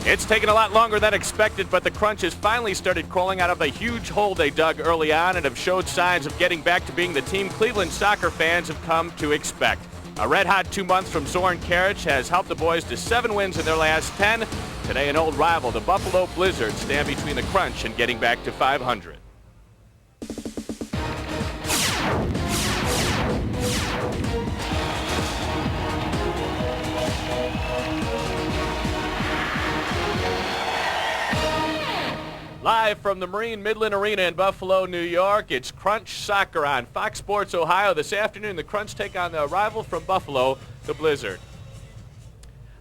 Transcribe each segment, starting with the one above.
It's taken a lot longer than expected, but the Crunch has finally started crawling out of the huge hole they dug early on and have showed signs of getting back to being the team Cleveland soccer fans have come to expect. A red-hot 2 months from Zoran Karic has helped the boys to 7 wins in their last 10. Today, an old rival, the Buffalo Blizzard, stand between the Crunch and getting back to 500. Live from the Marine Midland Arena in Buffalo, New York, it's Crunch Soccer on Fox Sports Ohio. This afternoon, the Crunch take on the rival from Buffalo, the Blizzard.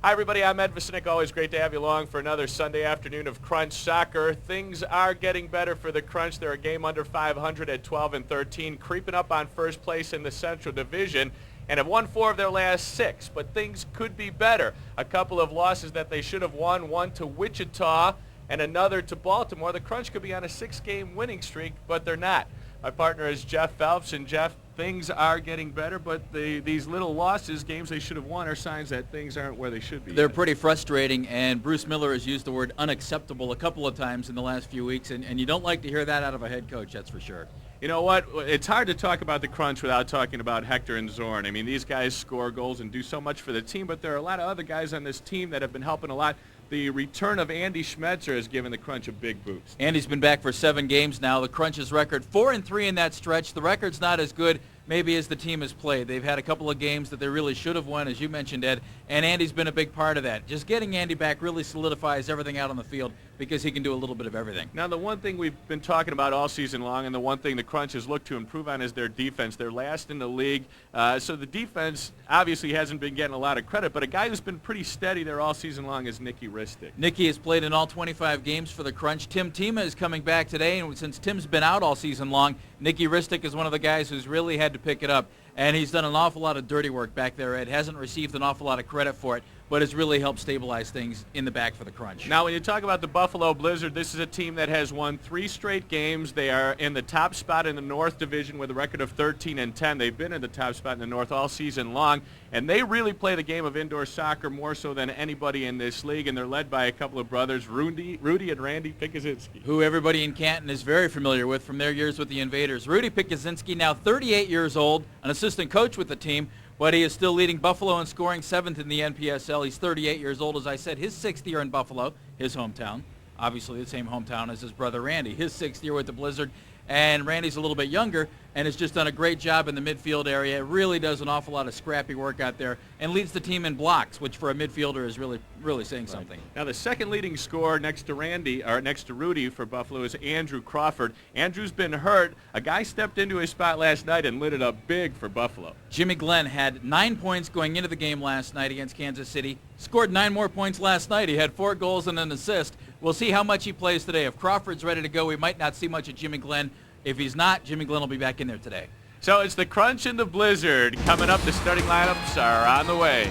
Hi, everybody. I'm Ed Vicinic. Always great to have you along for another Sunday afternoon of Crunch Soccer. Things are getting better for the Crunch. They're a game under 500 at 12-13, creeping up on first place in the Central Division, and have won 4 of their last 6. But things could be better. A couple of losses that they should have won, one to Wichita and another to Baltimore. The Crunch could be on a 6-game winning streak, but they're not. My partner is Jeff Phelps, and Jeff, things are getting better, but these little losses, games they should have won, are signs that things aren't where they should be. They're pretty frustrating, and Bruce Miller has used the word unacceptable a couple of times in the last few weeks, and you don't like to hear that out of a head coach, that's for sure. You know what? It's hard to talk about the Crunch without talking about Hector and Zorn. I mean, these guys score goals and do so much for the team, but there are a lot of other guys on this team that have been helping a lot. The return of Andy Schmetzer has given the Crunch a big boost. Andy's been back for 7 games now. The Crunch's record 4-3 in that stretch. The record's not as good maybe as the team has played. They've had a couple of games that they really should have won, as you mentioned, Ed, and Andy's been a big part of that. Just getting Andy back really solidifies everything out on the field because he can do a little bit of everything. Now, the one thing we've been talking about all season long, and the one thing the Crunch has looked to improve on, is their defense. They're last in the league, so the defense obviously hasn't been getting a lot of credit, but a guy who's been pretty steady there all season long is Nicky Ristic. Nicky has played in all 25 games for the Crunch. Tim Tima is coming back today, and since Tim's been out all season long, Nicky Ristic is one of the guys who's really had to pick it up. And he's done an awful lot of dirty work back there, Ed. Hasn't received an awful lot of credit for it, but has really helped stabilize things in the back for the Crunch. Now, when you talk about the Buffalo Blizzard, this is a team that has won 3 straight games. They are in the top spot in the North Division with a record of 13-10. They've been in the top spot in the North all season long, and they really play the game of indoor soccer more so than anybody in this league, and they're led by a couple of brothers, Rudy and Randy Pikuzinski, who everybody in Canton is very familiar with from their years with the Invaders. Rudy Pikuzinski, now 38 years old, an assistant coach with the team, but he is still leading Buffalo in scoring, 7th in the NPSL. He's 38 years old, as I said, his 6th year in Buffalo, his hometown. Obviously the same hometown as his brother Randy, his 6th year with the Blizzard. And Randy's a little bit younger and has just done a great job in the midfield area. Really does an awful lot of scrappy work out there and leads the team in blocks, which for a midfielder is really saying something. Now, the second leading scorer next to Rudy for Buffalo is Andrew Crawford. Andrew's been hurt. A guy stepped into his spot last night and lit it up big for Buffalo. Jimmy Glenn had 9 points going into the game last night against Kansas City. Scored 9 more points last night. He had 4 goals and an assist. We'll see how much he plays today. If Crawford's ready to go, we might not see much of Jimmy Glenn. If he's not, Jimmy Glenn will be back in there today. So it's the Crunch and the Blizzard. Coming up, the starting lineups are on the way.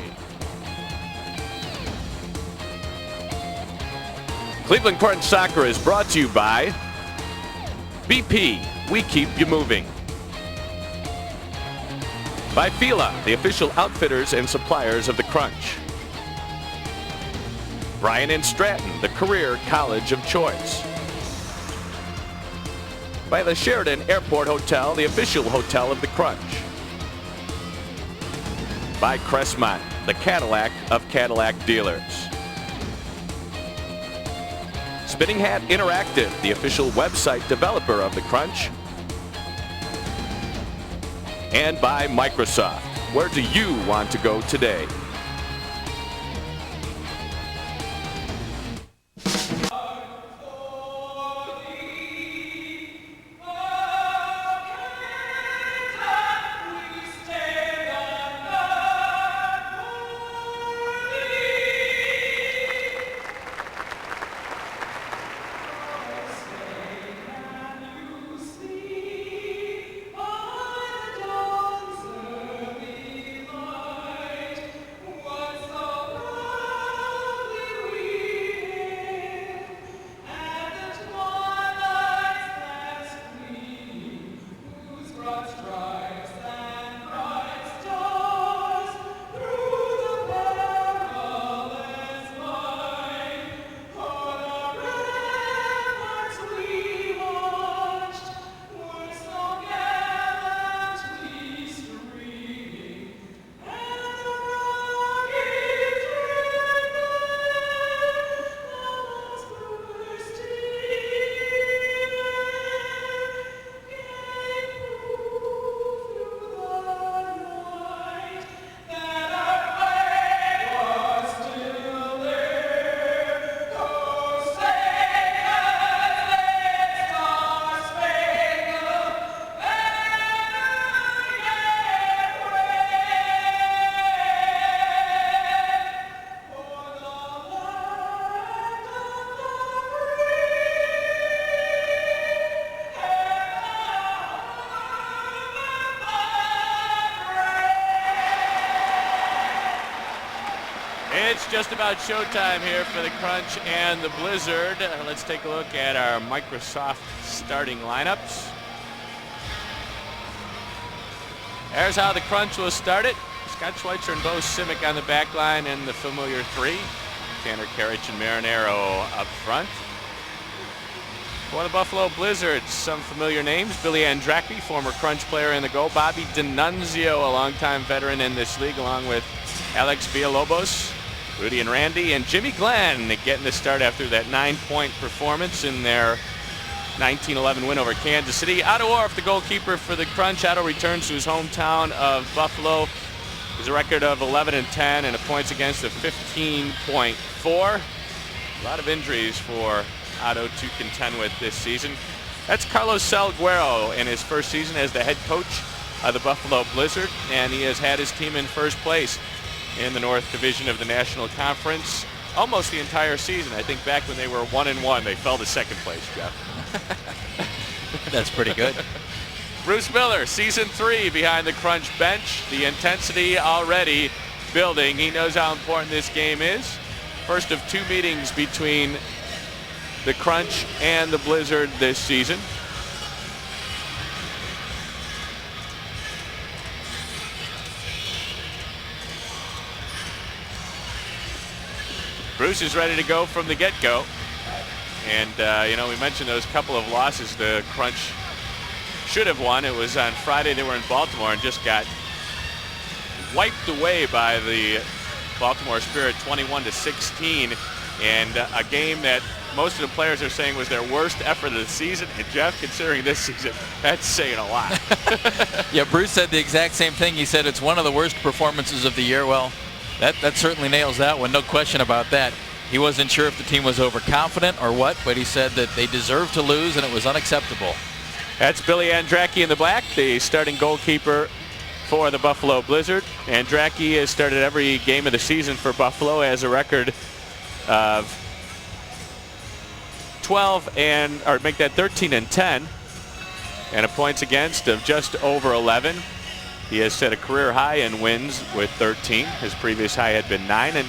Cleveland Crunch Soccer is brought to you by BP, we keep you moving. By Fila, the official outfitters and suppliers of the Crunch. Bryan and Stratton, the career college of choice. By the Sheridan Airport Hotel, the official hotel of the Crunch. By Crestmont, the Cadillac of Cadillac dealers. Spinning Hat Interactive, the official website developer of the Crunch. And by Microsoft. Where do you want to go today? It's just about showtime here for the Crunch and the Blizzard. Let's take a look at our Microsoft starting lineups. There's how the Crunch will start it. Scott Schweitzer and Bo Simic on the back line and the familiar three. Tanner Karich and Marinero up front. For the Buffalo Blizzards, some familiar names. Billy Andracki, former Crunch player in the goal. Bobby D'Annunzio, a longtime veteran in this league, along with Alex Villalobos, Rudy and Randy, and Jimmy Glenn getting the start after that 9-point performance in their 19-11 win over Kansas City. Otto Orff, the goalkeeper for the Crunch. Otto returns to his hometown of Buffalo. There's a record of 11-10 and a points against of 15.4. A lot of injuries for Otto to contend with this season. That's Carlos Salguero in his first season as the head coach of the Buffalo Blizzard, and he has had his team in first place in the North Division of the National Conference almost the entire season. I think back when they were 1-1, they fell to second place, Jeff. That's pretty good. Bruce Miller, season 3 behind the Crunch bench. The intensity already building. He knows how important this game is. First of 2 meetings between the Crunch and the Blizzard this season. Bruce is ready to go from the get-go. And, you know, we mentioned those couple of losses the Crunch should have won. It was on Friday. They were in Baltimore and just got wiped away by the Baltimore Spirit 21-16. And a game that most of the players are saying was their worst effort of the season. And Jeff, considering this season, that's saying a lot. Yeah, Bruce said the exact same thing. He said it's one of the worst performances of the year. Well, that certainly nails that one. No question about that. He wasn't sure if the team was overconfident or what, but he said that they deserved to lose and it was unacceptable. That's Billy Andracki in the black, the starting goalkeeper for the Buffalo Blizzard. Andracki has started every game of the season for Buffalo, has a record of 13-10 and a points against of just over 11. He has set a career high in wins with 13. His previous high had been 9. And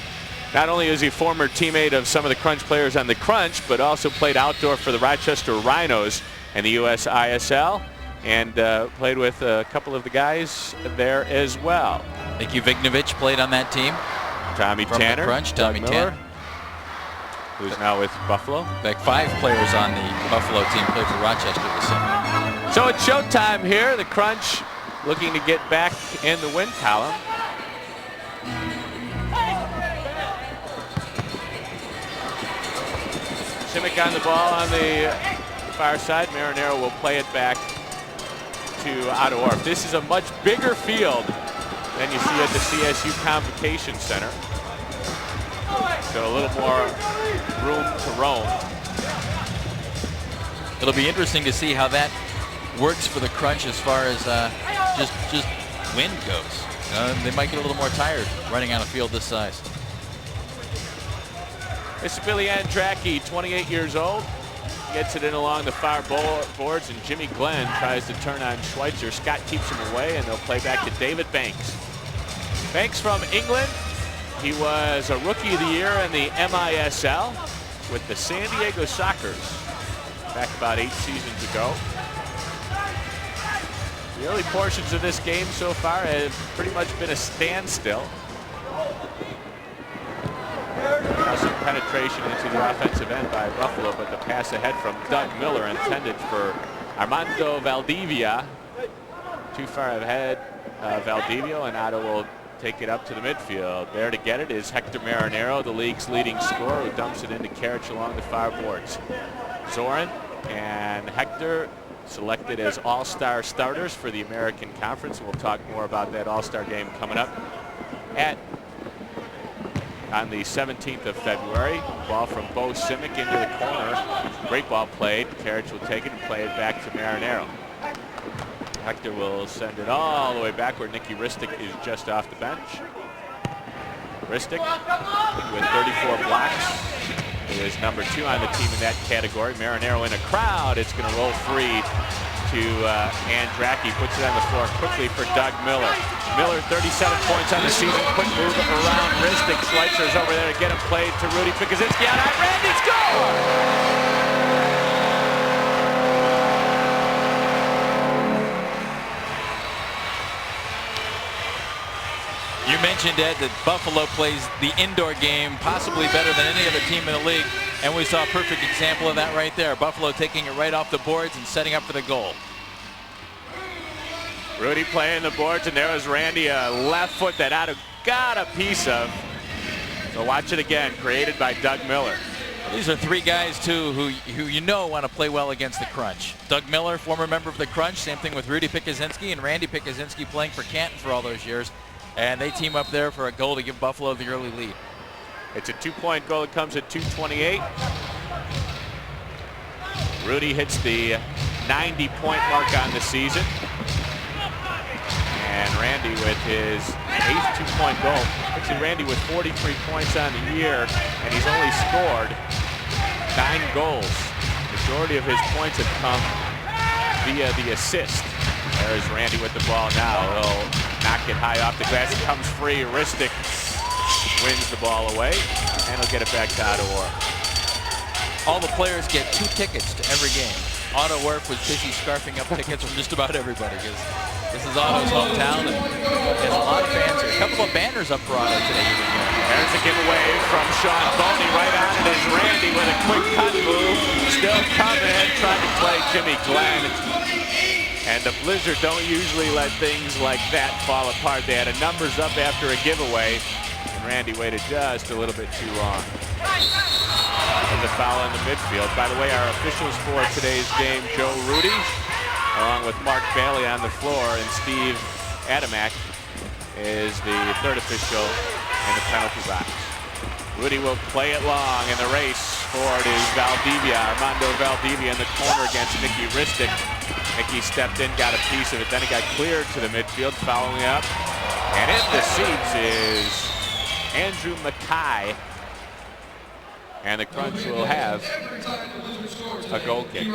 not only is he a former teammate of some of the Crunch players on the Crunch, but also played outdoor for the Rochester Rhinos and the USISL, and played with a couple of the guys there as well. Mickey Vignovich played on that team. Tommy From Tanner, the Crunch, Tommy Miller, Tanner, who's now with Buffalo. In fact, 5 players on the Buffalo team played for Rochester this summer. So it's showtime here. The Crunch looking to get back in the win column. Simic on the ball on the far side. Marinero will play it back to Otto Orff. This is a much bigger field than you see at the CSU Convocation Center. So a little more room to roam. It'll be interesting to see how that works for the Crunch as far as just wind goes. They might get a little more tired running on a field this size. This is Billy Andracki, 28 years old. Gets it in along the far boards, and Jimmy Glenn tries to turn on Schweitzer. Scott keeps him away, and they'll play back to David Banks. Banks from England. He was a Rookie of the Year in the MISL with the San Diego Sockers back about 8 seasons ago. The early portions of this game so far have pretty much been a standstill. Now some penetration into the offensive end by Buffalo, but the pass ahead from Doug Miller intended for Armando Valdivia. Too far ahead, Valdivia, and Otto will take it up to the midfield. There to get it is Hector Marinero, the league's leading scorer, who dumps it into Karich along the far boards. Zoran and Hector selected as all-star starters for the American Conference. We'll talk more about that all-star game coming up on the 17th of February. Ball from Bo Simic into the corner. Great ball played. Karich will take it and play it back to Marinero. Hector will send it all the way back where Nicky Ristic is just off the bench. Ristic with 34 blocks is number 2 on the team in that category. Marinero in a crowd. It's going to roll free to Andracki. Puts it on the floor quickly for Doug Miller. Miller, 37 points on the season. Quick move around Ristic. Schweitzer is over there to get him played to Rudy Pikuzinski. Out on Randy, score! You mentioned, Ed, that Buffalo plays the indoor game possibly better than any other team in the league, and we saw a perfect example of that right there. Buffalo taking it right off the boards and setting up for the goal. Rudy playing the boards, and there was Randy, a left foot that Otto got a piece of. So watch it again, created by Doug Miller. These are three guys, too, who you know want to play well against the Crunch. Doug Miller, former member of the Crunch, same thing with Rudy Pikuzinski, and Randy Pikuzinski playing for Canton for all those years. And they team up there for a goal to give Buffalo the early lead. It's a 2-point goal. It comes at 2:28. Rudy hits the 90-point mark on the season. And Randy with his 8th 2-point goal. Actually, Randy with 43 points on the year, and he's only scored 9 goals. The majority of his points have come via the assist. There's Randy with the ball now. He'll knock it high off the glass. It comes free. Ristic wins the ball away, and he'll get it back to Otto Orff. All the players get 2 tickets to every game. Otto Orff was busy scarfing up tickets from just about everybody because this is Otto's hometown, and there's a lot of fans here. A couple of banners up for Otto today. There's a giveaway from Sean Boney. Right on it is Randy with a quick cut move. Still coming, trying to play Jimmy Glenn. And the Blizzard don't usually let things like that fall apart. They had a numbers up after a giveaway, and Randy waited just a little bit too long. There's a foul in the midfield. By the way, our officials for today's game, Joe Rudy, along with Mark Bailey on the floor, and Steve Adamak is the third official in the penalty box. Rudy will play it long, and the race forward is Valdivia. Armando Valdivia in the corner against Mickey Ristic. Mickey stepped in, got a piece of it, then he got cleared to the midfield, following up. And in the seats is Andrew Mackay. And the Crunch will have a goal kick.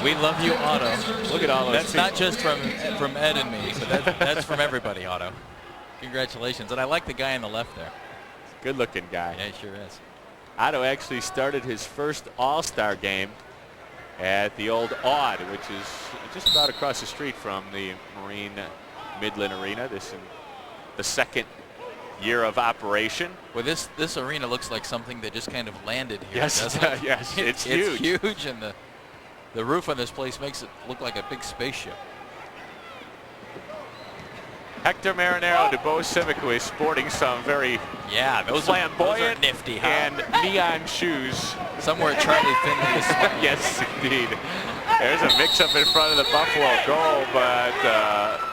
We love you, Otto. Look at all those That's people. not just from Ed and me, but that's from everybody, Otto. Congratulations. And I like the guy on the left there. Good looking guy. Yeah, he sure is. Otto actually started his first All-Star game at the old Odd, which is just about across the street from the Marine Midland Arena. This is the second year of operation. Well, this arena looks like something that just kind of landed here. Yes, doesn't it? yes, it's huge. It's huge, and the roof on this place makes it look like a big spaceship. Hector Marinero de Bo Civic is sporting some very those flamboyant are nifty, huh? and neon shoes. Somewhere Charlie Finley is smiling. Yes, indeed. There's a mix-up in front of the Buffalo goal, but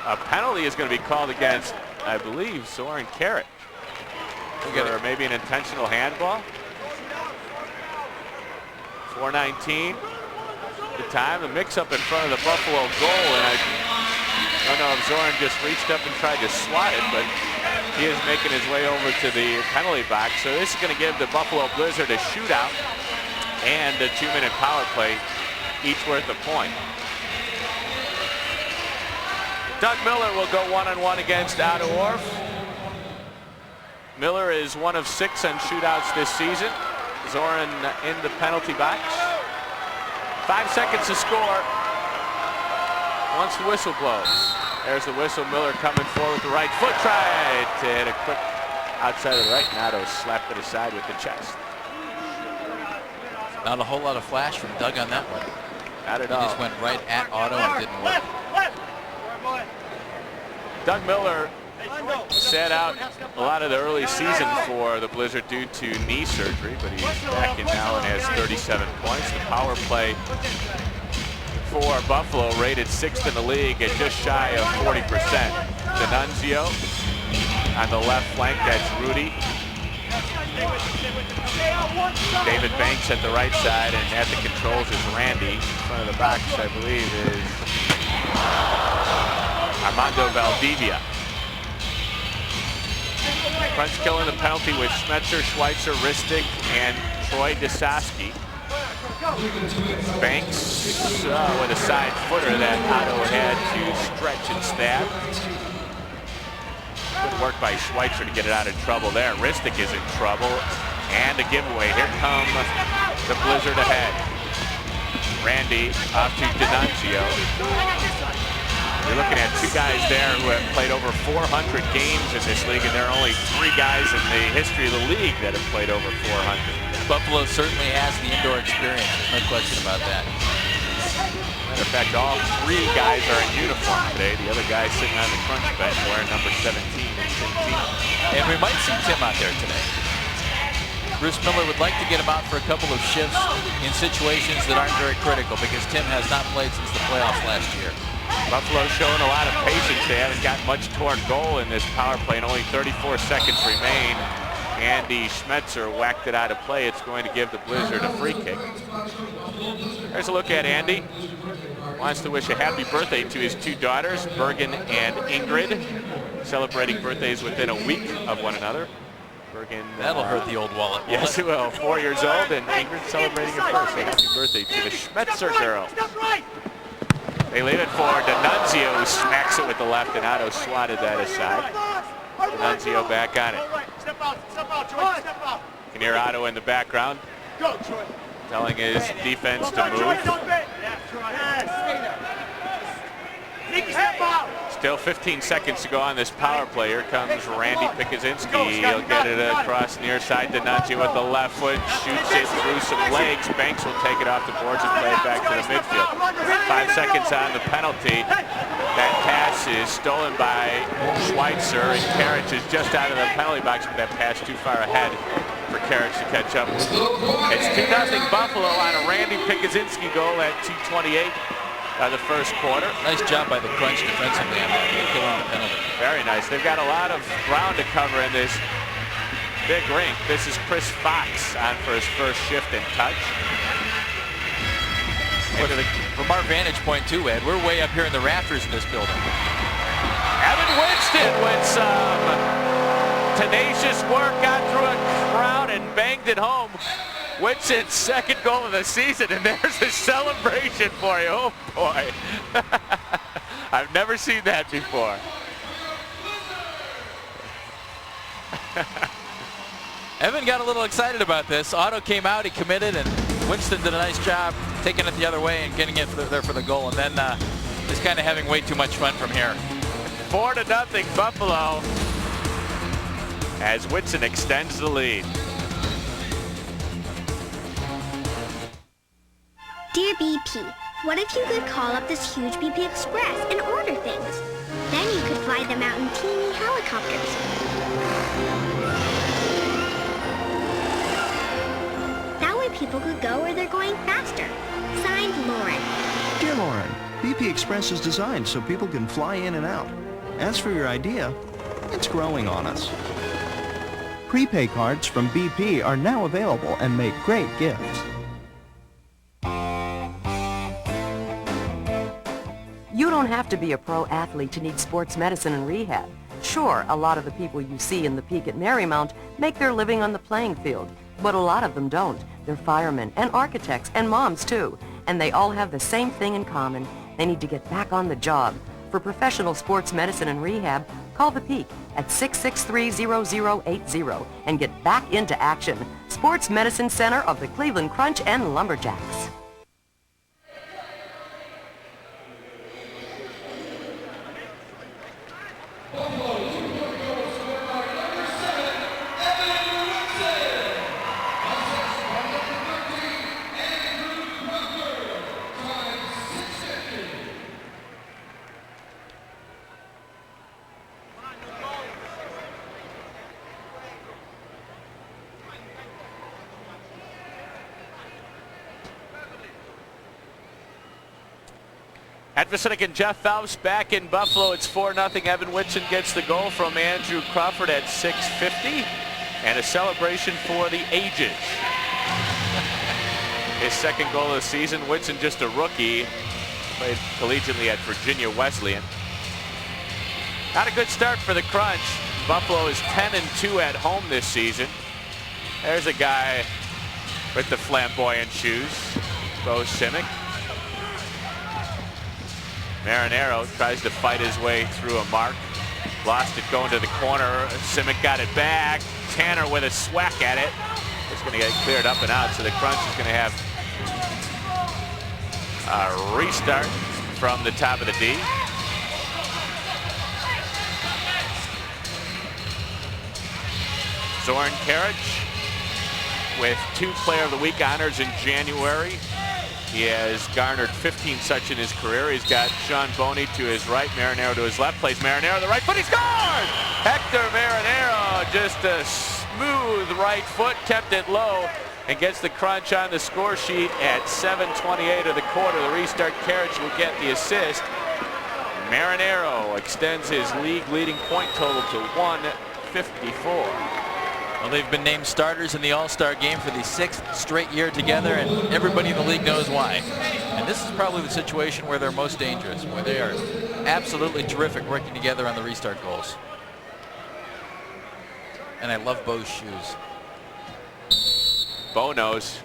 a penalty is going to be called against, I believe, Soren Carrot. Or maybe an intentional handball. 4:19. The time, the mix-up in front of the Buffalo goal, and I don't know if Zoran just reached up and tried to swat it, but he is making his way over to the penalty box. So this is going to give the Buffalo Blizzard a shootout and a 2-minute power play, each worth a point. Doug Miller will go one-on-one against Otto Orff. Miller is 1 of 6 on shootouts this season. Zoran in the penalty box. 5 seconds to score once the whistle blows. There's the whistle. Miller coming forward with the right foot. Tried to hit a quick outside of the right. Otto slapped it aside with the chest. Not a whole lot of flash from Doug on that one. Not at He all. just went right at Otto and didn't work. Doug Miller sat out a lot of the early season for the Blizzard due to knee surgery, but he's back in now and has 37 points. The power play for Buffalo rated 6th in the league at just shy of 40%. D'Annunzio on the left flank, that's Rudy. David Banks at the right side, and at the controls is Randy. In front of the box, I believe, is Armando Valdivia. Crunch killing the penalty with Schmetzer, Schweitzer, Ristic, and Troy Desaski. Banks with a side footer that Otto had to stretch and stab. Good work by Schweitzer to get it out of trouble there. Ristic is in trouble. And a giveaway. Here come the Blizzard ahead. Randy off to D'Annunzio. You're looking at two guys there who have played over 400 games in this league, and there are only 3 guys in the history of the league that have played over 400. Buffalo certainly has the indoor experience. There's no question about that. Matter of fact, all 3 guys are in uniform today. The other guy sitting on the crunch bench wearing number 17 and 15. And we might see Tim out there today. Bruce Miller would like to get him out for a couple of shifts in situations that aren't very critical because Tim has not played since the playoffs last year. Buffalo showing a lot of patience. They haven't got much toward goal in this power play, and only 34 seconds remain. Andy Schmetzer whacked it out of play. It's going to give the Blizzard a free kick. There's a look at Andy. Wants to wish a happy birthday to his 2 daughters, Bergen and Ingrid, celebrating birthdays within a week of one another. Bergen, that'll hurt the old wallet. Yes, it will. 4 years old, and Ingrid celebrating her first. So happy birthday to the Schmetzer girls. They leave it for D'Annunzio, who smacks it with the left, and Otto swatted that aside. D'Annunzio back on it. You can hear Otto in the background telling his defense to move. Still 15 seconds to go on this power play. Here comes Randy Pikuzinski. He'll get it across near side. D'Annunzio with the left foot, shoots it through some legs. Banks will take it off the boards and play it back to the midfield. 5 seconds on the penalty. That pass is stolen by Schweitzer, and Karich is just out of the penalty box, but that pass too far ahead for Karich to catch up. It's 2-0 Buffalo on a Randy Pikuzinski goal at 2:28. The first quarter. Nice job by the Crunch defensively on that. Killing the penalty. Very nice. They've got a lot of ground to cover in this big rink. This is Chris Fox on for his first shift and touch. From our vantage point too, Ed, we're way up here in the rafters of this building. Evan Winston with some tenacious work, got through a crowd and banged it home. Winston's second goal of the season, and there's a celebration for you. Oh, boy. I've never seen that before. Evan got a little excited about this. Otto came out, he committed, and Winston did a nice job taking it the other way and getting it there for the goal, and then just kind of having way too much fun from here. 4-0 Buffalo as Winston extends the lead. Dear BP, what if you could call up this huge BP Express and order things? Then you could fly them out in teeny helicopters. That way people could go where they're going faster. Signed, Lauren. Dear Lauren, BP Express is designed so people can fly in and out. As for your idea, it's growing on us. Prepay cards from BP are now available and make great gifts. You don't have to be a pro athlete to need sports medicine and rehab. Sure, a lot of the people you see in the Peak at Marymount make their living on the playing field, but a lot of them don't. They're firemen and architects and moms too, and they all have the same thing in common. They need to get back on the job. For professional sports medicine and rehab, call the Peak at 663-0080 and get back into action. Sports Medicine Center of the Cleveland Crunch and Lumberjacks. At Vicinic and Jeff Phelps back in Buffalo. It's 4-0. Evan Winston gets the goal from Andrew Crawford at 6:50. And a celebration for the ages. His second goal of the season. Winston just a rookie. Played collegiately at Virginia Wesleyan. Not a good start for the Crunch. Buffalo is 10-2 at home this season. There's a guy with the flamboyant shoes. Bo Simic. Marinero tries to fight his way through a mark. Lost it going to the corner. Simic got it back. Tanner with a swack at it. It's going to get cleared up and out, so the Crunch is going to have a restart from the top of the D. Zoran Karic with 2 Player of the Week honors in January. He has garnered 15 such in his career. He's got Sean Boney to his right, Marinero to his left. Plays Marinero the right foot. He scored! Hector Marinero, just a smooth right foot, kept it low, and gets the Crunch on the score sheet at 7:28 of the quarter. The restart, Karic will get the assist. Marinero extends his league-leading point total to 154. Well, they've been named starters in the All-Star game for the 6th straight year together, and everybody in the league knows why. And this is probably the situation where they're most dangerous, where they are absolutely terrific working together on the restart goals. And I love Bo's shoes. Bo knows.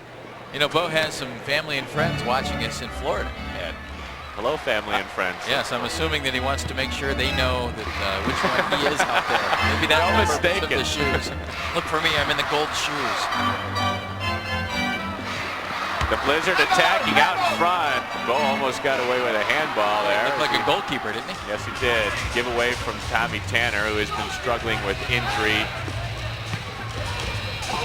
You know, Bo has some family and friends watching us in Florida. And hello, family and friends. yes, I'm assuming that he wants to make sure they know that which one he is out there. Maybe that's No the purpose mistaken. of the shoes. Look for me, I'm in the gold shoes. The Blizzard attacking out in front. Bo almost got away with a handball there. Looked like a goalkeeper, didn't he? Yes, he did. Give away from Tommy Tanner, who has been struggling with injury.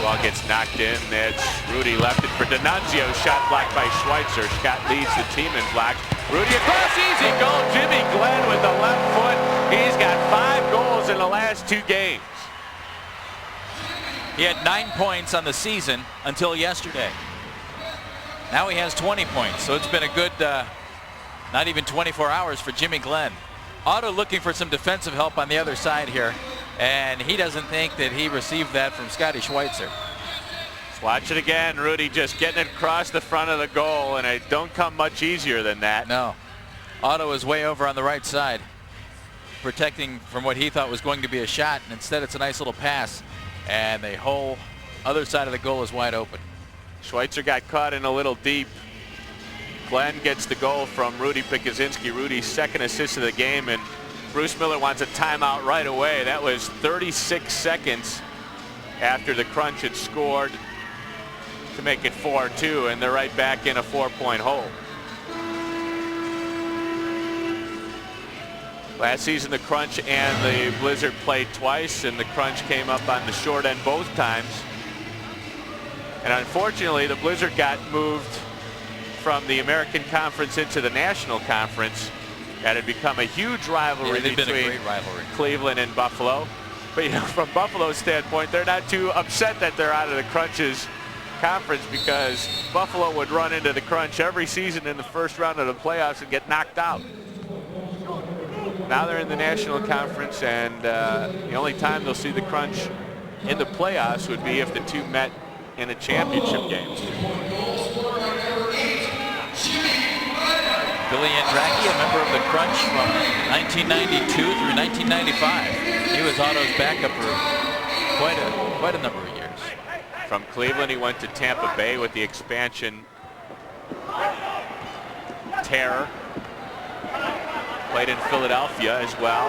Ball gets knocked in. It's Rudy left it for D'Annunzio. Shot blocked by Schweitzer. Scott leads the team in blocks. Rudy across, easy goal. Jimmy Glenn with the left foot. He's got 5 goals in the last 2 games. He had 9 points on the season until yesterday. Now he has 20 points, so it's been a good, not even 24 hours for Jimmy Glenn. Otto looking for some defensive help on the other side here, and he doesn't think that he received that from Scotty Schweitzer. Let's watch it again. Rudy just getting it across the front of the goal, and it don't come much easier than that. No. Otto is way over on the right side, protecting from what he thought was going to be a shot, and instead it's a nice little pass, and the whole other side of the goal is wide open. Schweitzer got caught in a little deep. Glenn gets the goal from Rudy Pikuzinski. Rudy's 2nd assist of the game, and Bruce Miller wants a timeout right away. That was 36 seconds after the Crunch had scored to make it 4-2, and they're right back in a 4-point hole. Last season, the Crunch and the Blizzard played twice, and the Crunch came up on the short end both times. And unfortunately, the Blizzard got moved from the American Conference into the National Conference. That had become a huge rivalry They've been a between great rivalry. Cleveland and Buffalo. But you know, from Buffalo's standpoint, they're not too upset that they're out of the Crunch's conference, because Buffalo would run into the Crunch every season in the first round of the playoffs and get knocked out. Now they're in the National Conference, and the only time they'll see the Crunch in the playoffs would be if the two met in a championship game. Billy Andracki, a member of the Crunch from 1992 through 1995. He was Otto's backup for quite a number of years. From Cleveland, he went to Tampa Bay with the expansion terror. Played in Philadelphia as well,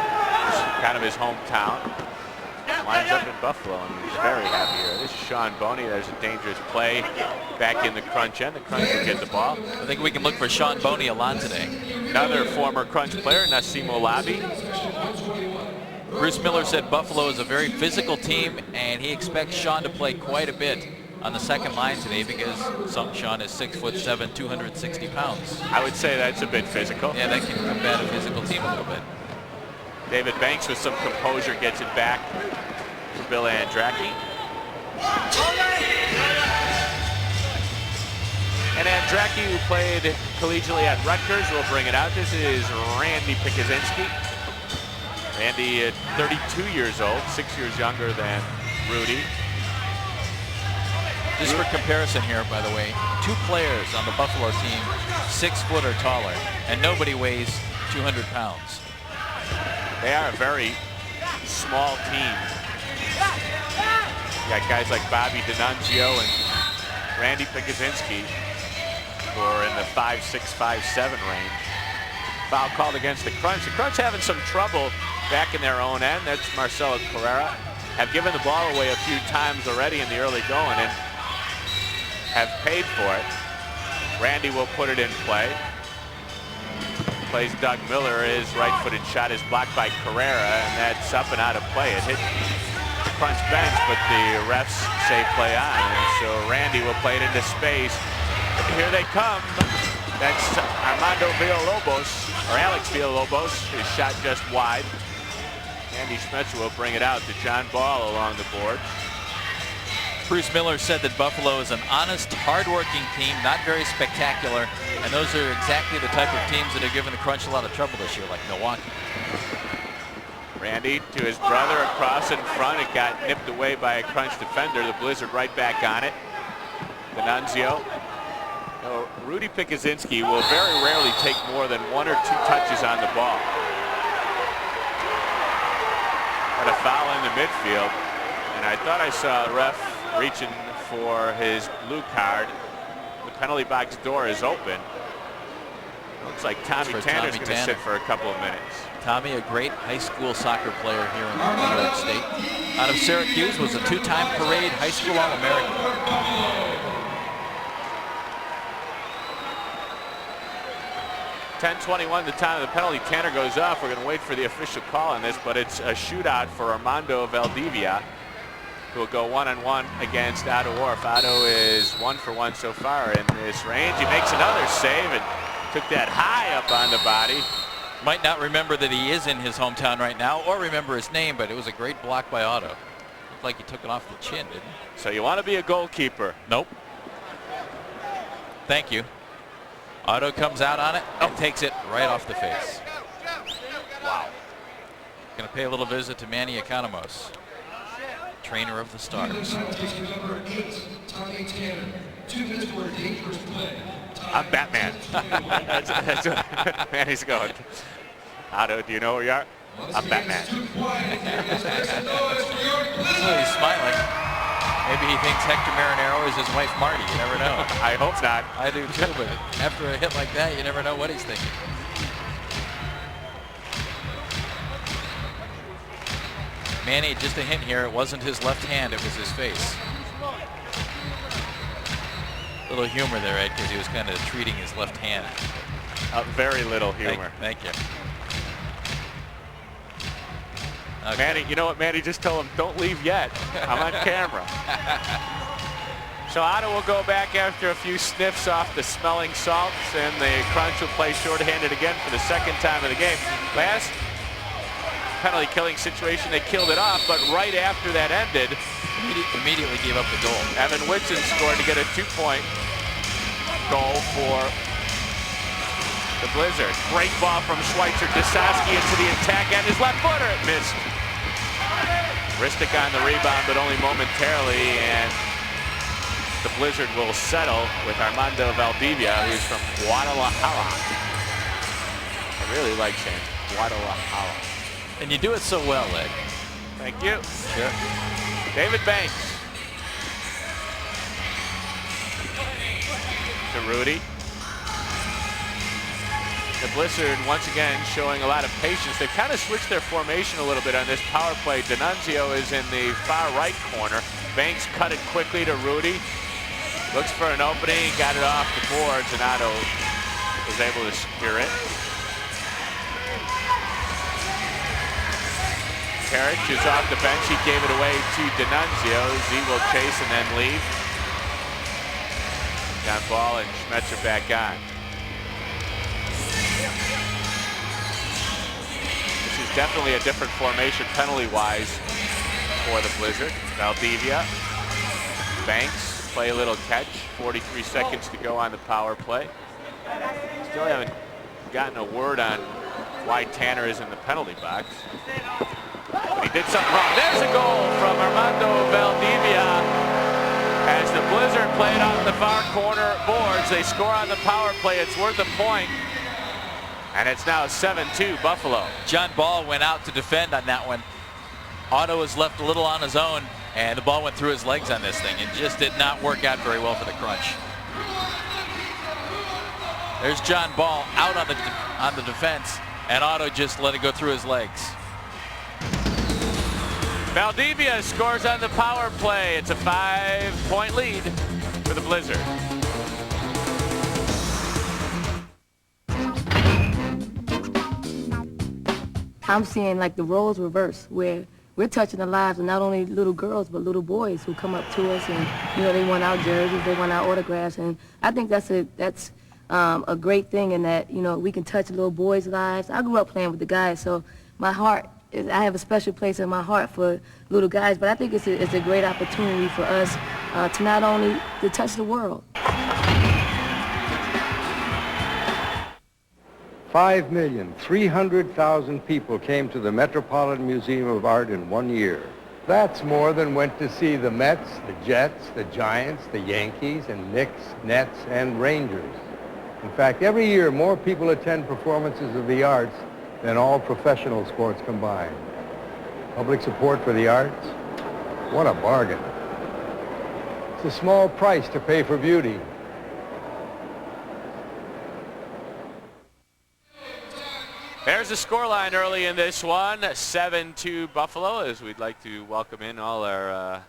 kind of his hometown. Winds up in Buffalo, and he's very happy here. This is Sean Boney. There's a dangerous play back in the Crunch end. The Crunch will get the ball. I think we can look for Sean Boney a lot today. Another former Crunch player, Nassimo Labi. Bruce Miller said Buffalo is a very physical team, and he expects Sean to play quite a bit on the second line today, because Sean is 6'7", 260 pounds. I would say that's a bit physical. Yeah, that can combat a physical team a little bit. David Banks with some composure gets it back for Bill Andracki. And Andracki, who played collegiately at Rutgers, will bring it out. This is Randy Pikuzinski. Randy at 32 years old, 6 years younger than Rudy. Just for comparison here, by the way, 2 players on the Buffalo team, 6 foot or taller, and nobody weighs 200 pounds. They are a very small team. You got guys like Bobby D'Annunzio and Randy Pikuzinski. who are in the 5'6", 5'7" range. Foul called against the Crunch. The Crunch having some trouble back in their own end. That's Marcelo Carrera. Have given the ball away a few times already in the early going and have paid for it. Randy will put it in play. Plays Doug Miller. His right-footed shot is blocked by Carrera, and that's up and out of play. It hit the Crunch bench, but the refs say play on. And so Randy will play it into space. Here they come. That's Armando Villalobos, or Alex Villalobos. His shot just wide. Andy Schmetzer will bring it out to John Ball along the board. Bruce Miller said that Buffalo is an honest, hard-working team, not very spectacular, and those are exactly the type of teams that have given the Crunch a lot of trouble this year, like Milwaukee. Randy to his brother across in front. It got nipped away by a Crunch defender. The Blizzard right back on it. D'Annunzio. Rudy Pikuzinski will very rarely take more than 1 or 2 touches on the ball. Got a foul in the midfield, and I thought I saw a ref reaching for his blue card. The penalty box door is open. Looks like Tommy Tanner's going to sit for a couple of minutes. Tommy, a great high school soccer player here in New York State. Out of Syracuse, was a 2-time parade high school All-American. 10:21 the time of the penalty. Tanner goes off. We're going to wait for the official call on this, but it's a shootout for Armando Valdivia, who will go one-on-one against Otto Orff. Otto is 1 for 1 so far in this range. He makes another save and took that high up on the body. Might not remember that he is in his hometown right now or remember his name, but it was a great block by Otto. Looked like he took it off the chin, didn't he? So you want to be a goalkeeper? Nope. Thank you. Otto comes out on it and takes it right off the face. Wow. Going to pay a little visit to Manny Economos, trainer of the Stars. I'm Batman. that's Manny's going. Otto, do you know where you are? I'm Batman. Oh, he's smiling. Maybe he thinks Hector Marinero is his wife Marty. You never know. I hope not. I do too, but after a hit like that, you never know what he's thinking. Manny, just a hint here, it wasn't his left hand, it was his face. A little humor there, Ed, because he was kind of treating his left hand. Very little humor. Thank you. Okay. Manny, you know what Manny just told him? Don't leave yet. I'm on camera. So Otto will go back after a few sniffs off the smelling salts, and the Crunch will play shorthanded again for the second time of the game. Last penalty killing situation, they killed it off, but right after that ended, immediately gave up the goal. Evan Whitson scored to get a 2-point goal for the Blizzard. Great ball from Schweitzer. Dysowski into the attack and his left footer. It missed. Ristic on the rebound, but only momentarily, and the Blizzard will settle with Armando Valdivia, who's from Guadalajara. I really like saying Guadalajara. And you do it so well, Ed. Thank you. Sure. David Banks. To Rudy. The Blizzard once again showing a lot of patience. They've kind of switched their formation a little bit on this power play. D'Annunzio is in the far right corner. Banks cut it quickly to Rudy. Looks for an opening, got it off the boards, and Otto was able to secure it. Karich is off the bench. He gave it away to D'Annunzio. Z will chase and then leave. Got ball and Schmetzer back on. This is definitely a different formation penalty-wise for the Blizzard. Valdivia, Banks, play a little catch. 43 seconds to go on the power play. Still haven't gotten a word on why Tanner is in the penalty box. He did something wrong. There's a goal from Armando Valdivia. As the Blizzard played on the far corner boards, they score on the power play. It's worth a point. And it's now 7-2 Buffalo. John Ball went out to defend on that one. Otto was left a little on his own, and the ball went through his legs on this thing. It just did not work out very well for the Crunch. There's John Ball out on the defense, and Otto just let it go through his legs. Valdivia scores on the power play. It's a 5-point lead for the Blizzard. I'm seeing like the roles reverse, where we're touching the lives of not only little girls but little boys who come up to us and they want our jerseys, they want our autographs, and I think that's a great thing in that we can touch little boys' lives. I grew up playing with the guys, so my heart I have a special place in my heart for little guys, but I think it's a great opportunity for us to not only to touch the world. 5,300,000 people came to the Metropolitan Museum of Art in 1 year. That's more than went to see the Mets, the Jets, the Giants, the Yankees, and Knicks, Nets, and Rangers. In fact, every year more people attend performances of the arts than all professional sports combined. Public support for the arts? What a bargain. It's a small price to pay for beauty. There's the scoreline early in this one, 7-2 Buffalo, as we'd like to welcome in all our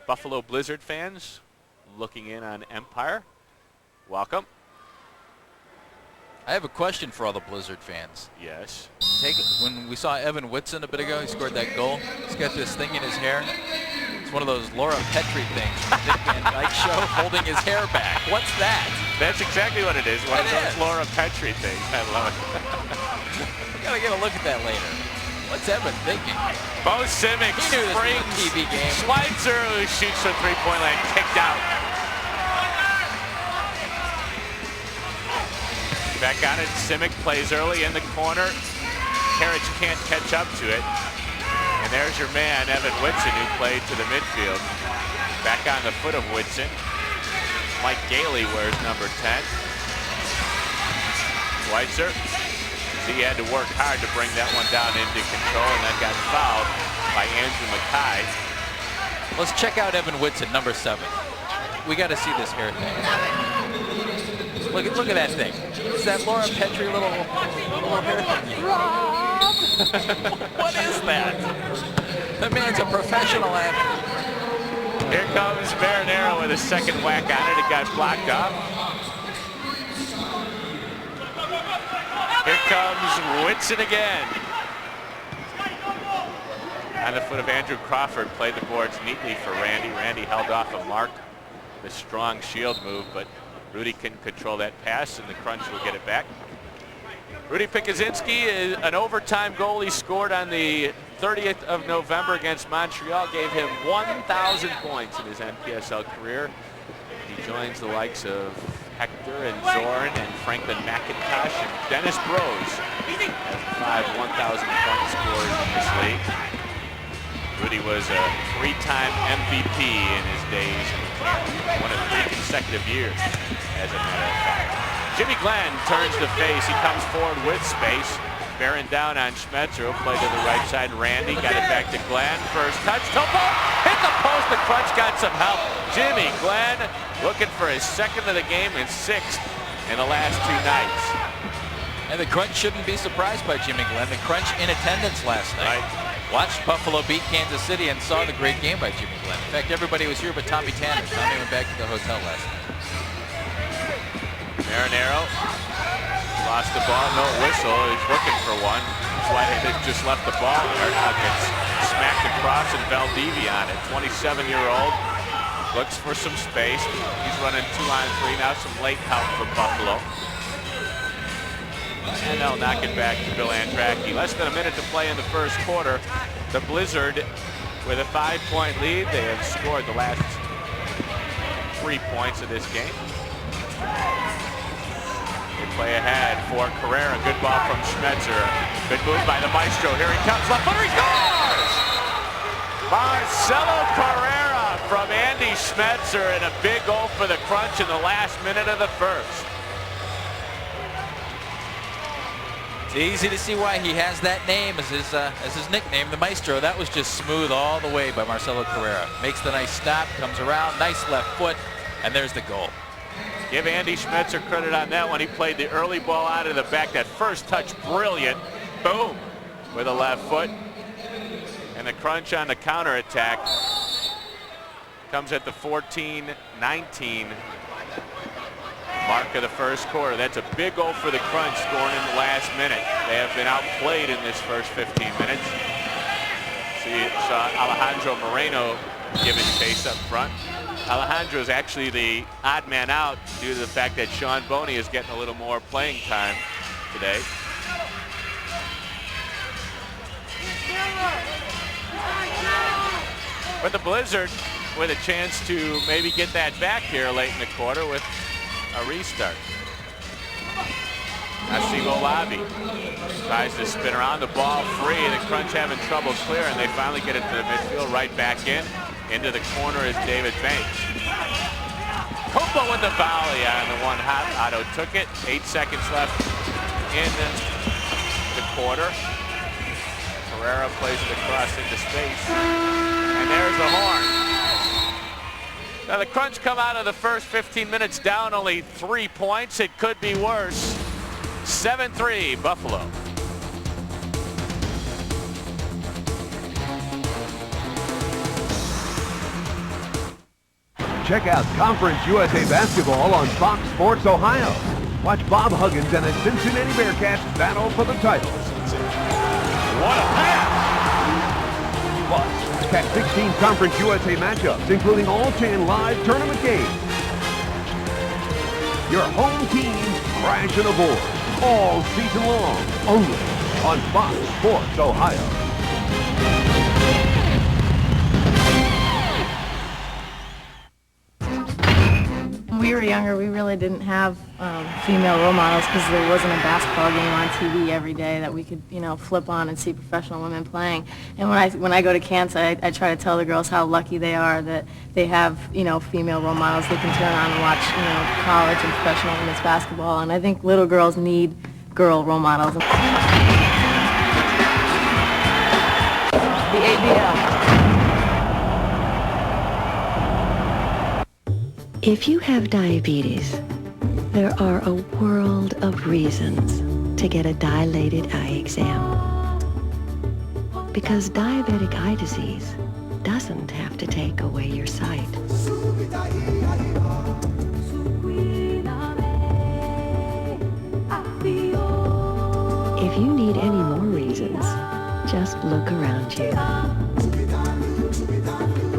Buffalo Blizzard fans looking in on Empire. Welcome. I have a question for all the Blizzard fans. Yes. When we saw Evan Whitson a bit ago, he scored that goal. He's got this thing in his hair. It's one of those Laura Petrie things from Dick Van Dyke Show, holding his hair back. What's that? That's exactly what it is. One of those Laura Petrie things. I love it. We gotta get a look at that later. What's Evan thinking? Bo Simic springs. TV game. Schweitzer, who shoots from three-point line, kicked out. Back on it, Simic plays early in the corner. Carriage can't catch up to it. And there's your man, Evan Whitson, who played to the midfield. Back on the foot of Whitson. Mike Gailey wears number 10. Schweitzer. He had to work hard to bring that one down into control, and then got fouled by Andrew Mackay. Let's check out Evan Whitson, number 7. We got to see this hair thing. Look at that thing. It's that Laura Petrie little hair thing. What is that? That man's a professional athlete. Here comes Marinero with a second whack on it. It got blocked off. Here comes Whitson again. On the foot of Andrew Crawford, played the boards neatly for Randy. Randy held off a mark, the strong shield move, but Rudy couldn't control that pass, and the Crunch will get it back. Rudy Pikuzinski is an overtime goal he scored on the 30th of November against Montreal, gave him 1,000 points in his NPSL career. He joins the likes of Hector and Zorn and Franklin McIntosh and Dennis Brose as the 5 1,000-point scorers in this league. Rudy was a 3-time MVP in his days, one of 3 consecutive years, as a matter of fact. Jimmy Glenn turns the face. He comes forward with space. Bearing down on Schmetzer. He'll play to the right side. Randy got it back to Glenn. First touch. Topo hit the post. The Crunch got some help. Jimmy Glenn looking for his second of the game and 6th in the last 2 nights. And the Crunch shouldn't be surprised by Jimmy Glenn. The Crunch in attendance last night. Watched Buffalo beat Kansas City and saw the great game by Jimmy Glenn. In fact, everybody was here but Tommy Tanner. Tommy went back to the hotel last night. Marinero lost the ball, no whistle. He's looking for one. That's why they just left the ball there. Now gets smacked across and Valdivia on it. 27-year-old looks for some space. He's running 2-on-3 now. Some late help from Buffalo. And they'll knock it back to Bill Andracki. Less than a minute to play in the first quarter. The Blizzard with a 5-point lead. They have scored the last 3 points of this game. They play ahead for Carrera. Good ball from Schmetzer. Good move by the Maestro. Here he comes. Left footer. He scores! Marcelo Carrera from Andy Schmetzer, and a big goal for the Crunch in the last minute of the first. It's easy to see why he has that name as his nickname, the Maestro. That was just smooth all the way by Marcelo Carrera. Makes the nice stop, comes around, nice left foot, and there's the goal. Give Andy Schmetzer credit on that one. He played the early ball out of the back. That first touch, brilliant. Boom, with a left foot. And the Crunch on the counterattack comes at the 14-19 mark of the first quarter. That's a big goal for the Crunch, scoring in the last minute. They have been outplayed in this first 15 minutes. Saw Alejandro Moreno giving chase up front. Alejandro is actually the odd man out due to the fact that Sean Boney is getting a little more playing time today. But the Blizzard with a chance to maybe get that back here late in the quarter with a restart. Asibo Labi tries to spin around, the ball free. The Crunch having trouble clearing. They finally get it to the midfield, right back in. Into the corner is David Banks. Copa with the volley on the one hop. Otto took it. 8 seconds left in the quarter. Herrera plays it across into space. And there's the horn. Now the Crunch come out of the first 15 minutes down only 3 points. It could be worse. 7-3 Buffalo. Check out Conference USA Basketball on Fox Sports Ohio. Watch Bob Huggins and the Cincinnati Bearcats battle for the title. What a pass! Plus, catch 16 Conference USA matchups, including all 10 live tournament games. Your home teams crashing aboard all season long, only on Fox Sports Ohio. When we were younger, we really didn't have female role models because there wasn't a basketball game on TV every day that we could, flip on and see professional women playing. And when I go to camps, I try to tell the girls how lucky they are that they have, female role models they can turn on and watch, college and professional women's basketball. And I think little girls need girl role models. The ABL. If you have diabetes, there are a world of reasons to get a dilated eye exam. Because diabetic eye disease doesn't have to take away your sight. If you need any more reasons, just look around you.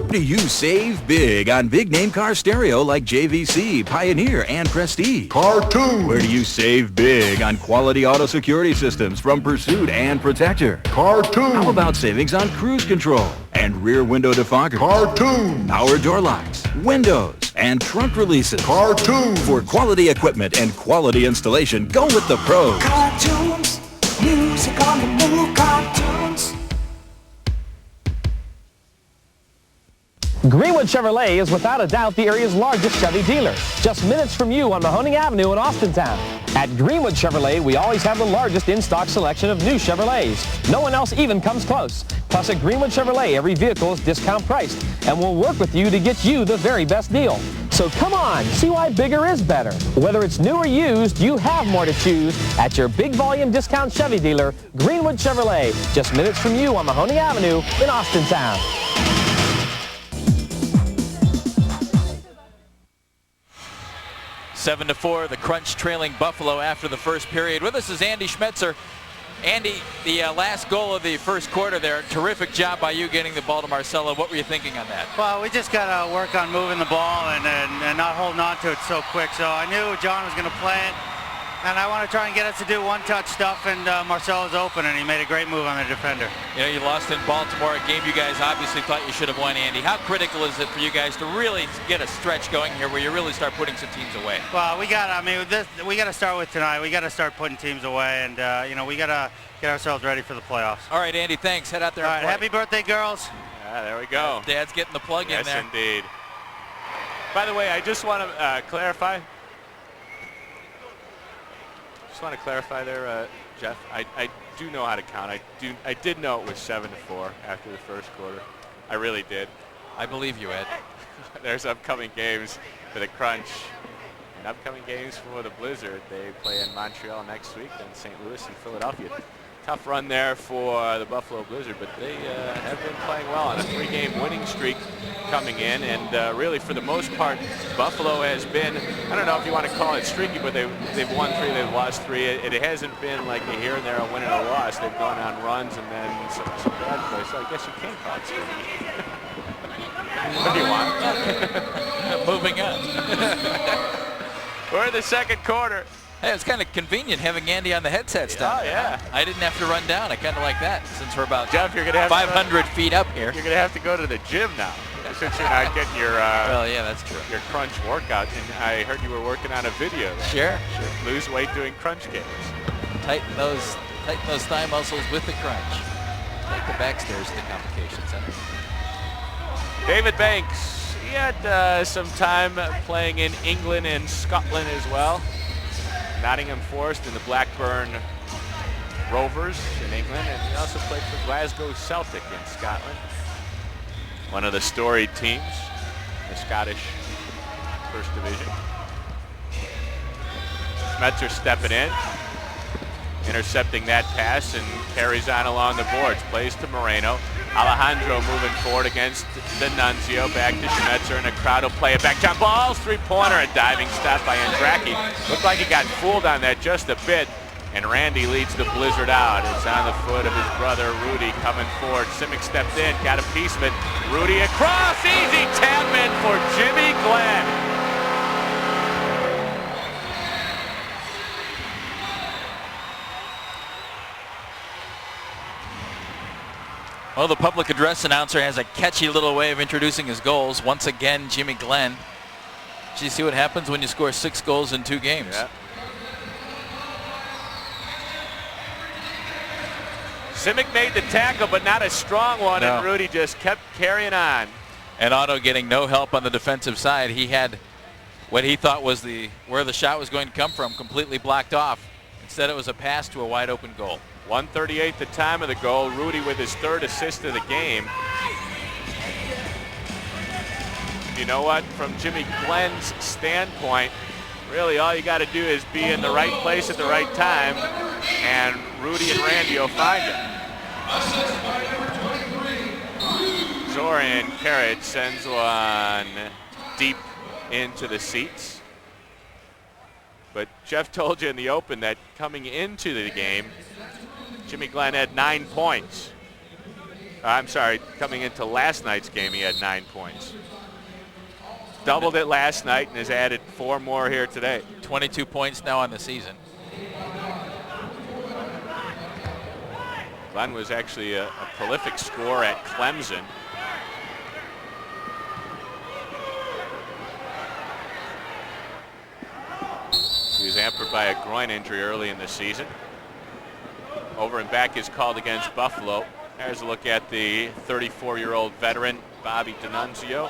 Do you save big on big name car stereo like JVC, Pioneer, and Prestige? Cartoon. Where do you save big on quality auto security systems from Pursuit and Protector? Cartoon. How about savings on cruise control and rear window defoggers? Cartoon. Power door locks, windows, and trunk releases? Cartoon. For quality equipment and quality installation, go with the pros. Cartoons, music on the move, cartoons. Greenwood Chevrolet is without a doubt the area's largest Chevy dealer, just minutes from you on Mahoning Avenue in Austintown. At Greenwood Chevrolet, we always have the largest in-stock selection of new Chevrolets. No one else even comes close. Plus, at Greenwood Chevrolet, every vehicle is discount priced, and we'll work with you to get you the very best deal. So come on, see why bigger is better. Whether it's new or used, you have more to choose at your big volume discount Chevy dealer, Greenwood Chevrolet, just minutes from you on Mahoning Avenue in Austintown. 7-4, the Crunch trailing Buffalo after the first period. With us is Andy Schmetzer. Andy, the last goal of the first quarter there, terrific job by you getting the ball to Marcelo. What were you thinking on that? Well, we just got to work on moving the ball and not holding on to it so quick. So I knew John was going to play it, and I want to try and get us to do one-touch stuff, and Marcelo's open, and he made a great move on the defender. You know, you lost in Baltimore, a game you guys obviously thought you should have won, Andy. How critical is it for you guys to really get a stretch going here where you really start putting some teams away? Well, we got to start with tonight. We got to start putting teams away, and we got to get ourselves ready for the playoffs. All right, Andy, thanks. Head out there. All and right, play. happy birthday, girls. There we go. Dad's getting the plug in there. Yes, indeed. By the way, I just want to clarify. Just want to clarify there, Jeff. I do know how to count. I did know it was 7-4 after the first quarter. I really did. I believe you, Ed. There's upcoming games for the Crunch. And upcoming games for the Blizzard, they play in Montreal next week, then St. Louis and Philadelphia. Tough run there for the Buffalo Blizzard, but they have been playing well on a 3-game winning streak coming in. And really, for the most part, Buffalo has been, I don't know if you want to call it streaky, but they've won 3, they've lost 3. It hasn't been like a here and there, a win and a loss. They've gone on runs and then some bad plays. So I guess you can't call it streaky. What do you want? Moving on. We're in the second quarter. Hey, it's kind of convenient having Andy on the headsets down there. Yeah. I didn't have to run down. I kind of like that since we're about Jeff, you're gonna have 500 feet up here. You're going to have to go to the gym now since you're not getting your well, yeah, that's true. Your crunch workout. And I heard you were working on a video there. Sure. Lose weight doing crunch games. Tighten those thigh muscles with the crunch. Take the back stairs to the Complication Center. David Banks, he had some time playing in England and Scotland as well. Nottingham Forest and the Blackburn Rovers in England, and he also played for Glasgow Celtic in Scotland. One of the storied teams in the Scottish First Division. Schmetzer stepping in, intercepting that pass, and carries on along the boards. Plays to Moreno. Alejandro moving forward against D'Annunzio. Back to Schmetzer, and a crowd will play it back. John Ball's 3-pointer, a diving stop by Andraki. Looked like he got fooled on that just a bit, and Randy leads the Blizzard out. It's on the foot of his brother Rudy coming forward. Simic stepped in, got a piece of it. Rudy across, easy tap in for Jimmy Glenn. Well, the public address announcer has a catchy little way of introducing his goals. Once again, Jimmy Glenn. Did you see what happens when you score 6 goals in 2 games? Yeah. Simic made the tackle, but not a strong one, No. and Rudy just kept carrying on. And Otto getting no help on the defensive side. He had what he thought was where the shot was going to come from completely blocked off. Instead, it was a pass to a wide open goal. 1:38 the time of the goal. Rudy with his 3rd assist of the game. You know what? From Jimmy Glenn's standpoint, really all you got to do is be in the right place at the right time, and Rudy and Randy will find him. Zoran Karic sends one deep into the seats. But Jeff told you in the open that coming into the game, Jimmy Glenn had 9 points. I'm sorry, coming into last night's game, he had 9 points. Doubled it last night and has added 4 more here today. 22 points now on the season. Glenn was actually a prolific scorer at Clemson. He was hampered by a groin injury early in the season. Over and back is called against Buffalo. There's a look at the 34-year-old veteran, Bobby D'Annunzio,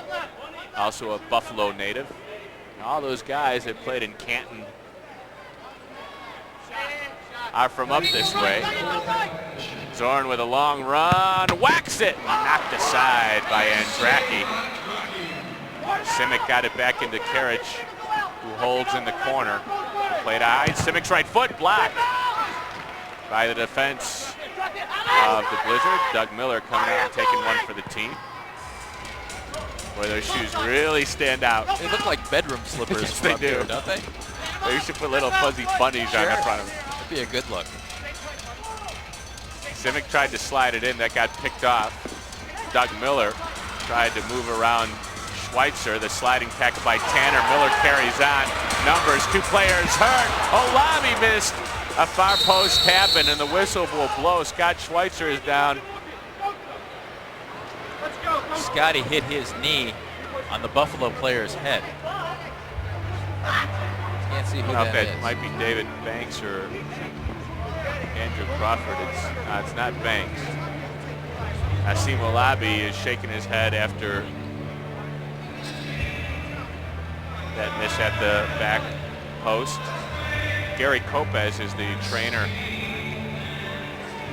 also a Buffalo native. And all those guys that played in Canton are from up this way. Zorn with a long run, whacks it, knocked aside by Andraki. Simic got it back into Karic, who holds in the corner. Played high, Simic's right foot blocked by the defense of the Blizzard. Doug Miller coming out and taking one for the team. Boy, those shoes really stand out. They look like bedroom slippers. Yes, they do. Here, don't they? They used to put little fuzzy bunnies on the front of them. That'd be a good look. Simic tried to slide it in. That got picked off. Doug Miller tried to move around Schweitzer. The sliding tackle by Tanner. Miller carries on. Numbers, 2 players hurt. Olave missed a far post happen, and the whistle will blow. Scott Schweitzer is down. Scotty hit his knee on the Buffalo player's head. Can't see who that is. It might be David Banks or Andrew Crawford. It's not Banks. Asim Olabi is shaking his head after that miss at the back post. Gary Kopez is the trainer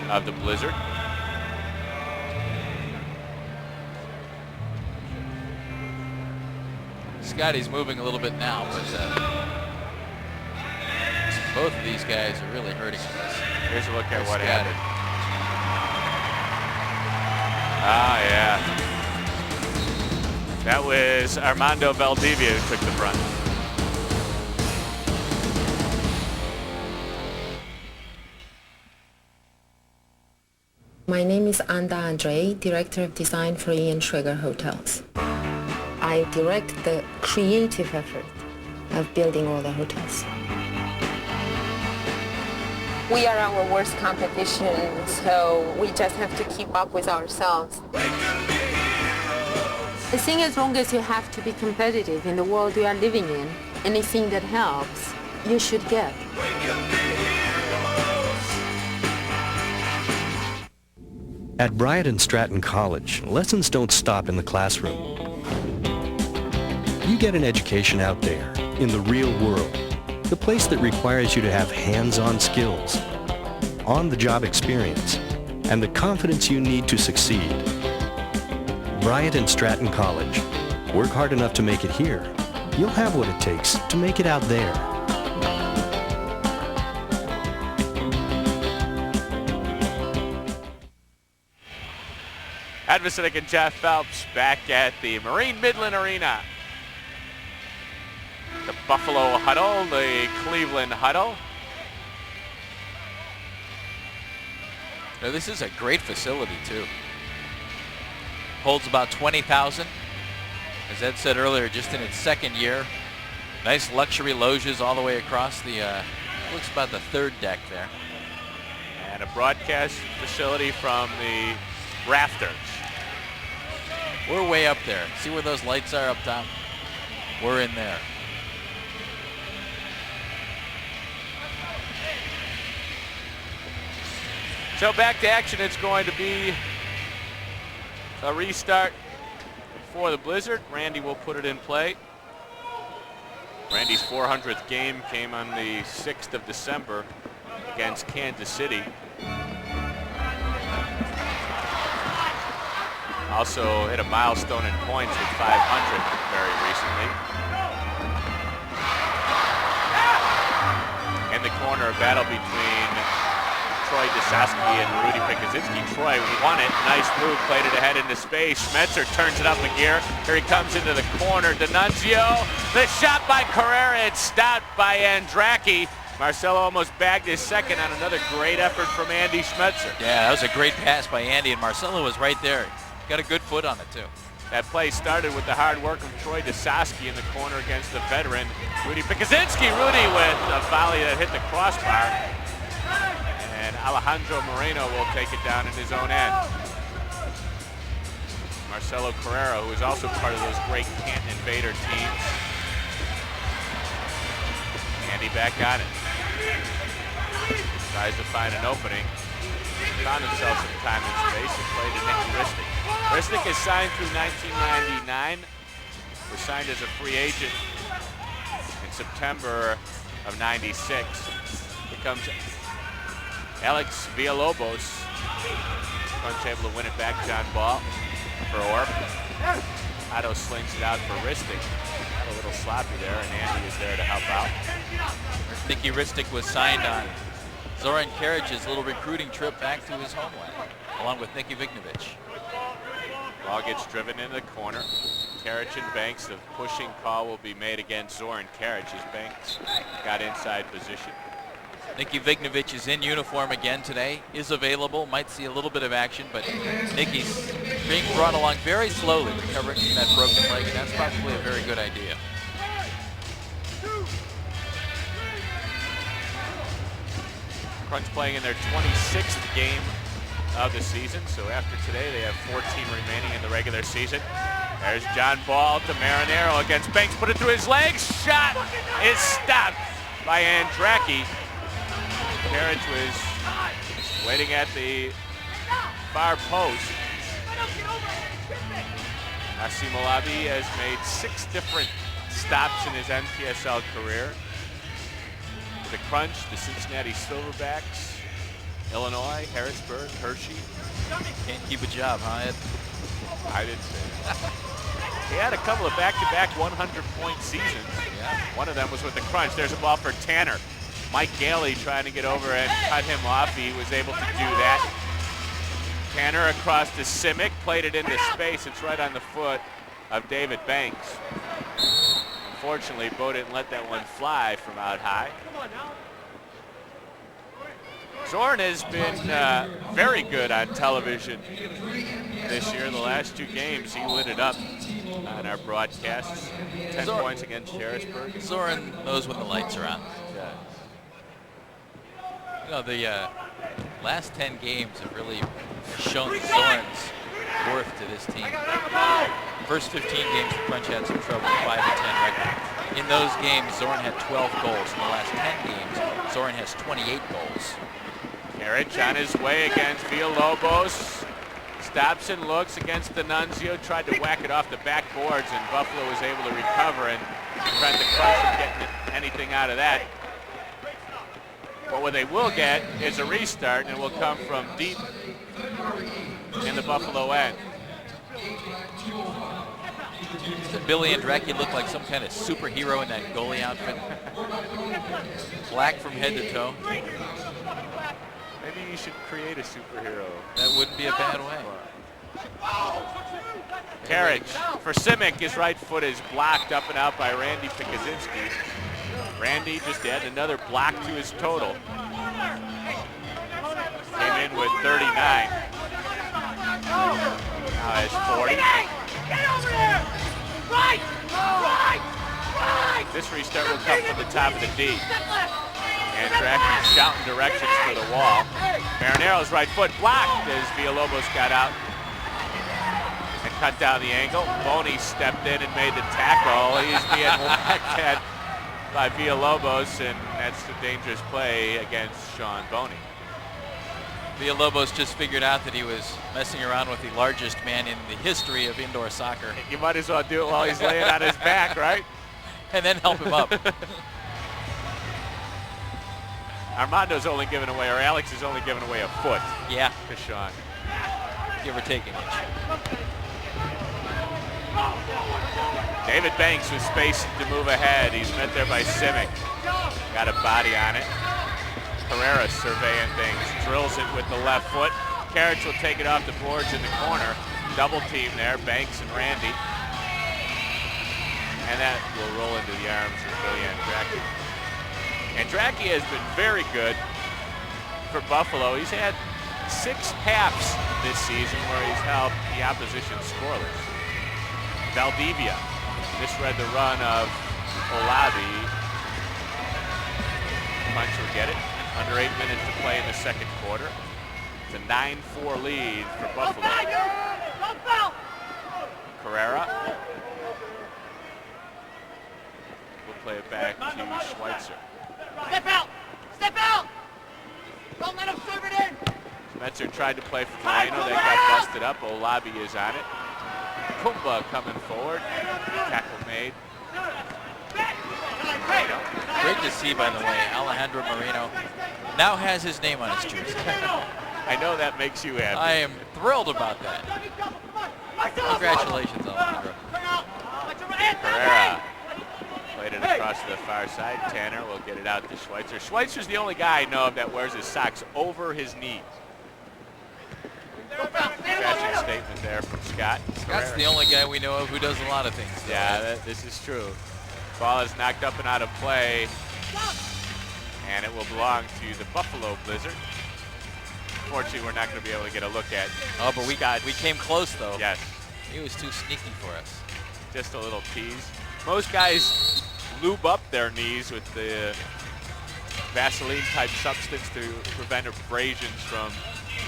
of the Blizzard. Scotty's moving a little bit now, but Both of these guys are really hurting in this. Here's a look at what Scattered. happened. Ah, yeah. That was Armando Valdivia who took the brunt. My name is Anda Andre, Director of Design for Ian Schrager Hotels. I direct the creative effort of building all the hotels. We are our worst competition, so we just have to keep up with ourselves. I think as long as you have to be competitive in the world we are living in, anything that helps, you should get. At Bryant and Stratton College, lessons don't stop in the classroom. You get an education out there, in the real world, the place that requires you to have hands-on skills, on-the-job experience, and the confidence you need to succeed. Bryant and Stratton College. Work hard enough to make it here. You'll have what it takes to make it out there. Ed Vacinek and Jeff Phelps back at the Marine Midland Arena. The Buffalo huddle, the Cleveland huddle. Now, this is a great facility, too. Holds about 20,000. As Ed said earlier, just in its second year. Nice luxury loges all the way across the, looks about the third deck there. And a broadcast facility from the rafters. We're way up there. See where those lights are up top? We're in there. So back to action. It's going to be a restart for the Blizzard. Randy will put it in play. Randy's 400th game came on the 6th of December against Kansas City. Also hit a milestone in points with 500 very recently. In the corner, a battle between Troy Desaski and Rudy Pikuzinski. Troy won it. Nice move, played it ahead into space. Schmetzer turns it up a gear. Here he comes into the corner. D'Annunzio, the shot by Carrera. It's stopped by Andracki. Marcelo almost bagged his second on another great effort from Andy Schmetzer. Yeah, that was a great pass by Andy, and Marcelo was right there. Got a good foot on it, too. That play started with the hard work of Troy Desaski in the corner against the veteran Rudy Pikuzinski. Rudy with a volley that hit the crossbar. And Alejandro Moreno will take it down in his own end. Marcelo Carrera, who is also part of those great Canton Invader teams. Andy back on it. Tries to find an opening. Found himself some time and space and played to Nicky Ristic. Ristic is signed through 1999. Was signed as a free agent in September of '96. Becomes Alex Villalobos. Crunch able to win it back. John Ball for Orp. Otto slings it out for Ristic. Got a little sloppy there, and Andy is there to help out. Nicky Ristic was signed on Zoran Karic's little recruiting trip back to his homeland, along with Nicky Vignovich. Ball gets driven into the corner. Karic and Banks, the pushing call will be made against Zoran Karic as Banks got inside position. Nicky Vignovich is in uniform again today, is available, might see a little bit of action, but Nicky's being brought along very slowly, recovering from that broken leg, and that's probably a very good idea. Crunch playing in their 26th game of the season, so after today they have 14 remaining in the regular season. There's John Ball to Marinero against Banks, put it through his legs, shot is stopped by Andracki. Karic was waiting at the far post. Nassim Alabi has made 6 different stops in his NPSL career. The Crunch, the Cincinnati Silverbacks, Illinois, Harrisburg, Hershey. Can't keep a job, huh, Ed? I didn't say that. He had a couple of back-to-back 100-point seasons. Yeah. One of them was with the Crunch. There's a ball for Tanner. Mike Gailey trying to get over and cut him off. He was able to do that. Tanner across to Simic, played it into space. It's right on the foot of David Banks. Unfortunately, Bo didn't let that one fly from out high. Zorn has been very good on television this year. The last 2 games, he lit it up on our broadcasts. 10 points against Harrisburg. Zorn knows when the lights are on. Yeah. You know, the last 10 games have really shown Zorn's worth to this team. First 15 games, the Crunch had some trouble, 5-10 record. In those games, Zorn had 12 goals. In the last 10 games, Zorn has 28 goals. Carriage on his way against Villalobos. Stops and looks against D'Annunzio. Tried to whack it off the backboards, and Buffalo was able to recover and prevent the Crunch from getting anything out of that. But what they will get is a restart, and it will come from deep in the Buffalo end. Doesn't Billy Andracki look like some kind of superhero in that goalie outfit? Black from head to toe. Maybe you should create a superhero. That wouldn't be a bad way. Carriage for Simic. His right foot is blocked up and out by Randy Pikuzinski. Randy just added another block to his total. Came in with 39. Now has 40. This restart will come from the top of the D. Andracki shouting directions for the wall. Marinaro's right foot blocked as Villalobos got out and cut down the angle. Boney stepped in and made the tackle. He's being whacked at by Villalobos, and that's a dangerous play against Sean Boney. Villalobos just figured out that he was messing around with the largest man in the history of indoor soccer. You might as well do it while he's laying on his back, right? And then help him up. Armando's only given away, or Alex is only given away a foot. Yeah. To Sean. Give or take an inch. David Banks with space to move ahead. He's met there by Simic. Got a body on it. Herrera surveying things. Drills it with the left foot. Carriage will take it off the boards in the corner. Double team there, Banks and Randy. And that will roll into the arms of Billy Andracki. Andracki has been very good for Buffalo. He's had 6 halves this season where he's helped the opposition scoreless. Valdivia misread the run of Olabi. Punch will get it. Under 8 minutes to play in the second quarter. It's a 9-4 lead for Buffalo. Carrera. We'll play it back to Schweitzer. Step out! Step out! Don't let him serve it in! Schmetzer tried to play for Moreno. That got busted up. Olabi is on it. Kumba coming forward. Tackle made. Great to see, by the way, Alejandro Moreno now has his name on his jersey. I know that makes you happy. I am thrilled about that. Congratulations, Alejandro. Herrera played it across to the far side. Tanner will get it out to Schweitzer. Schweitzer's the only guy I know of that wears his socks over his knees. Fashion statement there from Scott. Scott's the only guy we know of who does a lot of things. Yeah, this is true. Ball is knocked up and out of play, and it will belong to the Buffalo Blizzard. Unfortunately, we're not going to be able to get a look at. Oh, but we came close though. Yes. He was too sneaky for us. Just a little tease. Most guys lube up their knees with the Vaseline type substance to prevent abrasions from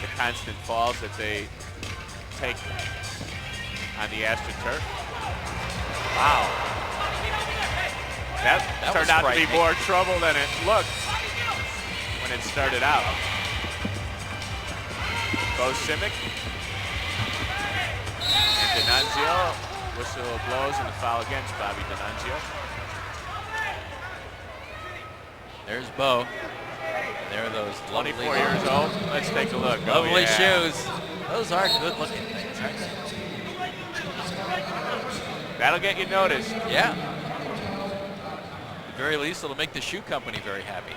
the constant falls that they take on the AstroTurf. Wow. That turned out to be more trouble than it looked when it started out. Bo Simic and D'Annunzio. Whistle blows and the foul against Bobby D'Annunzio. There's Bo. There are those 24 years old. Let's take a look. Lovely shoes. Those are good looking things, aren't they? That'll get you noticed. Yeah. At the very least, it'll make the shoe company very happy.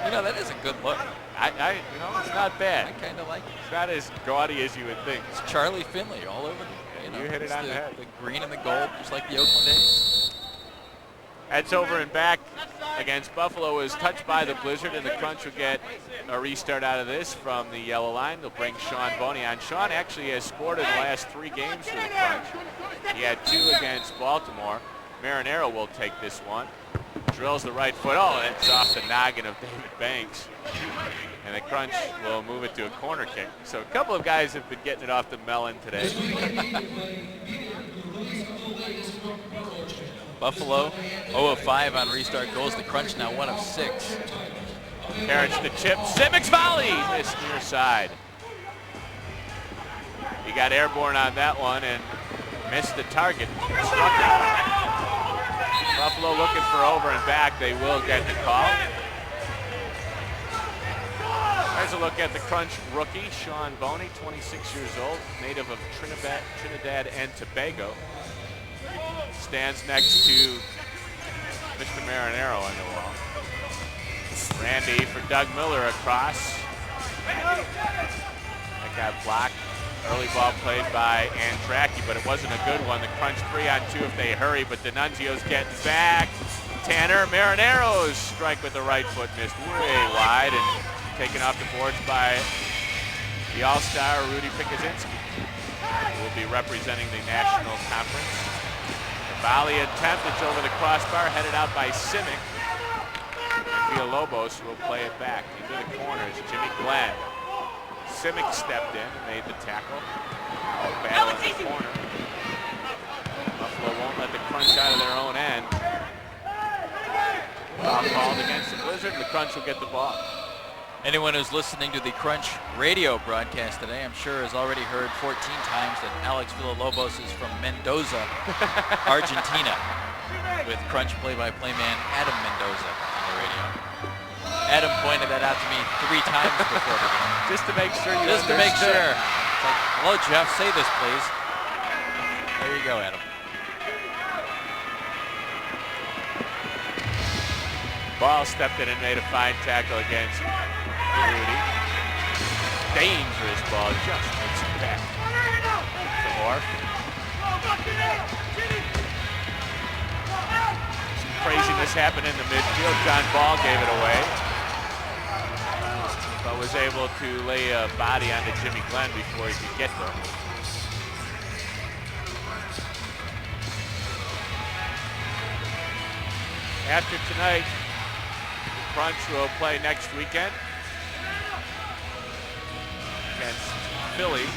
You know, that is a good look. It's not bad. I kind of like it. It's not as gaudy as you would think. It's Charlie Finley all over the, You hit it on the head. The green and the gold, just like the Oakland A's. Heads over and back against Buffalo is touched by the blizzard, and the Crunch will get a restart out of this from the yellow line. They'll bring Sean Boney on. Sean actually has scored in the last 3 games for the Crunch. He had 2 against Baltimore. Marinero will take this one. Drills the right foot. Oh, it's off the noggin of David Banks. And the Crunch will move it to a corner kick. So a couple of guys have been getting it off the melon today. Buffalo 0 of 5 on restart goals. The Crunch now 1 of 6. Carriage the chip. Simic's volley missed near side. He got airborne on that one and missed the target. Struck it. Buffalo looking for over and back. They will get the call. There's a look at the Crunch rookie, Sean Boney, 26 years old, native of Trinidad and Tobago. Stands next to Mr. Marinero on the wall. Randy for Doug Miller across. That got blocked. Early ball played by Andracki, but it wasn't a good one. The Crunch 3-on-2 if they hurry, but D'Annunzio's getting back. Tanner Marinero's strike with the right foot missed way wide and taken off the boards by the all-star Rudy Pikuzinski, who will be representing the National Conference. The volley attempt, it's over the crossbar, headed out by Simic. Villalobos will play it back into the corners. Jimmy Glenn. Simic stepped in and made the tackle. Battle in the corner. Buffalo won't let the Crunch out of their own end. Foul called against the Blizzard, and the Crunch will get the ball. Anyone who's listening to the Crunch radio broadcast today, I'm sure has already heard 14 times that Alex Villalobos is from Mendoza, Argentina, with Crunch play-by-play man Adam Mendoza on the radio. Adam pointed that out to me 3 times before the game. Just to make sure you Just to make sure. It's like, hello, Jeff, say this, please. There you go, Adam. Ball stepped in and made a fine tackle against Rudy. Dangerous ball, just makes it back. To Orff. Some craziness happened in the midfield. John Ball gave it away, but was able to lay a body onto Jimmy Glenn before he could get there. After tonight, the Crunch will play next weekend against Philly.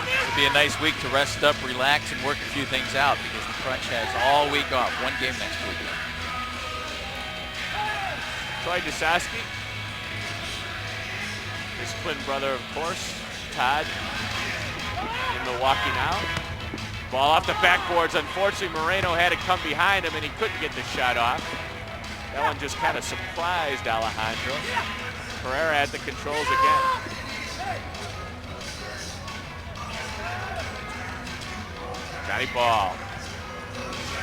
It'll be a nice week to rest up, relax, and work a few things out because the Crunch has all week off. 1 game next weekend. Troy Dusaski, his twin brother, of course, Todd, in Milwaukee now. Ball off the backboards. Unfortunately, Moreno had to come behind him, and he couldn't get the shot off. That one just kind of surprised Alejandro. Pereira at the controls again. Johnny Ball.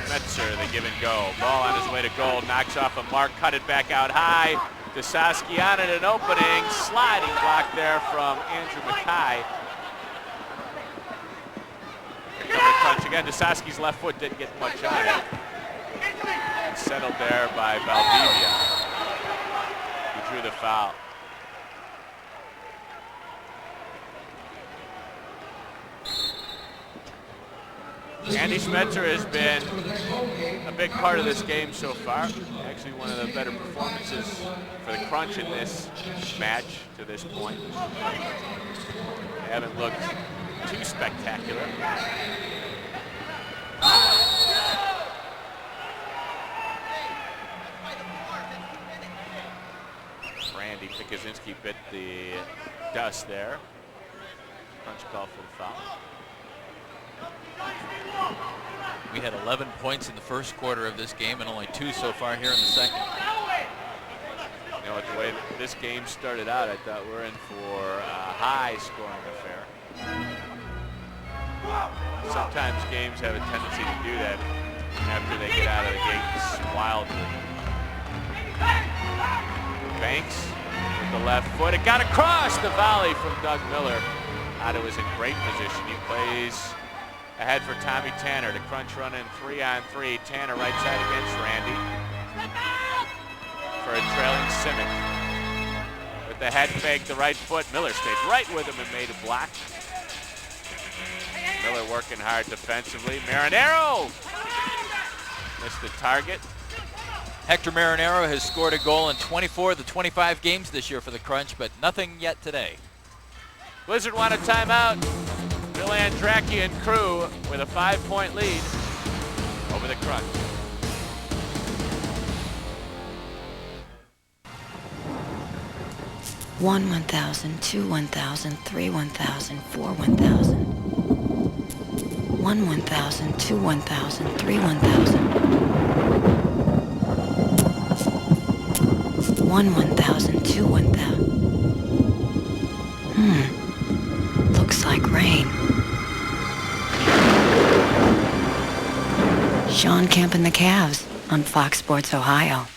Metzer, the give and go. Ball on his way to goal. Knocks off a mark. Cut it back out high. Dusaski on it, an opening. Sliding block there from Andrew Mackay. Crunch again. Dusaski's left foot didn't get much on it. And settled there by Valdivia, who drew the foul. Andy Schmetzer has been a big part of this game so far. Actually one of the better performances for the Crunch in this match to this point. They haven't looked too spectacular. Randy Pikuzinski bit the dust there. Crunch call for the foul. We had 11 points in the first quarter of this game and only 2 so far here in the second. You know, with the way that this game started out, I thought we're in for a high-scoring affair. Sometimes games have a tendency to do that after they get out of the gates wildly. Banks with the left foot. It got across the volley from Doug Miller. Otto is in great position. He plays ahead for Tommy Tanner. The Crunch run in 3-on-3. Tanner right side against Randy. For a trailing Simic. With the head fake, the right foot. Miller stayed right with him and made a block. Miller working hard defensively. Marinero missed the target. Hector Marinero has scored a goal in 24 of the 25 games this year for the Crunch, but nothing yet today. Blizzard want a timeout. Bill Andracki and crew with a 5-point lead over the Crunch. One 1,000, two 1,000, three 1,000, four 1,000. One 1,000, two 1,000, three 1,000. One 1,000, two 1,000. Looks like rain. Sean Kemp and the Cavs on Fox Sports Ohio.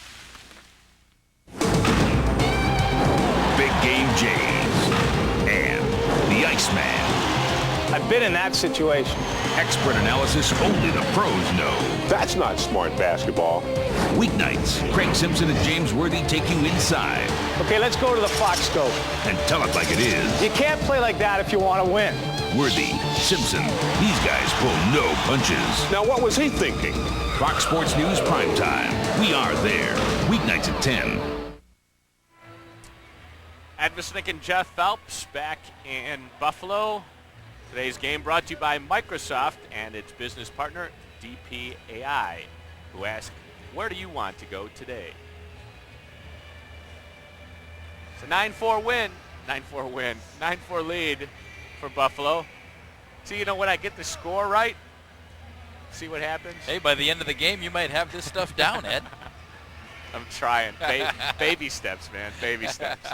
Big Game James and the Iceman. I've been in that situation. Expert analysis only the pros know. That's not smart basketball. Weeknights, Craig Simpson and James Worthy take you inside. Okay, let's go to the Fox scope. And tell it like it is. You can't play like that if you want to win. Worthy, Simpson, these guys pull no punches. Now, what was he thinking? Fox Sports News Primetime. We are there. Weeknights at 10. Ed Visnick and Jeff Phelps back in Buffalo. Today's game brought to you by Microsoft and its business partner, DPAI, who ask, where do you want to go today? It's a 9-4 win. 9-4 lead for Buffalo. See, you know, when I get the score right, see what happens? Hey, by the end of the game, you might have this stuff down, Ed. I'm trying. Baby steps, man. Baby steps.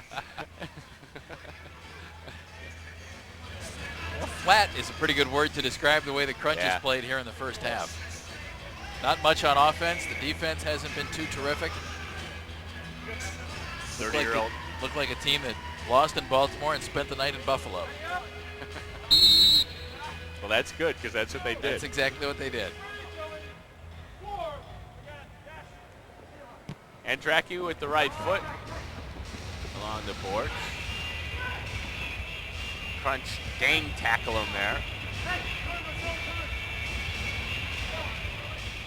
Well, flat is a pretty good word to describe the way the Crunch has played here in the first half. Not much on offense. The defense hasn't been too terrific. 30-year-old. Looked like a team that lost in Baltimore and spent the night in Buffalo. Well, that's good because that's what they did. That's exactly what they did. Andracki with the right foot along the boards. Crunch gang tackle him there.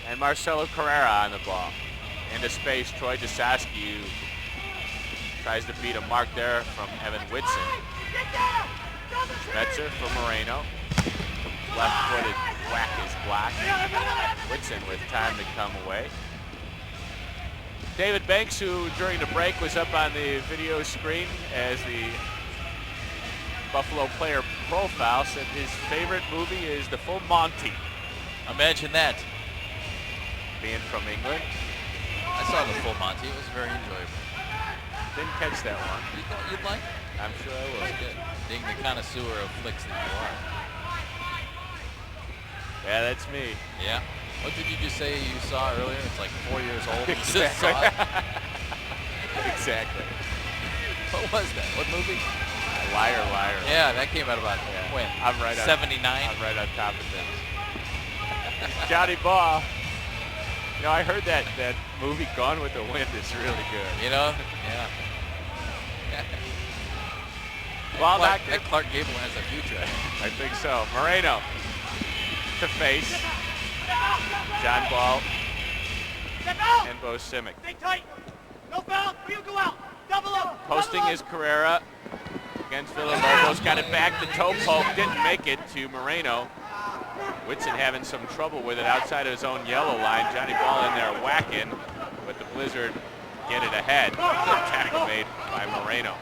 And Marcelo Carrera on the ball. Into space, Troy Dusasky tries to beat a mark there from Evan Whitson. Schmetzer for Moreno. Left-footed whack is blocked. Whitson with time to come away. David Banks, who during the break was up on the video screen as the Buffalo player profile, said his favorite movie is The Full Monty. Imagine that. Being from England. I saw The Full Monty. It was very enjoyable. Didn't catch that one. You thought you'd like? I'm sure I will. Good. Being the connoisseur of flicks that you are. Yeah, that's me. Yeah. What did you just say you saw earlier? It's like 4 years old. You Exactly. just saw it? Exactly. What was that? What movie? Liar, Liar. Yeah, that came out about when? I'm right 79? I'm right on top of things. Johnny Baugh. You know, I heard that movie Gone with the Wind is really good. You know? Yeah. Well, that Clark Gable has a future. I think so. Moreno to face. John Ball and Bo Simic. Stay tight. No foul. You go out. Double up. Posting is Carrera against Villalobos. Got it back. The toe poke didn't make it to Moreno. Whitson having some trouble with it outside of his own yellow line. Johnny Ball in there whacking, but the Blizzard get it ahead. Good tackle made by Moreno.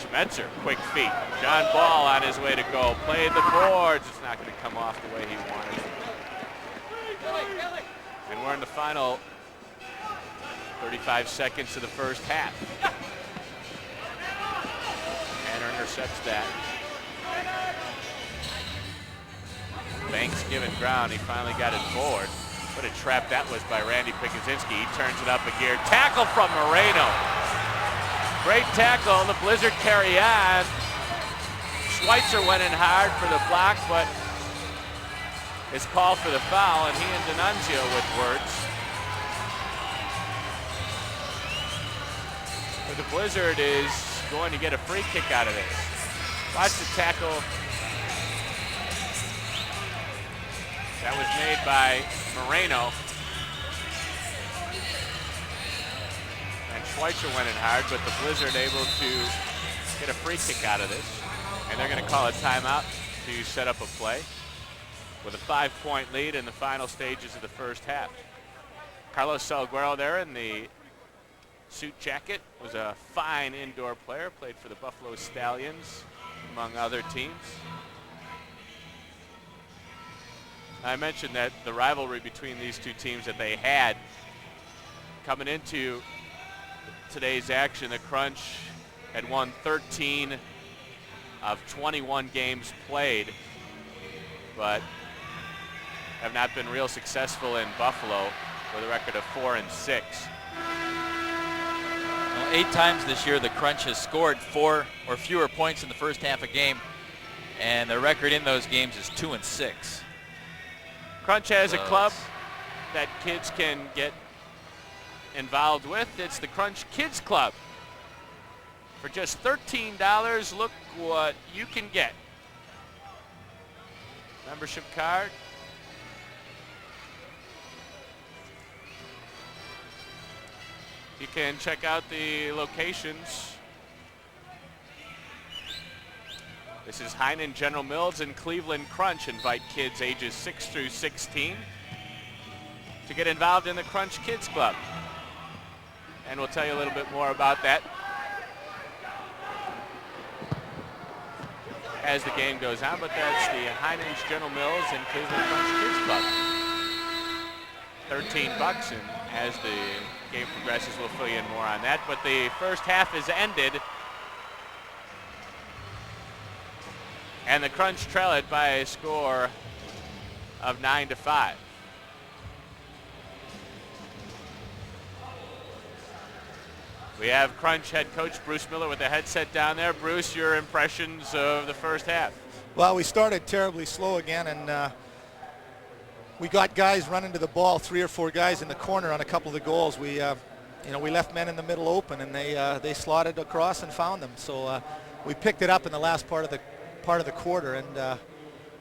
Schmetzer, quick feet. John Ball on his way to go. Played the boards. It's not going to come off the way he wanted. And we're in the final 35 seconds of the first half. Tanner intercepts that. Banks giving ground. He finally got it forward. What a trap that was by Randy Pikuzinski. He turns it up a gear. Tackle from Moreno. Great tackle. The Blizzard carry on. Schweitzer went in hard for the block, but is called for the foul, and he and D'Annunzio with words. But the Blizzard is going to get a free kick out of this. Watch the tackle. That was made by Moreno. And Schweitzer went in hard, but the Blizzard able to get a free kick out of this. And they're going to call a timeout to set up a play with a 5-point lead in the final stages of the first half. Carlos Salguero there in the suit jacket was a fine indoor player, played for the Buffalo Stallions, among other teams. I mentioned that the rivalry between these two teams that they had coming into today's action, the Crunch had won 13 of 21 games played, but have not been real successful in Buffalo with a record of 4-6. Well, 8 times this year the Crunch has scored 4 or fewer points in the first half a game, and their record in those games is 2-6. Crunch has a club that kids can get involved with. It's the Crunch Kids Club. For just $13, look what you can get. Membership card. You can check out the locations. This is Heinen General Mills and Cleveland Crunch. Invite kids ages 6 through 16 to get involved in the Crunch Kids Club. And we'll tell you a little bit more about that as the game goes on, but that's the Heinen's General Mills and Cleveland Crunch Kids Club. $13, and as the game progresses, we'll fill you in more on that. But the first half is ended, and the Crunch trail it by a score of 9-5. We have Crunch head coach Bruce Miller with the headset down there. Bruce, your impressions of the first half? Well, we started terribly slow again, and we got guys running to the ball, 3 or 4 guys in the corner on a couple of the goals. We left men in the middle open, and they slotted across and found them. So we picked it up in the last part of the quarter, and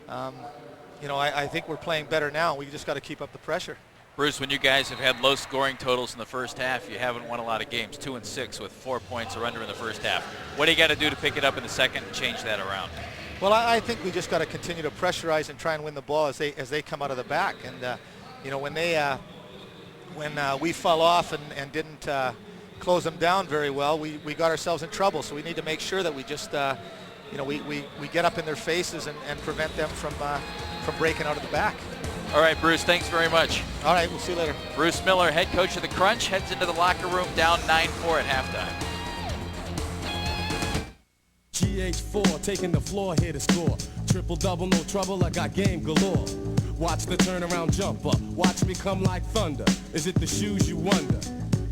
I think we're playing better now. We just got to keep up the pressure. Bruce, when you guys have had low scoring totals in the first half, you haven't won a lot of games, 2-6 with 4 points or under in the first half. What do you got to do to pick it up in the second and change that around? Well, I think we just got to continue to pressurize and try and win the ball as they come out of the back. And when we fell off and didn't close them down very well, we got ourselves in trouble. So we need to make sure that we just we get up in their faces and prevent them from breaking out of the back. All right, Bruce, thanks very much. All right, we'll see you later. Bruce Miller, head coach of the Crunch, heads into the locker room down 9-4 at halftime. GH4 taking the floor here to score. Triple double, no trouble, I got game galore. Watch the turnaround jumper, watch me come like thunder. Is it the shoes you wonder?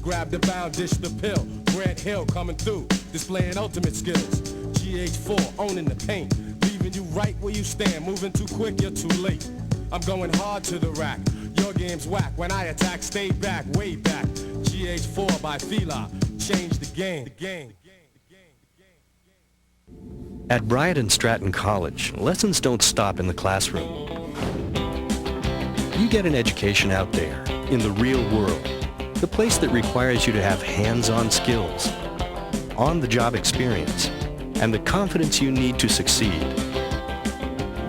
Grab the bound, dish the pill. Grant Hill coming through, displaying ultimate skills. GH4 owning the paint, leaving you right where you stand. Moving too quick, you're too late. I'm going hard to the rack. Your game's whack. When I attack, stay back, way back. GH4 by Fila, change the game. At Bryant and Stratton College, lessons don't stop in the classroom. You get an education out there, in the real world, the place that requires you to have hands-on skills, on-the-job experience, and the confidence you need to succeed.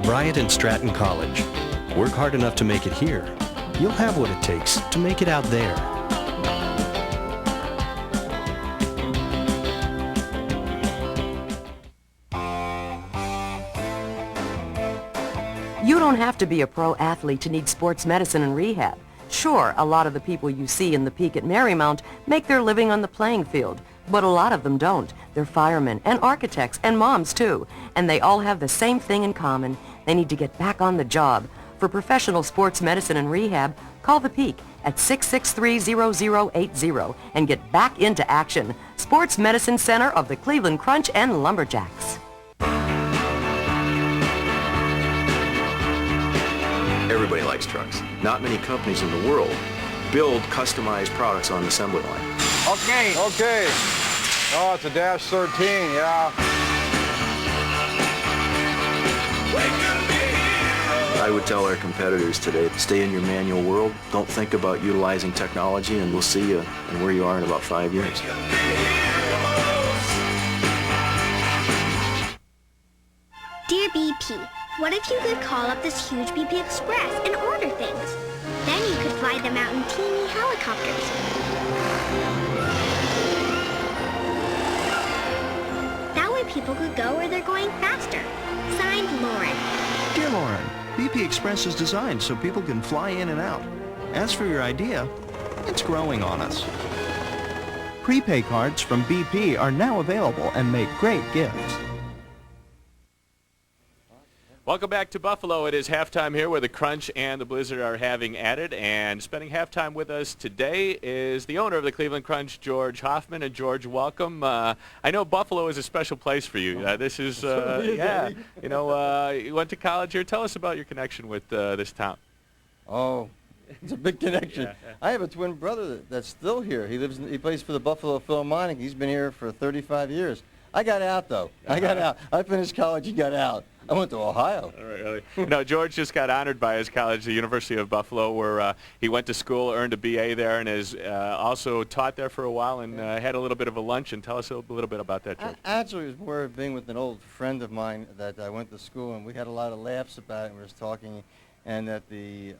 Bryant and Stratton College. Work hard enough to make it here. You'll have what it takes to make it out there. You don't have to be a pro athlete to need sports medicine and rehab. Sure, a lot of the people you see in the Peak at Marymount make their living on the playing field, but a lot of them don't. They're firemen and architects and moms too, and they all have the same thing in common. They need to get back on the job. For professional sports medicine and rehab, Call the Peak at 663-0080 and get back into action. Sports Medicine Center of the Cleveland Crunch and Lumberjacks. Everybody likes trucks. Not many companies in the world build customized products on the assembly line. Okay. Oh, it's a Dash 13, yeah. I would tell our competitors today, stay in your manual world. Don't think about utilizing technology, and we'll see you and where you are in about 5 years. Dear BP, what if you could call up this huge BP Express and order things? Then you could fly them out in teeny helicopters. That way people could go where they're going faster. Signed, Lauren. Dear Lauren, BP Express is designed so people can fly in and out. As for your idea, it's growing on us. Prepay cards from BP are now available and make great gifts. Welcome back to Buffalo. It is halftime here where the Crunch and the Blizzard are having at it. And spending halftime with us today is the owner of the Cleveland Crunch, George Hoffman. And George, welcome. I know Buffalo is a special place for you. This is, yeah, you know, you went to college here. Tell us about your connection with this town. Oh, it's a big connection. Yeah. I have a twin brother that's still here. He plays for the Buffalo Philharmonic. He's been here for 35 years. I got out, though. I got out. I finished college. He got out. I went to Ohio. All right, really. No, George just got honored by his college, the University of Buffalo, where he went to school, earned a BA there, and has also taught there for a while and had a little bit of a luncheon. Tell us a little bit about that, George. Actually, it was more of being with an old friend of mine that I went to school, and we had a lot of laughs about it, and we were talking, and that the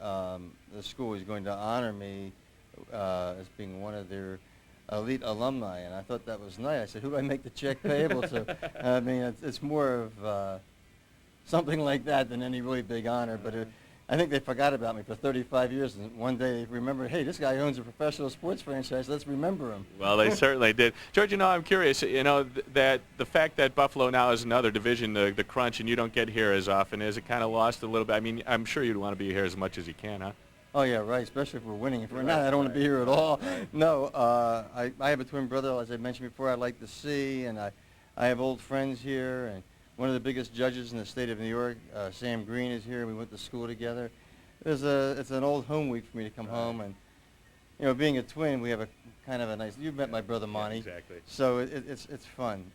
school was going to honor me as being one of their elite alumni, and I thought that was nice. I said, who do I make the check payable to? I mean, it's more of something like that than any really big honor, but I think they forgot about me for 35 years, and one day they remembered, hey, this guy owns a professional sports franchise, let's remember him. Well, they certainly did. George, you know, I'm curious, you know, that the fact that Buffalo now is another division, the Crunch, and you don't get here as often, is it kind of lost a little bit? I mean, I'm sure you'd want to be here as much as you can, huh? Oh, yeah, right, especially if we're winning. If we're not, I don't want to be here at all. No, I have a twin brother, as I mentioned before, I'd like to see, and I have old friends here, and one of the biggest judges in the state of New York, Sam Green, is here. We went to school together. It's an old home week for me to come home, and you know, being a twin, we have a kind of a nice. You've met my brother Monty, yeah, exactly. So it's fun.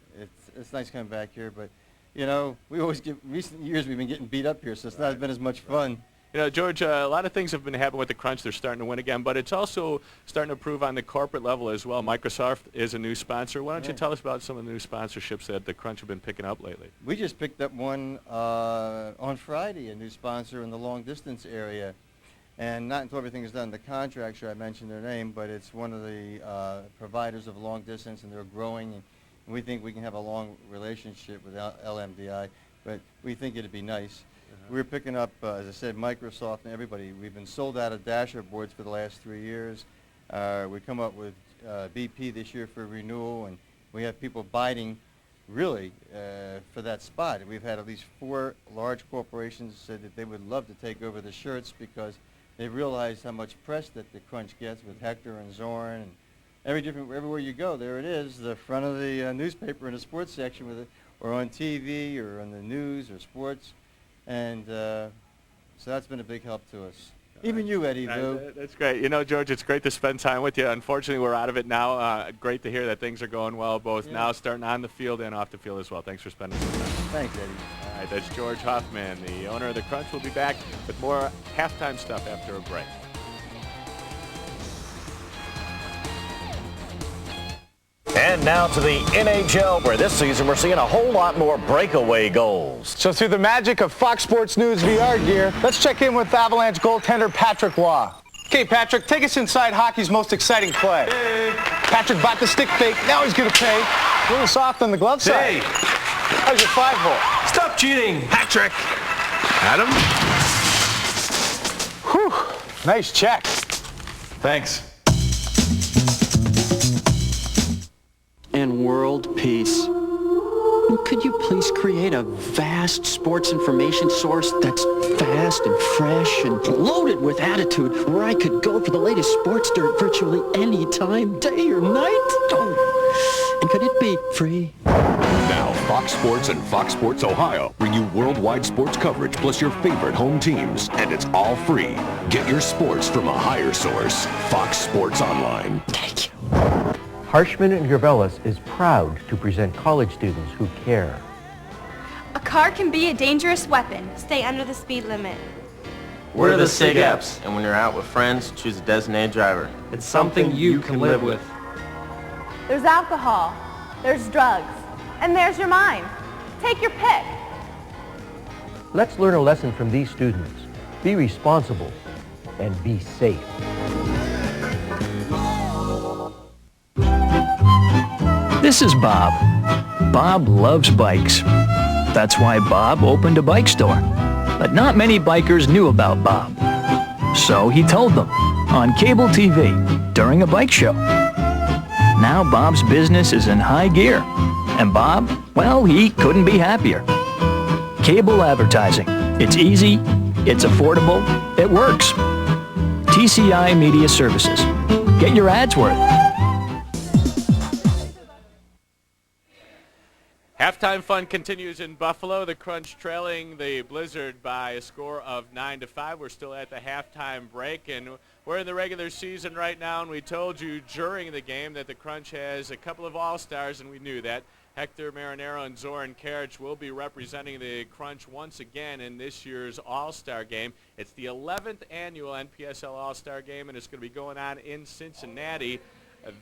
It's nice coming back here, but you know, we always get recent years we've been getting beat up here, so it's not been as much fun. You know, George, a lot of things have been happening with the Crunch. They're starting to win again, but it's also starting to improve on the corporate level as well. Microsoft is a new sponsor. Why don't you tell us about some of the new sponsorships that the Crunch have been picking up lately? We just picked up one on Friday, a new sponsor in the long-distance area. And not until everything is done, the contract, sure I mentioned their name, but it's one of the providers of long distance, and they're growing. And we think we can have a long relationship with LMDI, but we think it'd be nice. We're picking up, as I said, Microsoft and everybody. We've been sold out of Dasher boards for the last 3 years. We come up with BP this year for renewal, and we have people biting really for that spot. We've had at least 4 large corporations say that they would love to take over the shirts because they realize how much press that the Crunch gets with Hector and Zorn. And everywhere you go, there it is, the front of the newspaper in the sports section with it, or on TV or on the news or sports. And so that's been a big help to us. Even you, Eddie, Lou. That's great. You know, George, it's great to spend time with you. Unfortunately, we're out of it now. Great to hear that things are going well, both now starting on the field and off the field as well. Thanks for spending some time. Thanks, Eddie. All right, that's George Hoffman, the owner of the Crunch. We'll be back with more halftime stuff after a break. And now to the NHL, where this season we're seeing a whole lot more breakaway goals. So through the magic of Fox Sports News VR gear, let's check in with Avalanche goaltender Patrick Waugh. Okay, Patrick, take us inside hockey's most exciting play. Hey. Patrick bought the stick fake. Now he's going to pay. A little soft on the glove side. How's your 5-hole? Stop cheating, Patrick. Adam? Whew. Nice check. Thanks. And world peace. Could you please create a vast sports information source that's fast and fresh and loaded with attitude where I could go for the latest sports dirt virtually any time, day or night? Oh, and could it be free? Now, Fox Sports and Fox Sports Ohio bring you worldwide sports coverage plus your favorite home teams, and it's all free. Get your sports from a higher source. Fox Sports Online. Thank you. Harshman and Gervelis is proud to present college students who care. A car can be a dangerous weapon. Stay under the speed limit. We're the SIG-Eps, and when you're out with friends, choose a designated driver. It's something you can live with. There's alcohol, there's drugs, and there's your mind. Take your pick. Let's learn a lesson from these students. Be responsible and be safe. This is Bob. Bob loves bikes. That's why Bob opened a bike store. But not many bikers knew about Bob. So he told them on cable TV during a bike show. Now Bob's business is in high gear. And Bob, well, he couldn't be happier. Cable advertising. It's easy, it's affordable, it works. TCI Media Services. Get your ads worth. Halftime fun continues in Buffalo. The Crunch trailing the Blizzard by a score of 9-5. We're still at the halftime break, and we're in the regular season right now, and we told you during the game that the Crunch has a couple of all-stars, and we knew that. Hector Marinero and Zoran Karic will be representing the Crunch once again in this year's All-Star Game. It's the 11th annual NPSL All-Star Game, and it's going to be going on in Cincinnati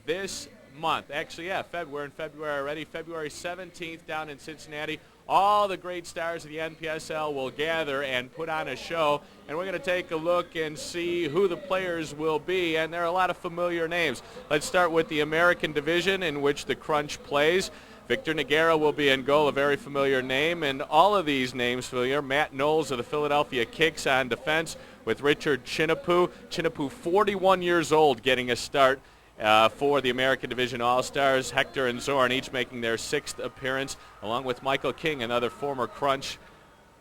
this month. Actually, yeah, we're in February already. February 17th down in Cincinnati. All the great stars of the NPSL will gather and put on a show, and we're going to take a look and see who the players will be, and there are a lot of familiar names. Let's start with the American Division, in which the Crunch plays. Victor Noguera will be in goal, a very familiar name, and all of these names familiar. Matt Knowles of the Philadelphia Kicks on defense with Richard Chinapoo. Chinapoo, 41 years old, getting a start for the American Division All-Stars. Hector and Zoran each making their 6th appearance, along with Michael King, another former Crunch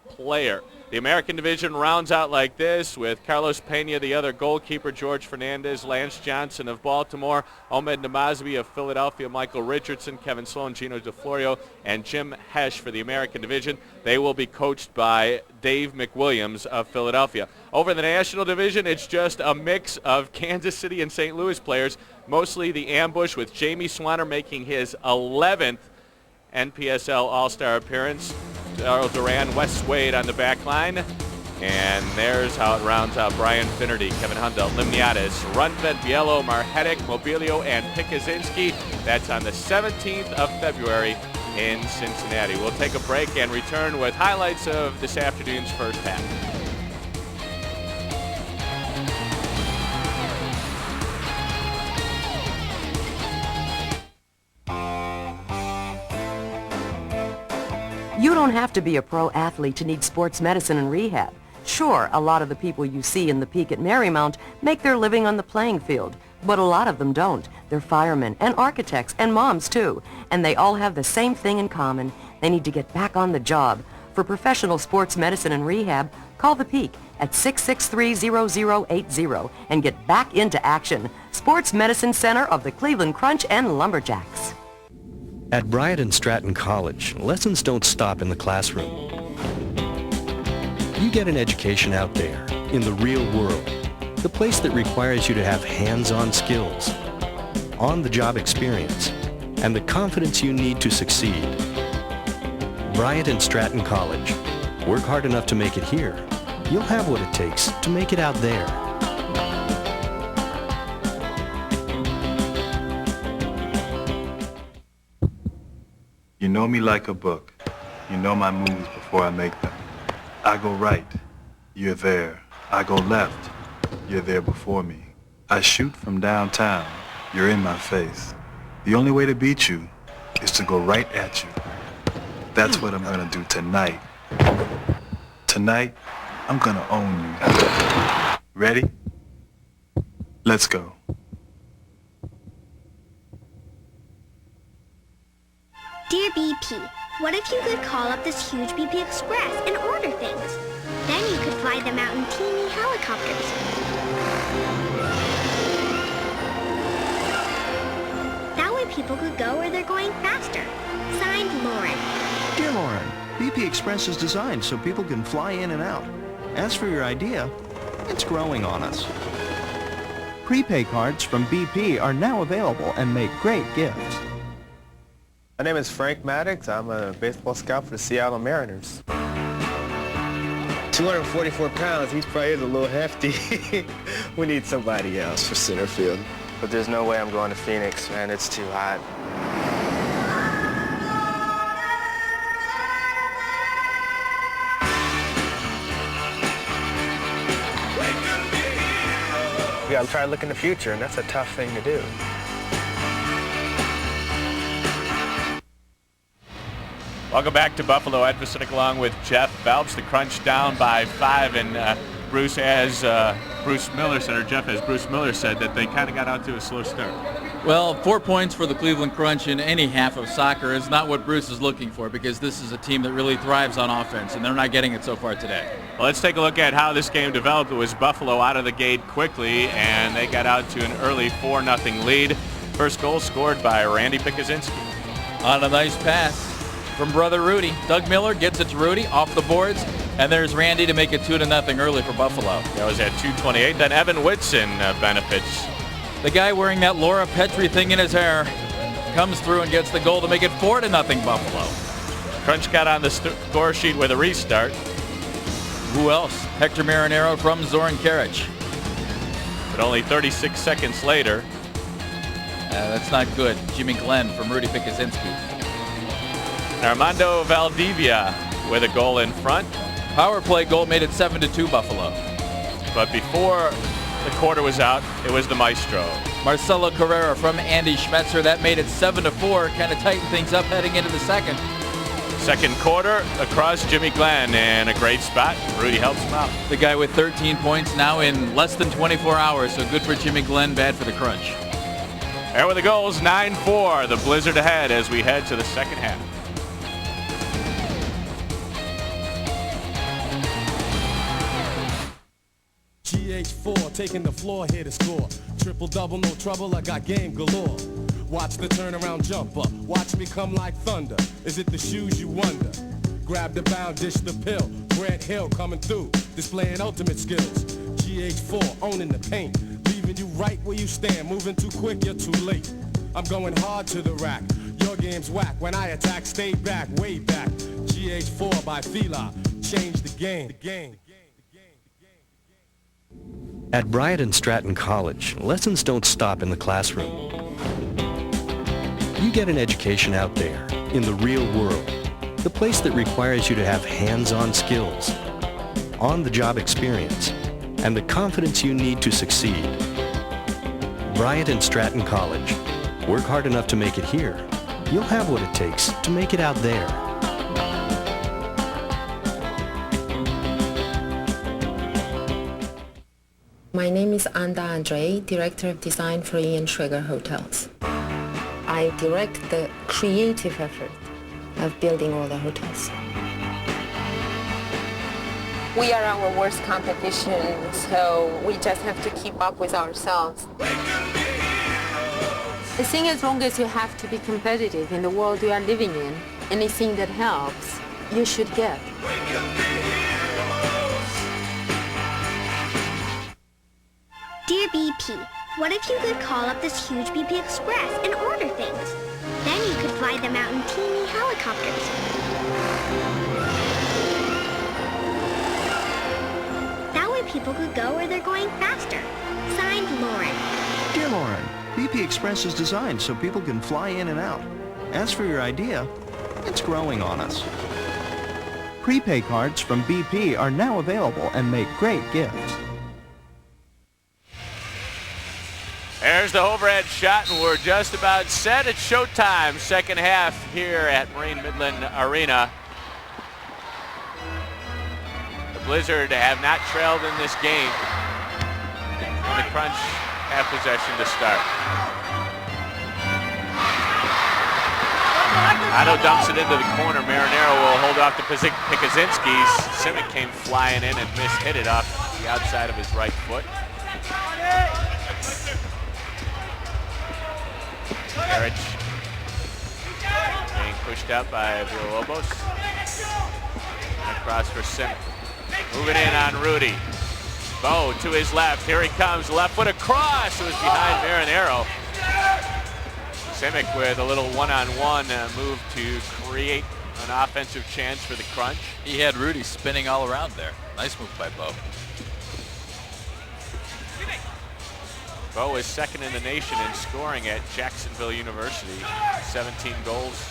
player. The American Division rounds out like this with Carlos Pena, the other goalkeeper, George Fernandez, Lance Johnson of Baltimore, Ahmed Namazbi of Philadelphia, Michael Richardson, Kevin Sloan, Gino DeFlorio, and Jim Hesh for the American Division. They will be coached by Dave McWilliams of Philadelphia. Over the National Division, it's just a mix of Kansas City and St. Louis players, mostly the ambush with Jamie Swanner making his 11th NPSL All-Star appearance. Darryl Duran, Wes Wade on the back line. And there's how it rounds out: Brian Finnerty, Kevin Hundel, Limniadis, Rundved, Bielo, Marhetic, Mobilio, and Pikazinski. That's on the 17th of February in Cincinnati. We'll take a break and return with highlights of this afternoon's first half. You don't have to be a pro athlete to need sports medicine and rehab. Sure, a lot of the people you see in the Peak at Marymount make their living on the playing field, but a lot of them don't. They're firemen and architects and moms too, and they all have the same thing in common. They need to get back on the job. For professional sports medicine and rehab, call the Peak at 663-0080 and get back into action. Sports Medicine Center of the Cleveland Crunch and Lumberjacks. At Bryant and Stratton College, lessons don't stop in the classroom. You get an education out there, in the real world, the place that requires you to have hands-on skills, on-the-job experience, and the confidence you need to succeed. Bryant and Stratton College. Work hard enough to make it here. You'll have what it takes to make it out there. You know me like a book. You know my moves before I make them. I go right, you're there. I go left, you're there before me. I shoot from downtown, you're in my face. The only way to beat you is to go right at you. That's what I'm gonna do tonight. Tonight, I'm gonna own you. Ready? Let's go. Dear BP, What if you could call up this huge BP Express and order things? Then you could fly them out in teeny helicopters. That way people could go where they're going faster. Signed, Lauren. Dear Lauren, BP Express is designed so people can fly in and out. As for your idea, it's growing on us. Prepay cards from BP are now available and make great gifts. My name is Frank Maddox. I'm a baseball scout for the Seattle Mariners. 244 pounds, he's probably is a little hefty. We need somebody else for center field. But there's no way I'm going to Phoenix, man. It's too hot. We gotta try to look in the future, and that's a tough thing to do. Welcome back to Buffalo. Ed Vasinick along with Jeff Phelps. The Crunch down by 5, and Bruce Miller said that they kind of got out to a slow start. Well, 4 points for the Cleveland Crunch in any half of soccer is not what Bruce is looking for, because this is a team that really thrives on offense, and they're not getting it so far today. Well, let's take a look at how this game developed. It was Buffalo out of the gate quickly, and they got out to an early 4-0 lead. First goal scored by Randy Pikuzinski. On a nice pass from brother Rudy. Doug Miller gets it to Rudy off the boards, and there's Randy to make it 2-0 early for Buffalo. That was at 2:28. Then Evan Whitson benefits. The guy wearing that Laura Petrie thing in his hair comes through and gets the goal to make it 4-0 Buffalo. Crunch got on the score sheet with a restart. Who else? Hector Marinero from Zoran Karic. But only 36 seconds later. That's not good. Jimmy Glenn from Rudy Pikuzinski. Armando Valdivia with a goal in front. Power play goal made it 7-2 Buffalo. But before the quarter was out, it was the maestro. Marcelo Carrera from Andy Schmetzer. That made it 7-4. Kind of tightened things up heading into the second. Second quarter, across Jimmy Glenn, and a great spot. Rudy helps him out. The guy with 13 points now in less than 24 hours, so good for Jimmy Glenn, bad for the Crunch. There were the goals, 9-4. The Blizzard ahead as we head to the second half. GH4 taking the floor here to score. Triple double, no trouble, I got game galore. Watch the turnaround jumper, watch me come like thunder. Is it the shoes you wonder? Grab the bound, dish the pill. Brett Hill coming through, displaying ultimate skills. GH4 owning the paint, leaving you right where you stand. Moving too quick, you're too late. I'm going hard to the rack. Your game's whack. When I attack, stay back, way back. GH4 by Fila, change the game. At Bryant and Stratton College, lessons don't stop in the classroom. You get an education out there, in the real world, the place that requires you to have hands-on skills, on-the-job experience, and the confidence you need to succeed. Bryant and Stratton College. Work hard enough to make it here. You'll have what it takes to make it out there. My name is Anda Andre, Director of Design for Ian Schrager Hotels. I direct the creative effort of building all the hotels. We are our worst competition, so we just have to keep up with ourselves. I think as long as you have to be competitive in the world you are living in, anything that helps, you should get. Dear BP, what if you could call up this huge BP Express and order things? Then you could fly them out in teeny helicopters. That way people could go where they're going faster. Signed, Lauren. Dear Lauren, BP Express is designed so people can fly in and out. As for your idea, it's growing on us. Prepay cards from BP are now available and make great gifts. There's the overhead shot, and we're just about set. It's showtime, second half here at Marine Midland Arena. The Blizzard have not trailed in this game. And the Crunch have possession to start. Otto dumps it into the corner. Marinero will hold off to Pikuzinski's. Simic came flying in and hit it off the outside of his right foot. Carriage being pushed out by Villalobos. Across for Simic. Moving in on Rudy. Bo to his left. Here he comes. Left foot across. It was behind Marinero. Simic with a little one-on-one move to create an offensive chance for the Crunch. He had Rudy spinning all around there. Nice move by Bo. Bo is second in the nation in scoring at Jacksonville University. 17 goals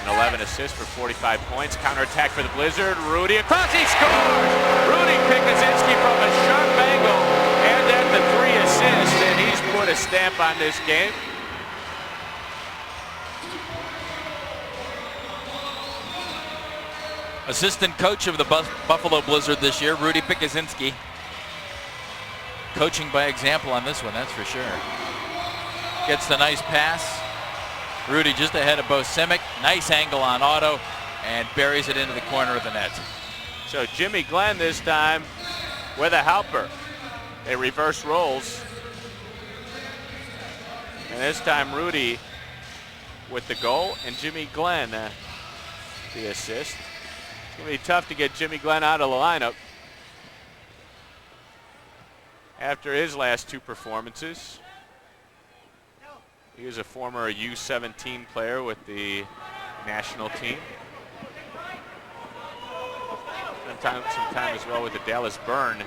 and 11 assists for 45 points. Counterattack for the Blizzard. Rudy across, he scores! Rudy Pikuzinski from a sharp angle. And at the 3 assists, and he's put a stamp on this game. Assistant coach of the Buffalo Blizzard this year, Rudy Pikuzinski. Coaching by example on this one, that's for sure. Gets the nice pass. Rudy just ahead of Bo Simic. Nice angle on Otto and buries it into the corner of the net. So Jimmy Glenn this time with a helper. They reverse roles. And this time Rudy with the goal and Jimmy Glenn the assist. It's going to be tough to get Jimmy Glenn out of the lineup after his last 2 performances. He was a former U17 player with the national team. Some time as well with the Dallas Burn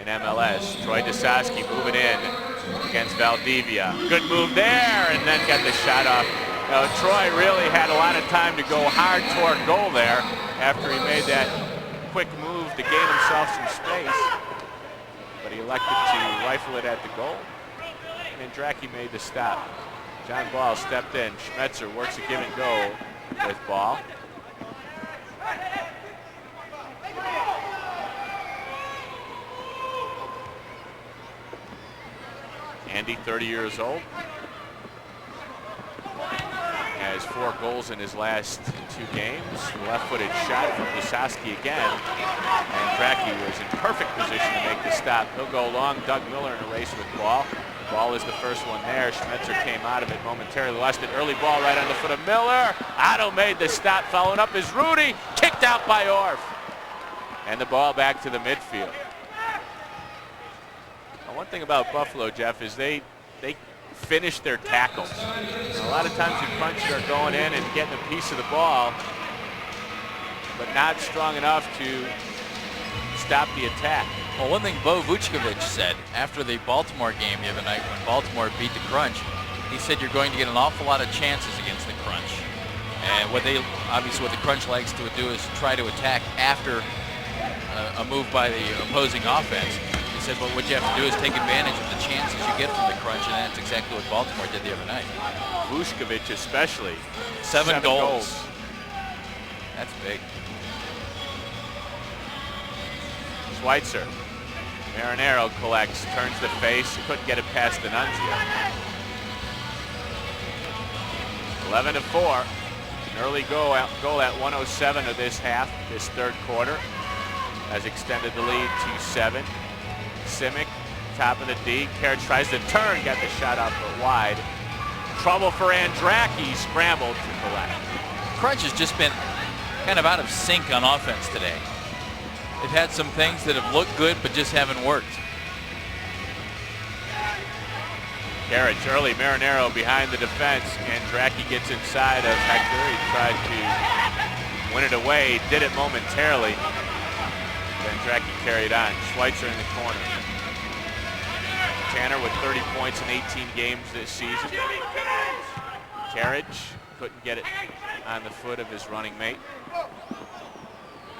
in MLS. Troy Dosowski moving in against Valdivia. Good move there, and then got the shot off. Troy really had a lot of time to go hard toward goal there after he made that quick move to gain himself some space. But he elected to rifle it at the goal. And Andracki made the stop. John Ball stepped in. Schmetzer works a give and go with Ball. Andy, 30 years old, has 4 goals in his last 2 games. Left-footed shot from Dosowski again. Andracki was in perfect position to make the stop. He'll go long. Doug Miller in a race with Ball. Ball is the first one there. Schmetzer came out of it momentarily. Lost an early ball right on the foot of Miller. Otto made the stop. Followed up is Rudy. Kicked out by Orff. And the ball back to the midfield. Now, one thing about Buffalo, Jeff, is they finish their tackles. A lot of times the Crunch are going in and getting a piece of the ball, but not strong enough to stop the attack. Well, one thing Bo Vučković said after the Baltimore game the other night when Baltimore beat the Crunch, he said you're going to get an awful lot of chances against the Crunch. And what the Crunch likes to do is try to attack after a move by the opposing offense. He said, but what you have to do is take advantage of the chances you get from the Crunch, and that's exactly what Baltimore did the other night. Vučković especially. 7 goals. That's big. Schweitzer. Marinero collects, turns the face, couldn't get it past D'Annunzio. 11-4. An early goal at 1:07 of this half, this third quarter, has extended the lead to 7. Simic, top of the D. Carriage tries to turn, got the shot out but wide. Trouble for Andracki, scrambled to collect. Crunch has just been kind of out of sync on offense today. They've had some things that have looked good but just haven't worked. Carriage early, Marinero behind the defense. Andracki gets inside of Hector. He tried to win it away, did it momentarily. Andracki carried on. Schweitzer in the corner. Tanner with 30 points in 18 games this season. Carriage couldn't get it on the foot of his running mate.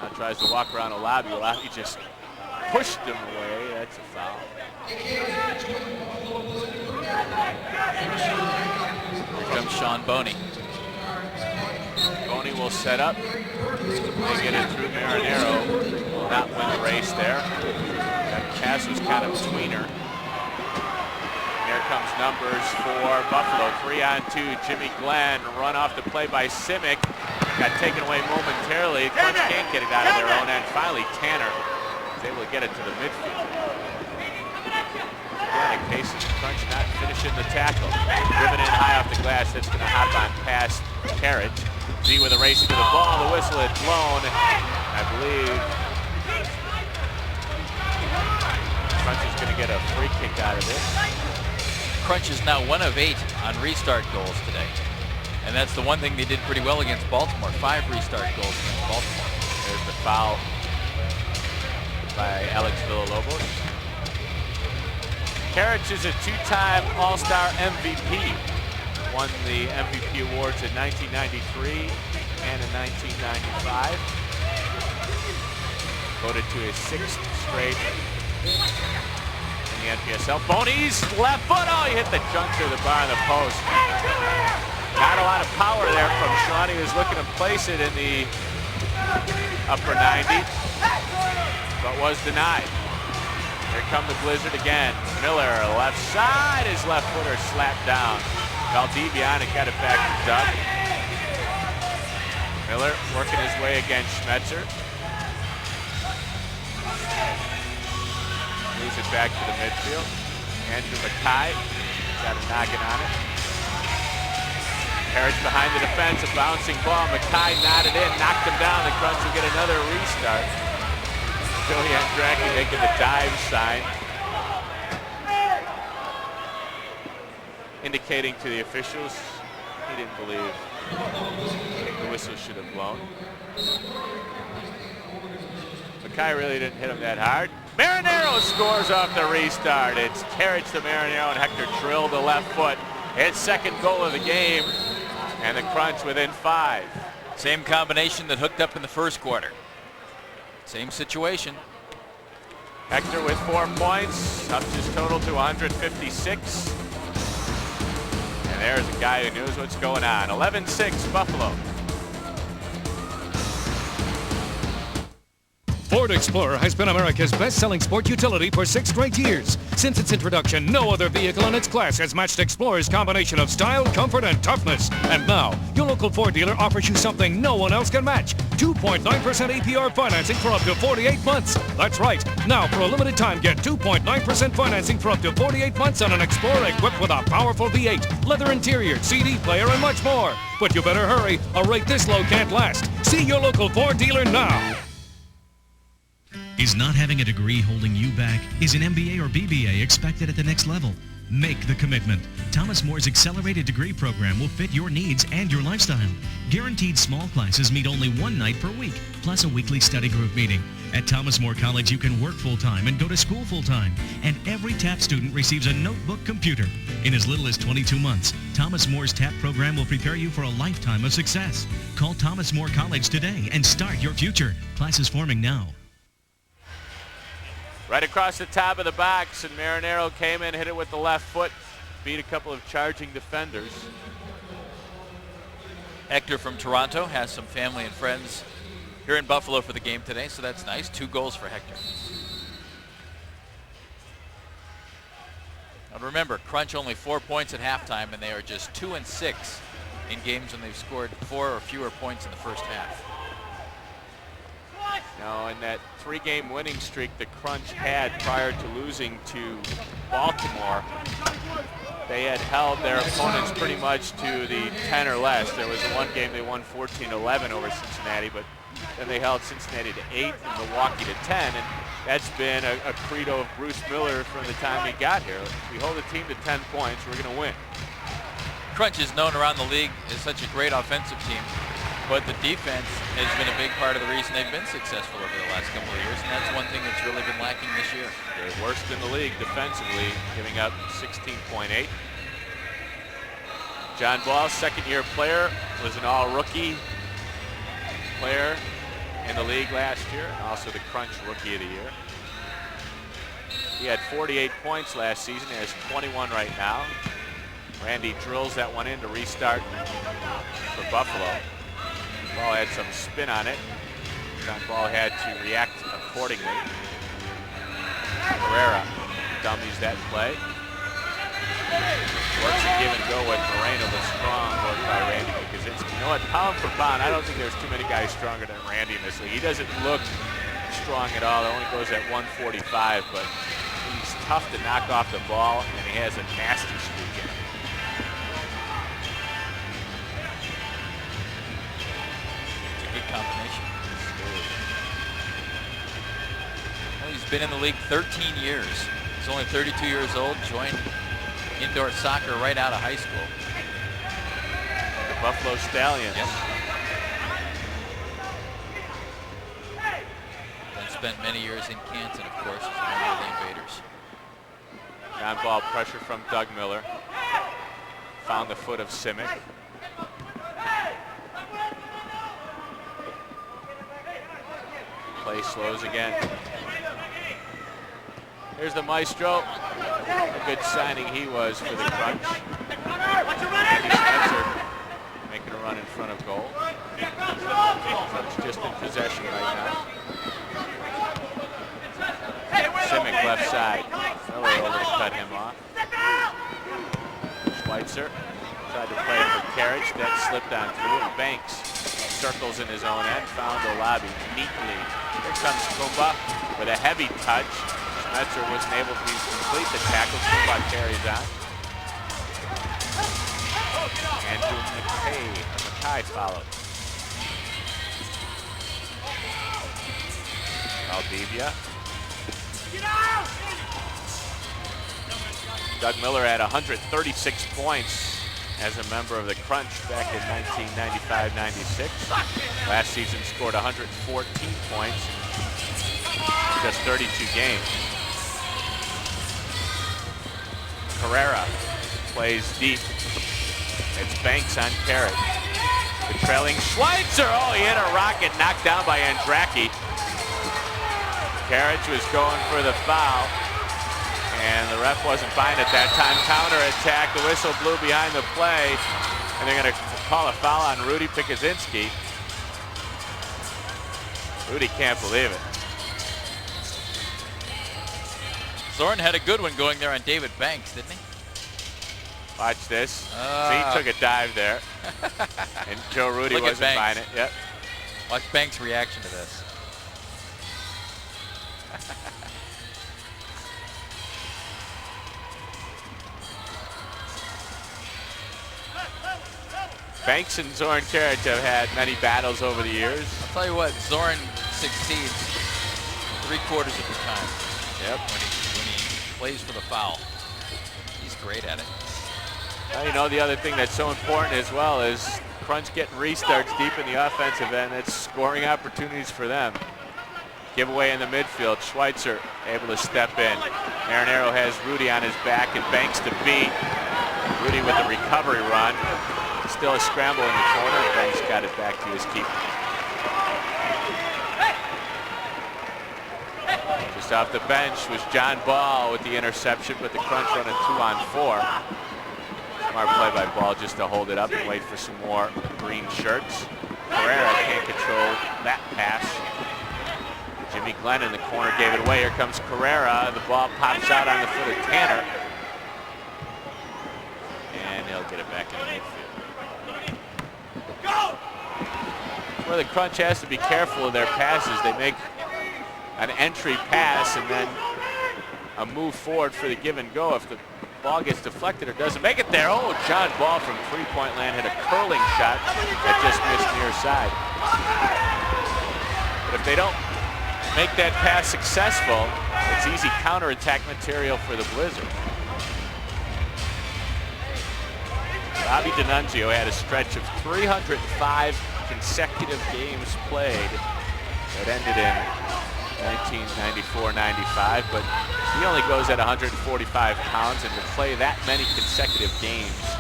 Now tries to walk around Olabi. Olabi just pushed him away. That's a foul. Here comes Sean Boney. Boney will set up. They get it through Marinero. Will not win the race there. That pass was kind of tweener. Here comes numbers for Buffalo. 3-on-2. Jimmy Glenn run off the play by Simic. Got taken away momentarily. Crunch can't get it out of their own end. Finally, Tanner is able to get it to the midfield. Again, in case of Crunch not finishing the tackle. Driven in high off the glass. That's going to hop on past Carriage. Z with a race to the ball. The whistle had blown. I believe Crunch is going to get a free kick out of this. Crunch is now 1 of 8 on restart goals today. And that's the one thing they did pretty well against Baltimore. 5 restart goals against Baltimore. There's the foul by Alex Villalobos. Carriage is a 2-time All-Star MVP. Won the MVP awards in 1993 and in 1995. Voted to his 6th straight in the NPSL. Boney's left foot. Oh, he hit the juncture of the bar on the post. Not a lot of power there from Sean. He was looking to place it in the upper 90, but was denied. Here come the Blizzard again. Miller, left side. His left footer slapped down. Valdivian got it back to Doug. Miller working his way against Schmetzer. Moves it back to the midfield. Andrew Mackay got a noggin on it. Carriage behind the defense, a bouncing ball. Mackay nodded in, knocked him down. The Crunch will get another restart. Joey Andraki making the dive sign, indicating to the officials he didn't believe the whistle should have blown. Mackay really didn't hit him that hard. Marinero scores off the restart. It's Carriage to Marinero, and Hector drilled the left foot. His second goal of the game, and the Crunch within 5. Same combination that hooked up in the first quarter. Same situation. Hector with 4 points, ups his total to 156. And there's a guy who knows what's going on. 11-6 Buffalo. Ford Explorer has been America's best-selling sport utility for 6 straight years. Since its introduction, no other vehicle in its class has matched Explorer's combination of style, comfort, and toughness. And now, your local Ford dealer offers you something no one else can match. 2.9% APR financing for up to 48 months. That's right. Now, for a limited time, get 2.9% financing for up to 48 months on an Explorer equipped with a powerful V8, leather interior, CD player, and much more. But you better hurry. A rate this low can't last. See your local Ford dealer now. Is not having a degree holding you back? Is an MBA or BBA expected at the next level? Make the commitment. Thomas More's accelerated degree program will fit your needs and your lifestyle. Guaranteed small classes meet only 1 night per week, plus a weekly study group meeting. At Thomas More College, you can work full-time and go to school full-time. And every TAP student receives a notebook computer. In as little as 22 months, Thomas More's TAP program will prepare you for a lifetime of success. Call Thomas More College today and start your future. Classes forming now. Right across the top of the box, and Marinero came in, hit it with the left foot, beat a couple of charging defenders. Hector from Toronto has some family and friends here in Buffalo for the game today, so that's nice. 2 goals for Hector. And remember, Crunch only 4 points at halftime, and they are just 2-6 in games when they've scored 4 or fewer points in the first half. Now, in that 3-game winning streak the Crunch had prior to losing to Baltimore, they had held their opponents pretty much to the 10 or less. There was one game they won 14-11 over Cincinnati, but then they held Cincinnati to 8 and Milwaukee to 10, and that's been a credo of Bruce Miller from the time he got here. If we hold a team to 10 points, we're going to win. Crunch is known around the league as such a great offensive team, but the defense has been a big part of the reason they've been successful over the last couple of years, and that's one thing that's really been lacking this year. They're worst in the league defensively, giving up 16.8. John Ball, second-year player, was an all-rookie player in the league last year, and also the Crunch Rookie of the Year. He had 48 points last season. He has 21 right now. Randy drills that one in to restart for Buffalo. Ball had some spin on it. John Ball had to react accordingly. Herrera dummies that play. Works a give and go with Moreno, but strong work by Randy Kaczynski. You know what, pound for pound, I don't think there's too many guys stronger than Randy in this league. He doesn't look strong at all. It only goes at 145, but he's tough to knock off the ball, and he has a nasty streak in him. It's a good combination. Well, he's been in the league 13 years. He's only 32 years old, joined indoor soccer right out of high school. The Buffalo Stallions. Yep. And spent many years in Canton, of course, as a member of the Invaders. On-ball pressure from Doug Miller. Found the foot of Simic. Play slows again. Here's the maestro. A good signing he was for the Crunch. Spencer making a run in front of goal. Crunch just in possession right now. Simic left side. Miller over to cut him off. Schweitzer tried to play for Carriage. That slipped on through, and Banks circles in his own end. Found Olabi neatly. Here comes Kumba with a heavy touch. Schmetzer wasn't able to complete the tackle. Kumba carries on. Andrew McKay followed. Valdivia. Doug Miller had 136 points as a member of the Crunch back in 1995-96. Last season scored 114 points in just 32 games. Carrera plays deep. It's Banks on Carriage. The trailing Schweitzer. Oh, he hit a rocket, knocked down by Andraki. Carriage was going for the foul, and the ref wasn't buying it that time. Counter attack. The whistle blew behind the play, and they're going to call a foul on Rudy Pikuzinski. Rudy can't believe it. Zorn had a good one going there on David Banks, didn't he? Watch this. See, he took a dive there. And Joe Rudy wasn't buying it. Yep. Watch Banks' reaction to this. Banks and Zorn Carriage have had many battles over the years. I'll tell you what, Zorn succeeds 3/4 of the time. Yep. When he plays for the foul. He's great at it. Well, you know, the other thing that's so important as well is Crunch getting restarts deep in the offensive end. It's scoring opportunities for them. Giveaway in the midfield. Schweitzer able to step in. Marinero has Rudy on his back and Banks to beat. Rudy with the recovery run. Still a scramble in the corner. Banks got it back to his keeper. Just off the bench was John Ball with the interception, but the Crunch running 2-on-4. Smart play by Ball just to hold it up and wait for some more green shirts. Herrera can't control that pass. Jimmy Glenn in the corner gave it away. Here comes Carrera. The ball pops out on the foot of Tanner. And he'll get it back in the midfield. Where the Crunch has to be careful of their passes. They make an entry pass and then a move forward for the give and go. If the ball gets deflected or doesn't make it there. Oh, John Ball from three-point land hit a curling shot that just missed near side. But if they don't make that pass successful, it's easy counterattack material for the Blizzard. Bobby D'Annunzio had a stretch of 305 consecutive games played that ended in 1994-95, but he only goes at 145 pounds, and to play that many consecutive games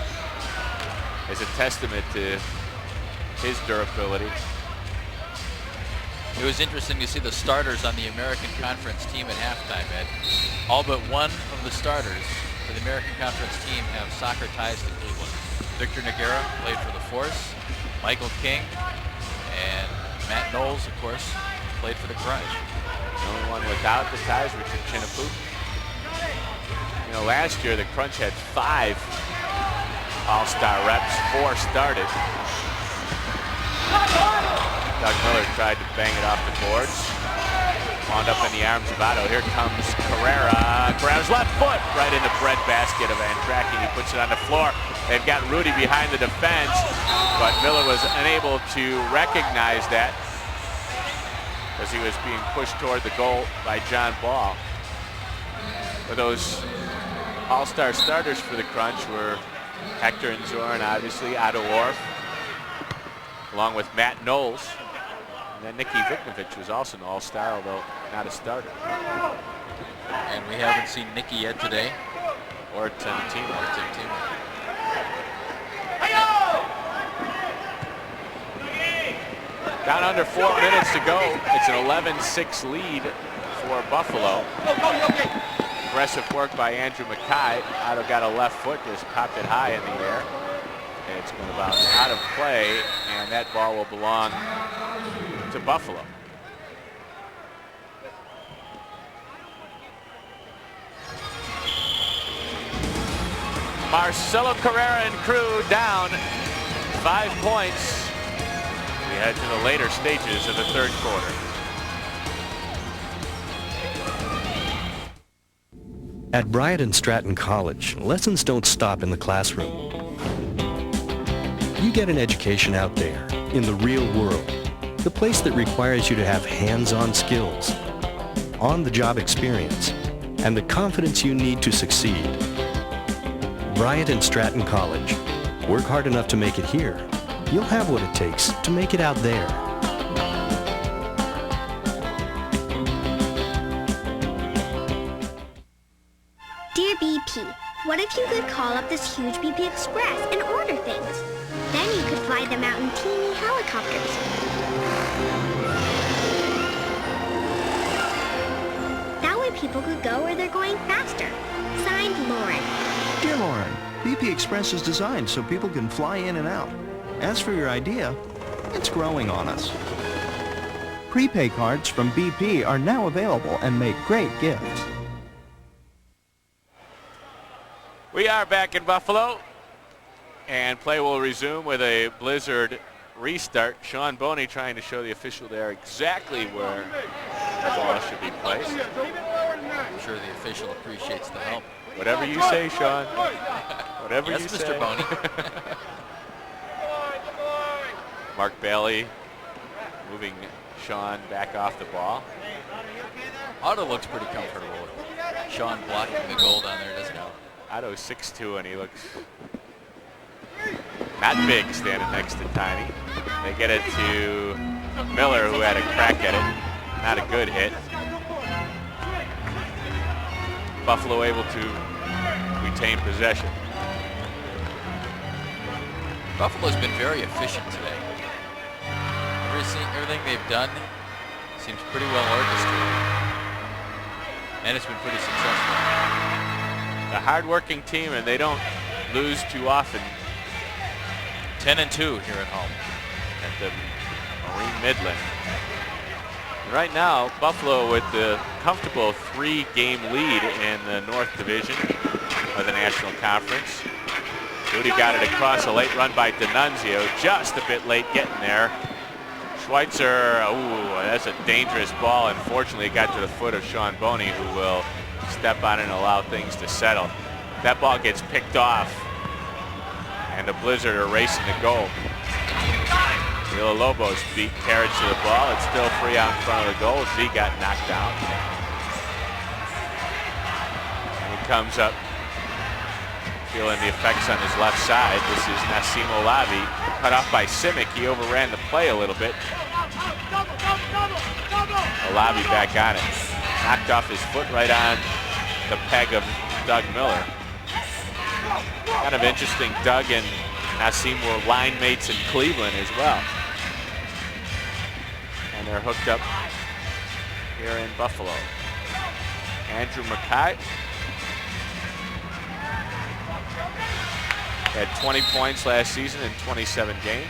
is a testament to his durability. It was interesting to see the starters on the American Conference team at halftime, Ed. All but one of the starters for the American Conference team have soccer ties to Cleveland. Victor Noguera played for the Force. Michael King and Matt Knowles, of course, played for the Crunch. The only one without the ties, Richard Chinapoo. You know, Well, last year the Crunch had 5 all-star reps, 4 started. Doug Miller tried to bang it off the boards. Wound up in the arms of Otto. Here comes Carrera. Grabs left foot right in the breadbasket of Andraki. He puts it on the floor. They've got Rudy behind the defense, but Miller was unable to recognize that as he was being pushed toward the goal by John Ball. But those all-star starters for the Crunch were Hector and Zorn, obviously, Otto Orff, along with Matt Knowles. And then Nicky Viknovich was also an all-star, although not a starter. And we haven't seen Nicky yet today. Or Timo. Down under 4 minutes to go. It's an 11-6 lead for Buffalo. Aggressive work by Andrew Mackay. Otto got a left foot, just popped it high in the air. And it's going to bounce out of play, and that ball will belong to Buffalo. Marcelo Carrera and crew down 5 points. We head to the later stages of the third quarter. At Bryant and Stratton College, lessons don't stop in the classroom. You get an education out there, in the real world, the place that requires you to have hands-on skills, on-the-job experience, and the confidence you need to succeed. Bryant and Stratton College. Work hard enough to make it here. You'll have what it takes to make it out there. Dear BP, what if you could call up this huge BP Express and order things? Then you could fly them out in teeny helicopters. That way people could go where they're going faster. Signed, Lauren. Dear Lauren, BP Express is designed so people can fly in and out. As for your idea, it's growing on us. Prepay cards from BP are now available and make great gifts. We are back in Buffalo, and play will resume with a Blizzard restart. Sean Boney trying to show the official there exactly where the ball should be placed. I'm sure the official appreciates the help. Whatever you say, Sean. Whatever yes, you Mr. say. Boney. Mark Bailey moving Sean back off the ball. Otto looks pretty comfortable with Sean blocking the goal down there, doesn't he? Otto's 6'2", and he looks not big standing next to Tiny. They get it to Miller, who had a crack at it. Not a good hit. Buffalo able to retain possession. Buffalo's been very efficient today. Everything they've done seems pretty well orchestrated. And it's been pretty successful. A hard-working team, and they don't lose too often. 10-2 here at home at the Marine Midland. Right now, Buffalo with the comfortable 3-game lead in the North Division of the National Conference. Rudy got it across, a late run by D'Annunzio, just a bit late getting there. Schweitzer, that's a dangerous ball. Unfortunately, it got to the foot of Sean Boney, who will step on it and allow things to settle. That ball gets picked off, and the Blizzard are racing to goal. Villalobos beat Carriage to the ball. It's still free out in front of the goal. Z got knocked down. And he comes up feeling the effects on his left side. This is Nassim Olavi, cut off by Simic. He overran the play a little bit. Olavi back on it. Knocked off his foot right on the peg of Doug Miller. Kind of interesting, Doug and Nassim were line mates in Cleveland as well. And they're hooked up here in Buffalo. Andrew Mackay had 20 points last season in 27 games.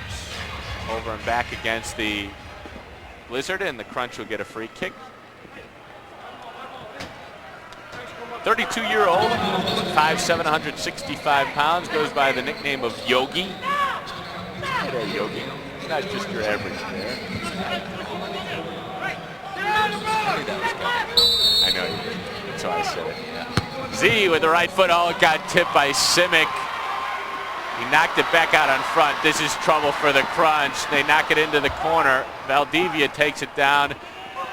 Over and back against the Blizzard, and the Crunch will get a free kick. 32-year-old, 5'7", 165 pounds, goes by the nickname of Yogi. Hey there, Yogi. He's not just your average player. I know you did. That's why I said it. Yeah. Z with the right foot. Oh, it got tipped by Simic. He knocked it back out on front. This is trouble for the Crunch. They knock it into the corner. Valdivia takes it down.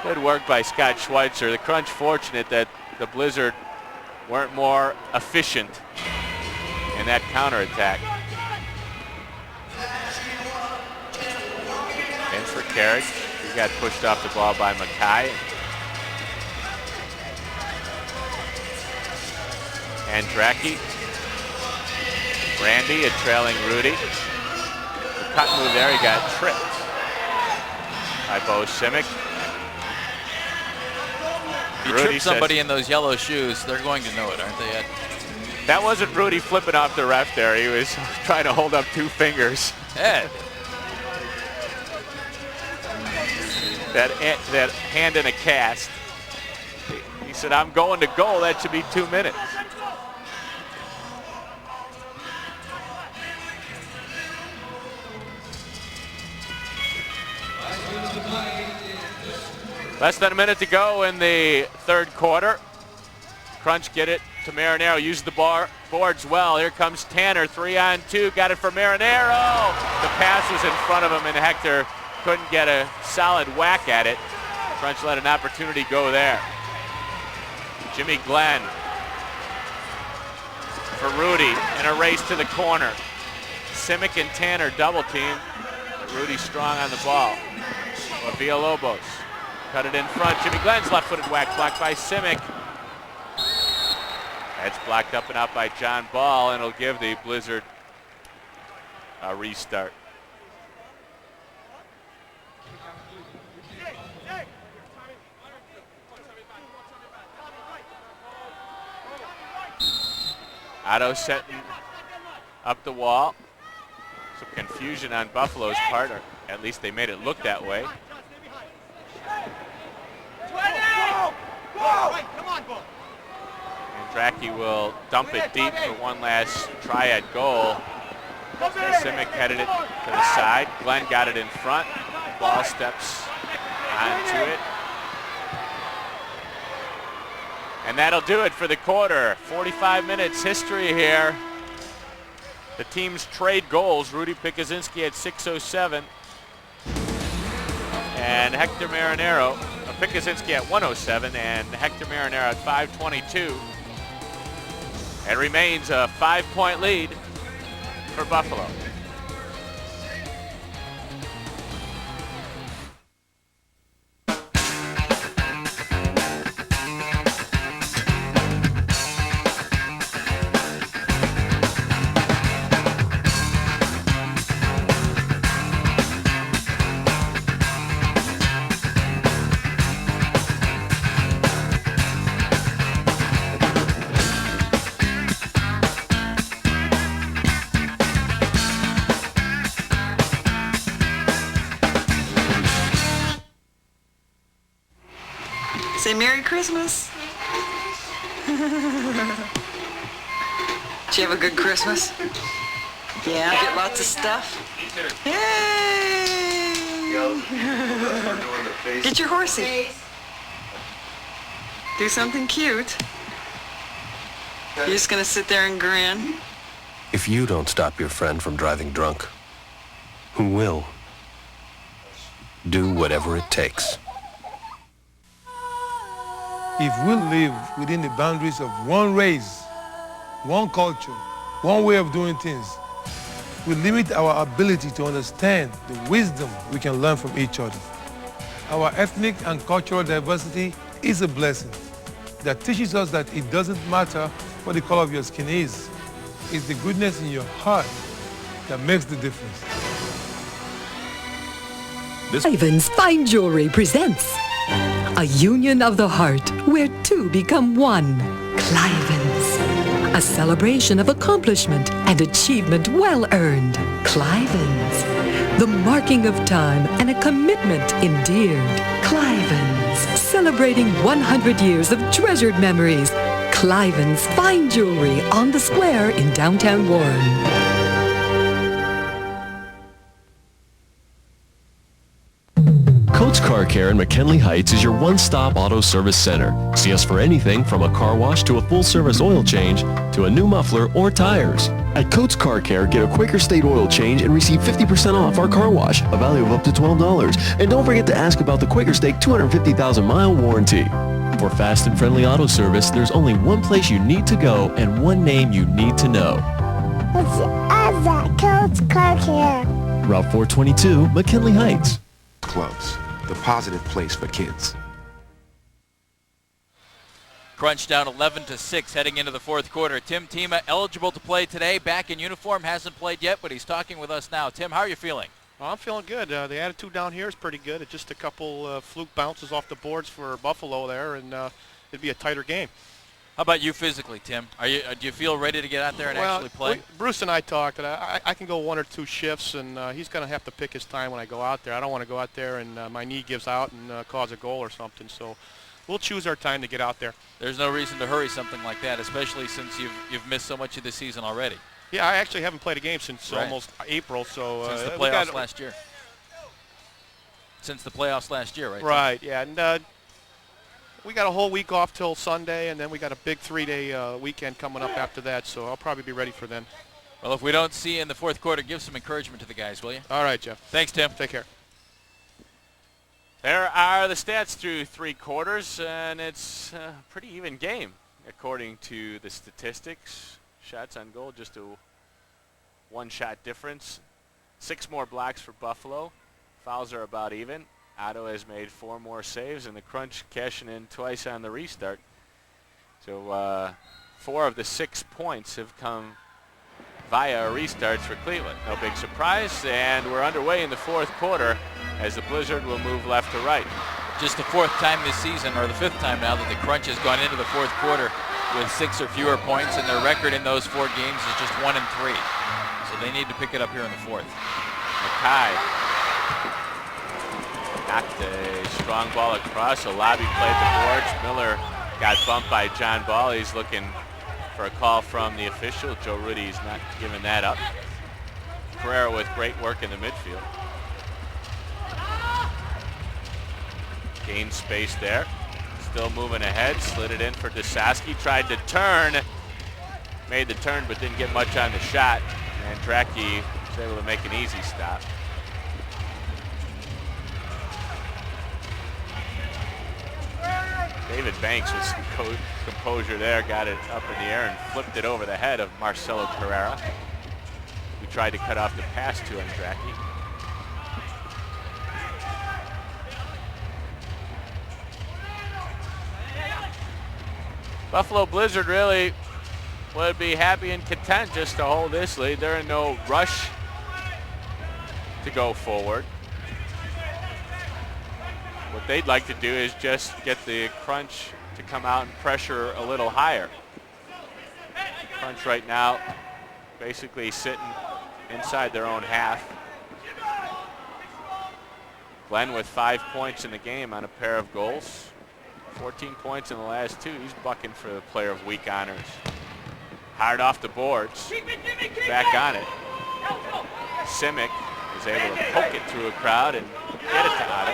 Good work by Scott Schweitzer. The Crunch fortunate that the Blizzard weren't more efficient in that counterattack. In for Carrick. He got pushed off the ball by Mackay. Andraki. Randy trailing Rudy. The cut move there, he got tripped by Bo Simic. If you trip somebody in those yellow shoes, they're going to know it, aren't they, Ed? That wasn't Rudy flipping off the ref there. He was trying to hold up 2 fingers. Ed. That hand in a cast. He said, I'm going to goal. That should be 2 minutes. Less than a minute to go in the third quarter. Crunch get it to Marinero. Use the boards well. Here comes Tanner. 3-on-2. Got it for Marinero. The pass was in front of him, and Hector couldn't get a solid whack at it. Crunch let an opportunity go there. Jimmy Glenn for Rudy in a race to the corner. Simic and Tanner double team. Rudy strong on the ball. Villalobos cut it in front. Jimmy Glenn's left-footed whack blocked by Simic. That's blocked up and out by John Ball, and it'll give the Blizzard a restart. Otto setting up the wall. Some confusion on Buffalo's part, or at least they made it look that way. Andraki will dump it deep for one last try at goal. Simic headed it to the side. Glenn got it in front. Ball steps onto it. And that'll do it for the quarter. 45 minutes history here. The teams trade goals. Rudy Pikuzinski at 6:07. And Hector Marinero, Pikuzinski at 1:07, and Hector Marinero at 5:22. It remains a 5-point lead for Buffalo. Say Merry Christmas. Did you have a good Christmas? Yeah, get lots of stuff. Yay! Get your horsey. Do something cute. You're just gonna sit there and grin. If you don't stop your friend from driving drunk, who will? Do whatever it takes. If we live within the boundaries of one race, one culture, one way of doing things, we limit our ability to understand the wisdom we can learn from each other. Our ethnic and cultural diversity is a blessing that teaches us that it doesn't matter what the color of your skin is. It's the goodness in your heart that makes the difference. Cliven's Fine Jewelry presents a union of the heart where two become one. Cliven's, a celebration of accomplishment and achievement well earned. Cliven's, the marking of time and a commitment endeared. Cliven's, celebrating 100 years of treasured memories. Cliven's Fine Jewelry on the Square in downtown Warren. Coates Car Care in McKinley Heights is your one-stop auto service center. See us for anything from a car wash to a full-service oil change to a new muffler or tires. At Coates Car Care, get a Quaker State oil change and receive 50% off our car wash, a value of up to $12. And don't forget to ask about the Quaker State 250,000-mile warranty. For fast and friendly auto service, there's only one place you need to go and one name you need to know. It's us at Coates Car Care. Route 422, McKinley Heights. Clubs, the positive place for kids. Crunch down 11-6 heading into the fourth quarter. Tim Tima eligible to play today, back in uniform, hasn't played yet, but he's talking with us now. Tim, how are you feeling? Well, I'm feeling good. The attitude down here is pretty good. It's just a couple fluke bounces off the boards for Buffalo there, and it'd be a tighter game. How about you physically, Tim? Do you feel ready to get out there and actually play? Bruce and I talked, and I can go one or two shifts, and he's going to have to pick his time when I go out there. I don't want to go out there and my knee gives out and cause a goal or something. So we'll choose our time to get out there. There's no reason to hurry something like that, especially since you've missed so much of the season already. Yeah, I actually haven't played a game since almost April. So since the playoffs last year. Since the playoffs last year, right? Right. Yeah, and we got a whole week off till Sunday, and then we got a big 3-day weekend coming up after that. So I'll probably be ready for then. Well, if we don't see you in the fourth quarter, give some encouragement to the guys, will you? All right, Jeff. Thanks, Tim. Take care. There are the stats through 3 quarters, and it's a pretty even game according to the statistics. Shots on goal, just a 1-shot difference. 6 more blocks for Buffalo. Fouls are about even. Otto has made 4 more saves, and the Crunch cashing in twice on the restart. So 4 of the 6 points have come via restarts for Cleveland. No big surprise, and we're underway in the fourth quarter as the Blizzard will move left to right. Just the 4th time this season, or the 5th time now, that the Crunch has gone into the fourth quarter with 6 or fewer points, and their record in those 4 games is just 1-3. So they need to pick it up here in the fourth. Mackay knocked a strong ball across. Olabi played the boards. Miller got bumped by John Ball. He's looking for a call from the official. Joe Rudy's not giving that up. Carrera with great work in the midfield. Gained space there. Still moving ahead. Slid it in for Dusaski. Tried to turn. Made the turn but didn't get much on the shot. And Drake was able to make an easy stop. David Banks with some composure there, got it up in the air and flipped it over the head of Marcelo Carrera, who tried to cut off the pass to Andraki. Buffalo Blizzard really would be happy and content just to hold this lead. They're in no rush to go forward. What they'd like to do is just get the Crunch to come out and pressure a little higher. Crunch right now basically sitting inside their own half. Glenn with 5 points in the game on a pair of goals. 14 points in the last 2. He's bucking for the player of week honors. Hard off the boards. Back on it. Simic is able to poke it through a crowd and get it to Otto.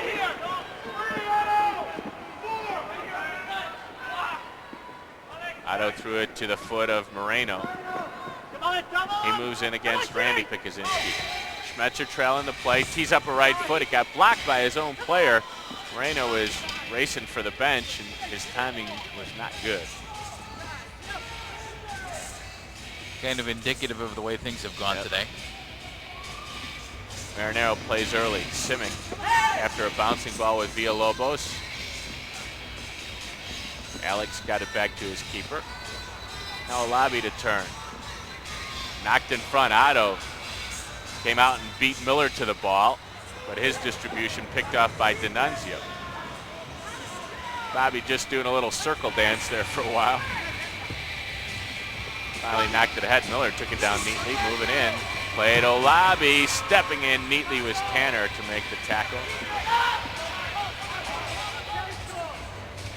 Otto threw it to the foot of Moreno. He moves in against Randy Pikuzinski. Schmetzer trailing the play, tees up a right foot. It got blocked by his own player. Moreno is racing for the bench, and his timing was not good. Kind of indicative of the way things have gone today. Marinero plays early. Simic after a bouncing ball with Villalobos. Alex got it back to his keeper. Now a lobby to turn. Knocked in front. Otto came out and beat Miller to the ball, but his distribution picked off by D'Annunzio. Bobby just doing a little circle dance there for a while. Finally knocked it ahead. Miller took it down neatly, moving in. Played Olabi, stepping in neatly was Tanner to make the tackle.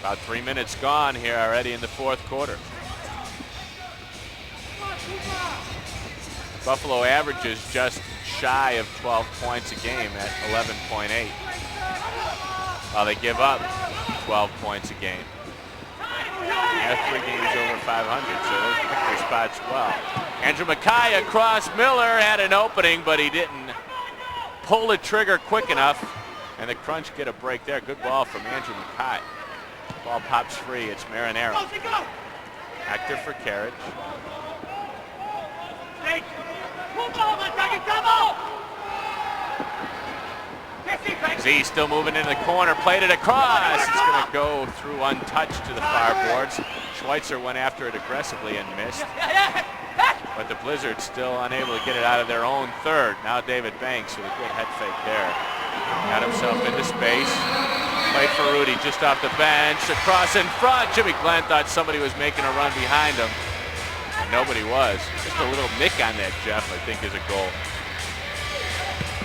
About 3 minutes gone here already in the fourth quarter. Buffalo averages just shy of 12 points a game at 11.8, while they give up 12 points a game. They have 3 games over 500, so those pick their spots well. Andrew Mackay across. Miller had an opening, but he didn't pull the trigger quick enough, and the Crunch get a break there. Good ball from Andrew Mackay. Ball pops free. It's Marinero. Actor for Carriage. Z still moving into the corner, played it across. It's going to go through untouched to the far boards. Schweitzer went after it aggressively and missed. But the Blizzards still unable to get it out of their own third. Now David Banks with a good head fake there. Got himself into space. Played for Rudy just off the bench. Across in front. Jimmy Glenn thought somebody was making a run behind him. And nobody was. Just a little nick on that, Jeff, I think is a goal.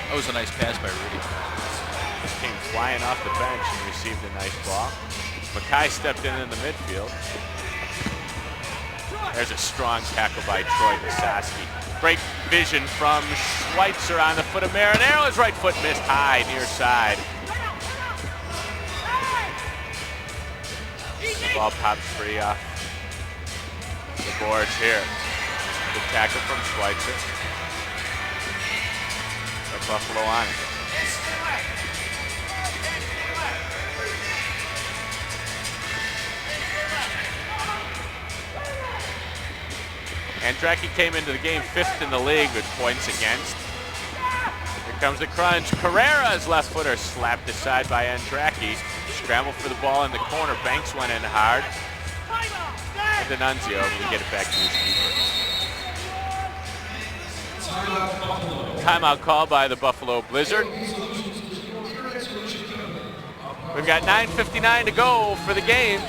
That was a nice pass by Rudy. Just came flying off the bench and received a nice ball. Mackay stepped in the midfield. There's a strong tackle by Troy Basaski. Great vision from Schweitzer on the foot of Marinero. His right foot missed high, near side. The ball pops free off the boards here. Good tackle from Schweitzer. But Buffalo on it. Andracki came into the game 5th in the league with points against. Here comes the Crunch. Carrera's left footer slapped aside by Andracki. Scramble for the ball in the corner. Banks went in hard. And D'Annunzio able to get it back to his keeper. Timeout call by the Buffalo Blizzard. We've got 9:59 to go for the game.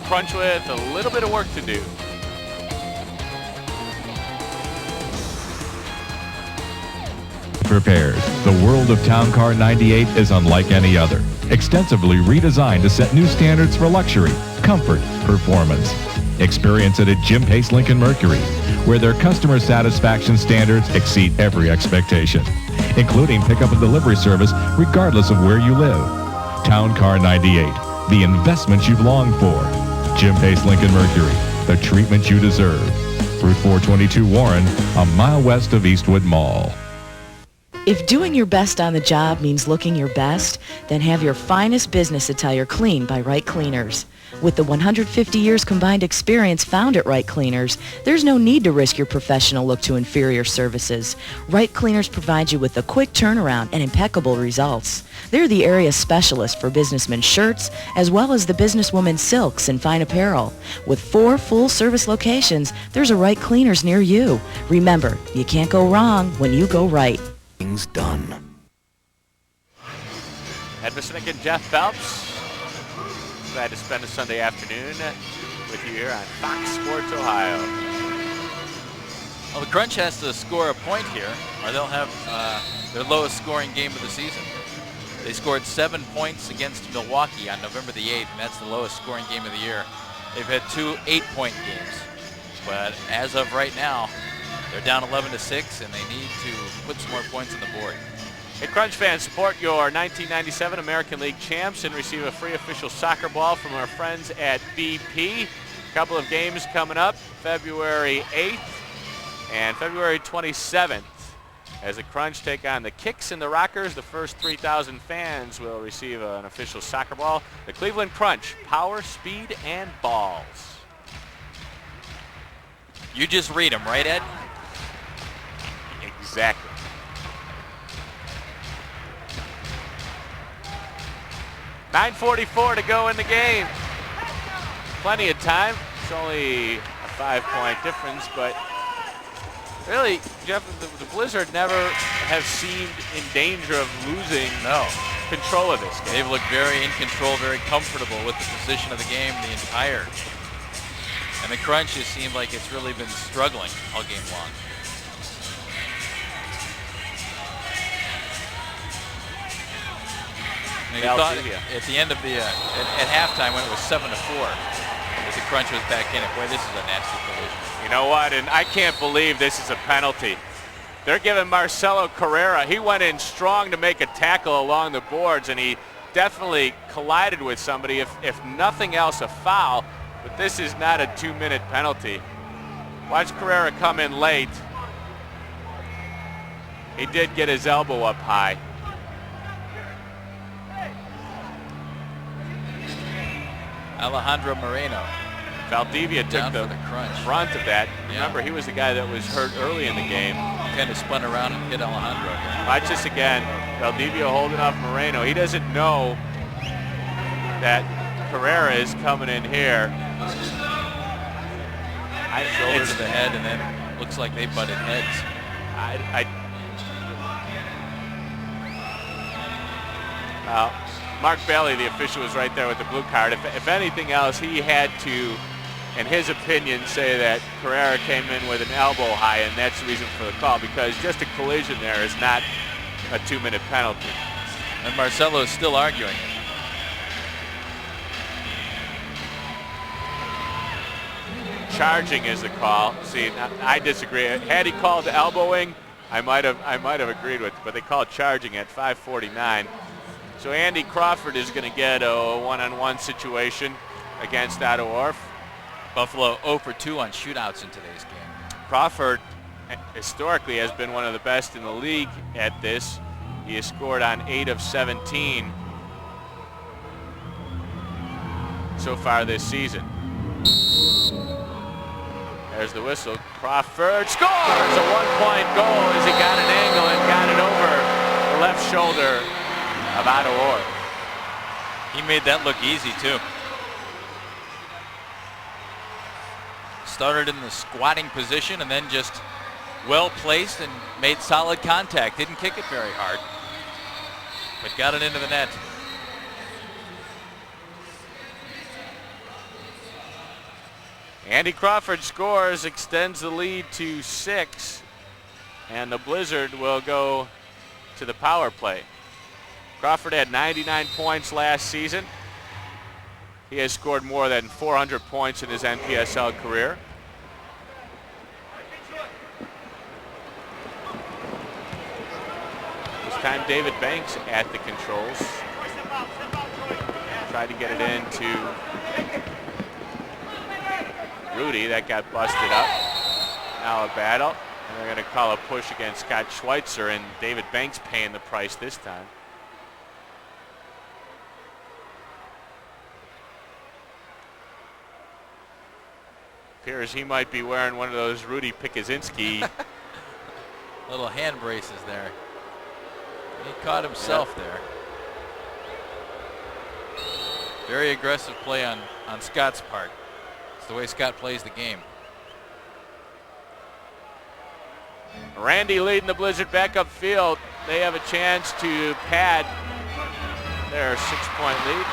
Crunch with a little bit of work to do. Prepared. The world of Town Car 98 is unlike any other. Extensively redesigned to set new standards for luxury, comfort, performance. Experience it at Jim Pace Lincoln Mercury, where their customer satisfaction standards exceed every expectation, including pickup and delivery service regardless of where you live. Town Car 98, the investment you've longed for. Jim Pace Lincoln Mercury, the treatment you deserve. Route 422 Warren, a mile west of Eastwood Mall. If doing your best on the job means looking your best, then have your finest business attire cleaned by Right Cleaners. With the 150 years combined experience found at Right Cleaners, there's no need to risk your professional look to inferior services. Right Cleaners provides you with a quick turnaround and impeccable results. They're the area specialist for businessmen's shirts, as well as the businesswoman's silks and fine apparel. With 4 full-service locations, there's a Right Cleaners near you. Remember, you can't go wrong when you go right. Things done. Ed Misinek and Jeff Phelps. Glad to spend a Sunday afternoon with you here on Fox Sports Ohio. Well, the Crunch has to score a point here, or they'll have their lowest scoring game of the season. They scored 7 points against Milwaukee on November the 8th, and that's the lowest scoring game of the year. They've had 2 8-point games, but as of right now, they're down 11-6, and they need to put some more points on the board. Hey, Crunch fans, support your 1997 American League champs and receive a free official soccer ball from our friends at BP. A couple of games coming up, February 8th and February 27th. As the Crunch take on the Kicks and the Rockers, the first 3,000 fans will receive an official soccer ball. The Cleveland Crunch, power, speed, and balls. You just read them, right, Ed? Exactly. .9:44 to go in the game. Plenty of time. It's only a 5-point difference, but really, Jeff, the Blizzard never have seemed in danger of losing control of this game. They've looked very in control, very comfortable with the position of the game the entire. And the Crunch has seemed like it's really been struggling all game long. You thought at the end of the at halftime when it was 7-4, that the Crunch was back in it. Boy, this is a nasty collision. You know what? And I can't believe this is a penalty. They're giving Marcelo Carrera. He went in strong to make a tackle along the boards, and he definitely collided with somebody. If nothing else, a foul. But this is not a 2-minute penalty. Watch Carrera come in late. He did get his elbow up high. Alejandro Moreno. Valdivia took the front of that. Remember, he was the guy that was hurt early in the game. Kind of spun around and hit Alejandro. Watch this again. Valdivia holding off Moreno. He doesn't know that Carrera is coming in here. Shoulder to the head, and then looks like they butted heads. Mark Bailey, the official, was right there with the blue card. If anything else, he had to, in his opinion, say that Carrera came in with an elbow high, and that's the reason for the call, because just a collision there is not a 2-minute penalty. And Marcelo is still arguing it. Charging is the call. See, I disagree. Had he called the elbowing, I might have agreed with it, but they called charging at 5:49. So Andy Crawford is going to get a one-on-one situation against Otto Orff. Buffalo 0 for 2 on shootouts in today's game. Crawford historically has been one of the best in the league at this. He has scored on 8 of 17 so far this season. There's the whistle. Crawford scores a 1-point goal as he got an angle and got it over the left shoulder of Otto Orff. He made that look easy too. Started in the squatting position and then just well placed and made solid contact. Didn't kick it very hard, but got it into the net. Andy Crawford scores, extends the lead to 6, and the Blizzard will go to the power play. Crawford had 99 points last season. He has scored more than 400 points in his NPSL career. This time David Banks at the controls. Tried to get it into Rudy. That got busted up. Now a battle. And they're going to call a push against Scott Schweitzer, and David Banks paying the price this time. Appears he might be wearing one of those Rudy Pikuzinski little hand braces there. He caught himself there. Very aggressive play on Scott's part. It's the way Scott plays the game. Randy leading the Blizzard back upfield. They have a chance to pad their 6-point lead.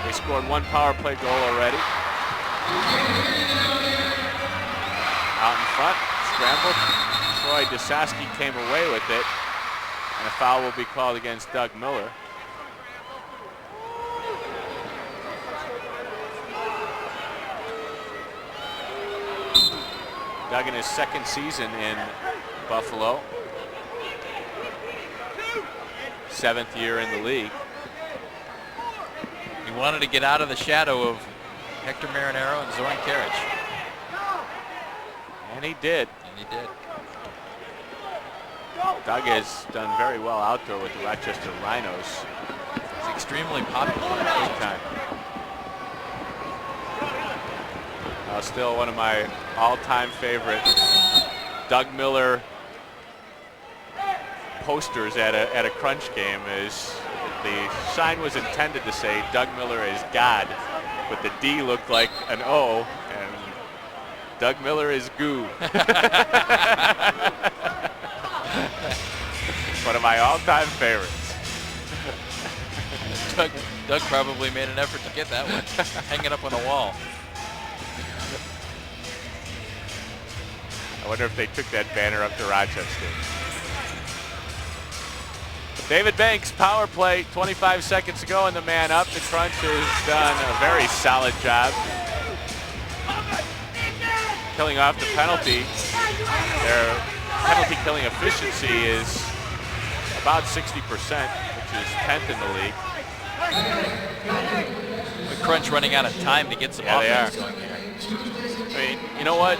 They scored 1 power play goal already. Out in front, scrambled. Troy Desaski came away with it, and a foul will be called against Doug Miller. Doug in his 2nd season in Buffalo. 7th year in the league. He wanted to get out of the shadow of Hector Marinero and Zoran Karic. And he did. Doug has done very well outdoor with the Rochester Rhinos. He's extremely popular at the time. Still one of my all-time favorite Doug Miller posters at a Crunch game is the sign was intended to say Doug Miller is God, but the D looked like an O, and Doug Miller is goo. One of my all-time favorites. Doug probably made an effort to get that one, hanging up on the wall. I wonder if they took that banner up to Rochester. David Banks, power play, 25 seconds to go, and the man up. The Crunch has done a very solid job killing off the penalty. Their penalty killing efficiency is about 60%, which is 10th in the league. The Crunch running out of time to get some offense going here. I mean, you know what,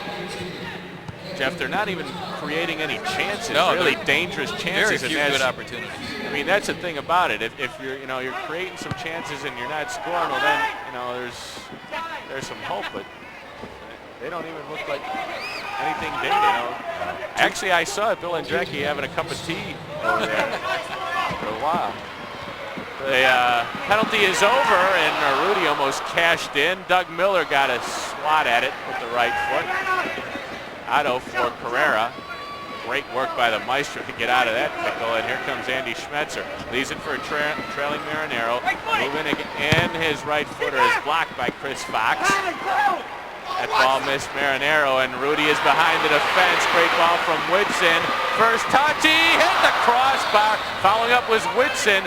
Jeff? They're not even creating any chances, really dangerous chances. Very few good opportunities. I mean, that's the thing about it. If you're, you're creating some chances and you're not scoring, well then, there's some hope, but they don't even look like anything big, Actually, I saw Bill Andrecki having a cup of tea over there for a while. The penalty is over, and Rudy almost cashed in. Doug Miller got a swat at it with the right foot. Otto for Carrera. Great work by the Maestro to get out of that pickle, and here comes Andy Schmetzer. Leaves it for a trailing Marinero. Moving in, his right footer is blocked by Chris Fox. That ball missed Marinero, and Rudy is behind the defense. Great ball from Whitson. First touch, he hit the crossbar. Following up was Whitson,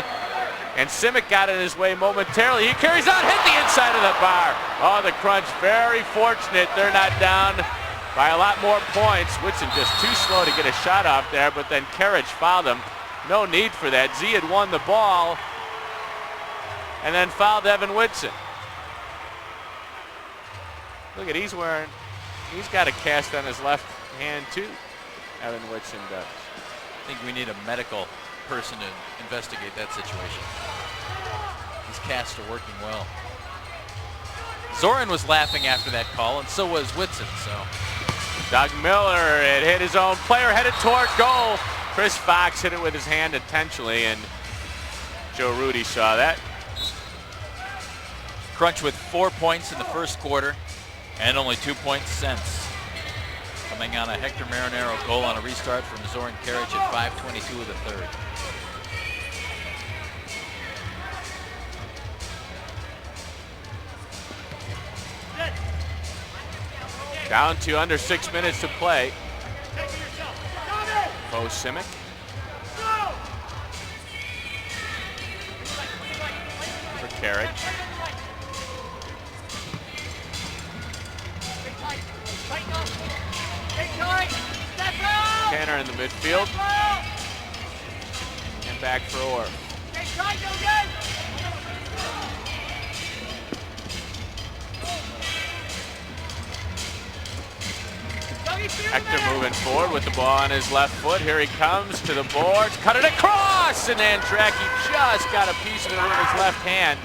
and Simic got in his way momentarily. He carries on, hit the inside of the bar. Oh, the Crunch very fortunate. They're not down by a lot more points. Whitson just too slow to get a shot off there, but then Carriage fouled him. No need for that. Z had won the ball and then fouled Evan Whitson. Look at, he's got a cast on his left hand too, Evan Whitson does. I think we need a medical person to investigate that situation. These casts are working well. Zorin was laughing after that call, and so was Whitson, so. Doug Miller, it hit his own player, headed toward goal. Chris Fox hit it with his hand intentionally, and Joe Rudy saw that. Crunch with 4 points in the first quarter, and only 2 points since. Coming on a Hector Marinero goal on a restart from Zorin Karic at 5:22 of the third. Down to under 6 minutes to play. Bo Simic. For Karic. Tanner in the midfield. And back for Orr. Hector moving forward with the ball on his left foot. Here he comes to the boards. Cut it across, and Andracki just got a piece of it with his left hand.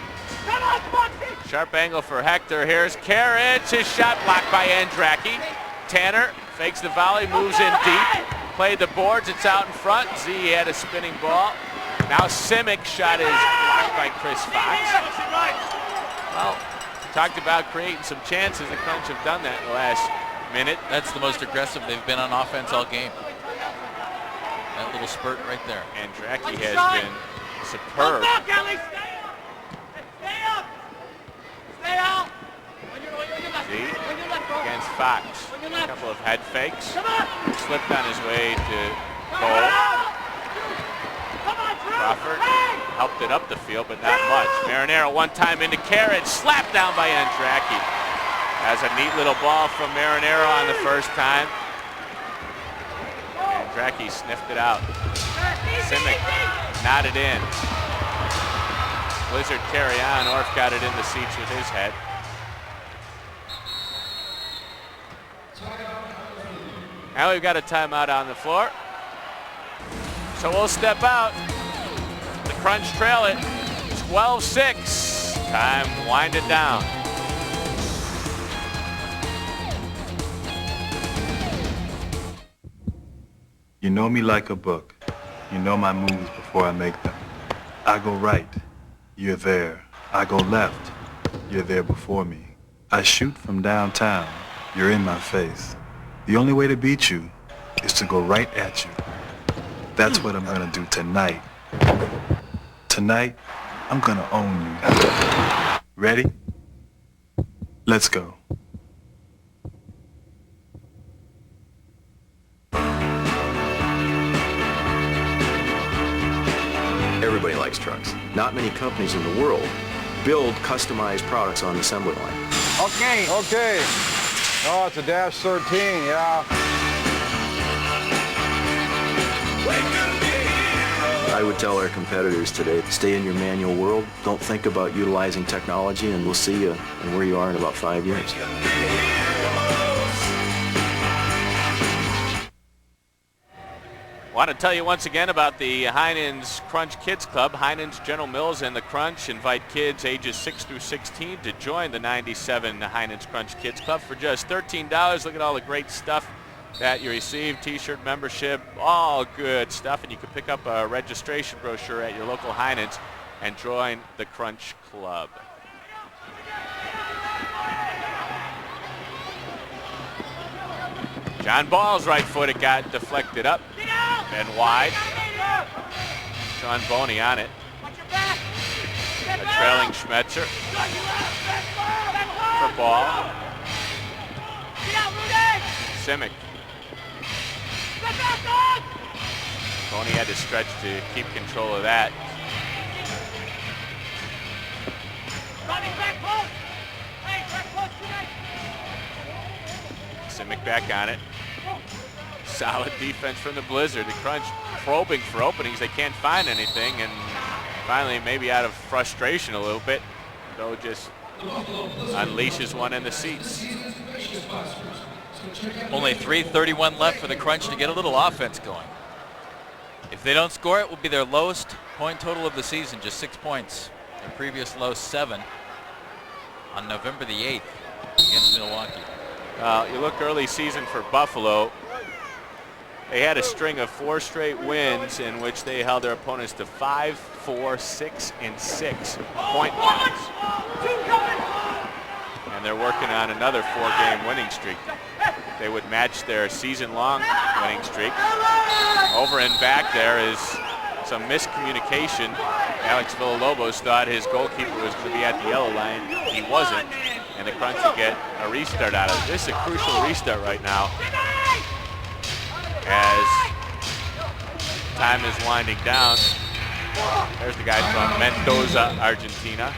Sharp angle for Hector. Here's Karic. His shot blocked by Andracki. Tanner fakes the volley, moves in deep. Played the boards. It's out in front. Z had a spinning ball. Now Simic shot is blocked by Chris Fox. Well, talked about creating some chances. The Crunch have done that in the last minute. That's the most aggressive they've been on offense all game. That little spurt right there. Andracki has been superb. Stay out. See? Against Fox. A couple of head fakes. Slipped on his way to goal. Crawford helped it up the field, but not much. Marinero one time into Karic. Slapped down by Andracki. Has a neat little ball from Marinero on the first time. Andracki sniffed it out. Simic nodded in. Blizzard carry on. Orff got it in the seats with his head. Now we've got a timeout on the floor. So we'll step out. The Crunch trail it 12-6. Time to wind it down. You know me like a book. You know my moves before I make them. I go right, you're there. I go left, you're there before me. I shoot from downtown, you're in my face. The only way to beat you is to go right at you. That's what I'm gonna do tonight. Tonight, I'm gonna own you. Ready? Let's go. Everybody likes trucks. Not many companies in the world build customized products on the assembly line. Okay. Okay. Oh, it's a Dash 13, yeah. I would tell our competitors today, stay in your manual world. Don't think about utilizing technology, and we'll see you and where you are in about 5 years. Want to tell you once again about the Heinen's Crunch Kids Club. Heinen's, General Mills, and the Crunch invite kids ages 6 through 16 to join the 97 Heinen's Crunch Kids Club for just $13. Look at all the great stuff that you receive, t-shirt membership, all good stuff. And you can pick up a registration brochure at your local Heinen's and join the Crunch Club. John Ball's right foot, it got deflected up and wide. Sean Boney on it. A trailing Schmetzer for Ball. Simic. Boney had to stretch to keep control of that. Simic back on it. Solid defense from the Blizzard. The Crunch probing for openings. They can't find anything, and finally, maybe out of frustration a little bit, Doe just unleashes one in the seats. Only 3:31 left for the Crunch to get a little offense going. If they don't score, it will be their lowest point total of the season, just 6 points. Their previous low 7 on November the 8th against Milwaukee. You look early season for Buffalo. They had a string of 4 straight wins in which they held their opponents to 5, 4, 6, and 6 point counts. And they're working on another 4-game winning streak. They would match their season-long winning streak. Over and back there is some miscommunication. Alex Villalobos thought his goalkeeper was going to be at the yellow line. He wasn't. And the Crunch will get a restart out of it. This is a crucial restart right now, as time is winding down. There's the guy from Mendoza, Argentina.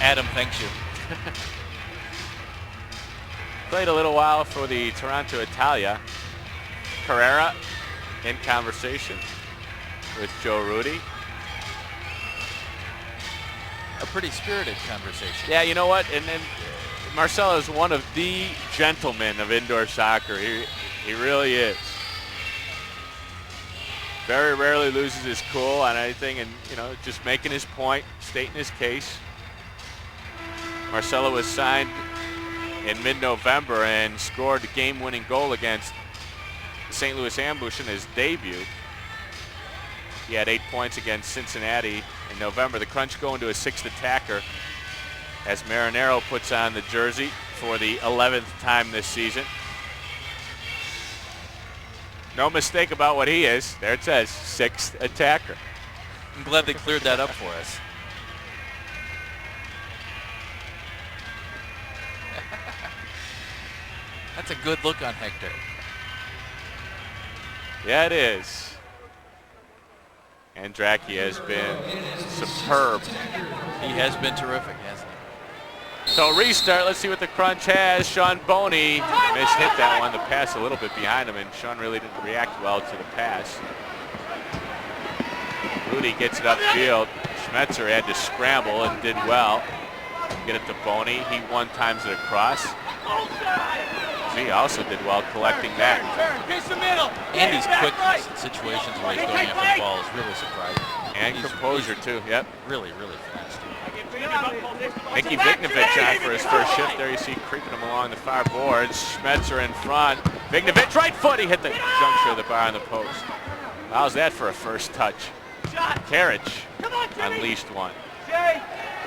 Adam, thanks you. Played a little while for the Toronto Italia. Carrera in conversation with Joe Rudy. A pretty spirited conversation. Yeah, you know what? And Marcelo is one of the gentlemen of indoor soccer. He really is. Very rarely loses his cool on anything, and just making his point, stating his case. Marcelo was signed in mid-November and scored the game-winning goal against St. Louis Ambush in his debut. He had 8 points against Cincinnati in November. The Crunch going to a 6th attacker as Marinero puts on the jersey for the 11th time this season. No mistake about what he is. There it says, 6th attacker. I'm glad they cleared that up for us. That's a good look on Hector. Yeah, it is. Andracki has been superb. He has been terrific, hasn't he? So restart, let's see what the Crunch has. Sean Boney mishit that one. The pass a little bit behind him, and Sean really didn't react well to the pass. Rudy gets it upfield. Schmetzer had to scramble and did well. Get it to Boney. He one-times it across. He also did well collecting that. Andy's quick situations where he's going after the ball is really surprising. And composure too, yep. Really, really fast. Mickey Vignovic on for his first shift there. You see creeping him along the far boards. Schmetzer in front. Vignovic right foot. He hit the juncture of the bar on the post. How's that for a first touch? Karich unleashed one.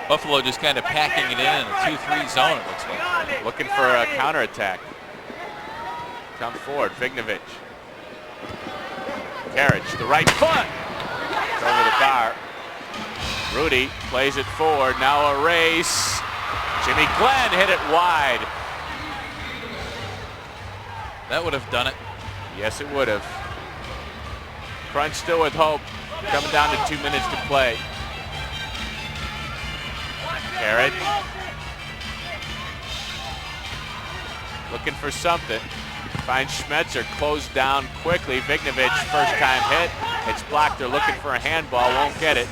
Buffalo just kind of packing it in a 2-3 zone, it looks like. Looking for a counterattack. Come forward, Vignovic. Karich, the right foot. Over the bar. Rudy plays it forward. Now a race. Jimmy Glenn hit it wide. That would have done it. Yes, it would have. Crunch still with hope. Coming down to 2 minutes to play. Garrett. Looking for something. Finds Schmetzer, closed down quickly. Vignovich, first time hit. It's blocked. They're looking for a handball, won't get it.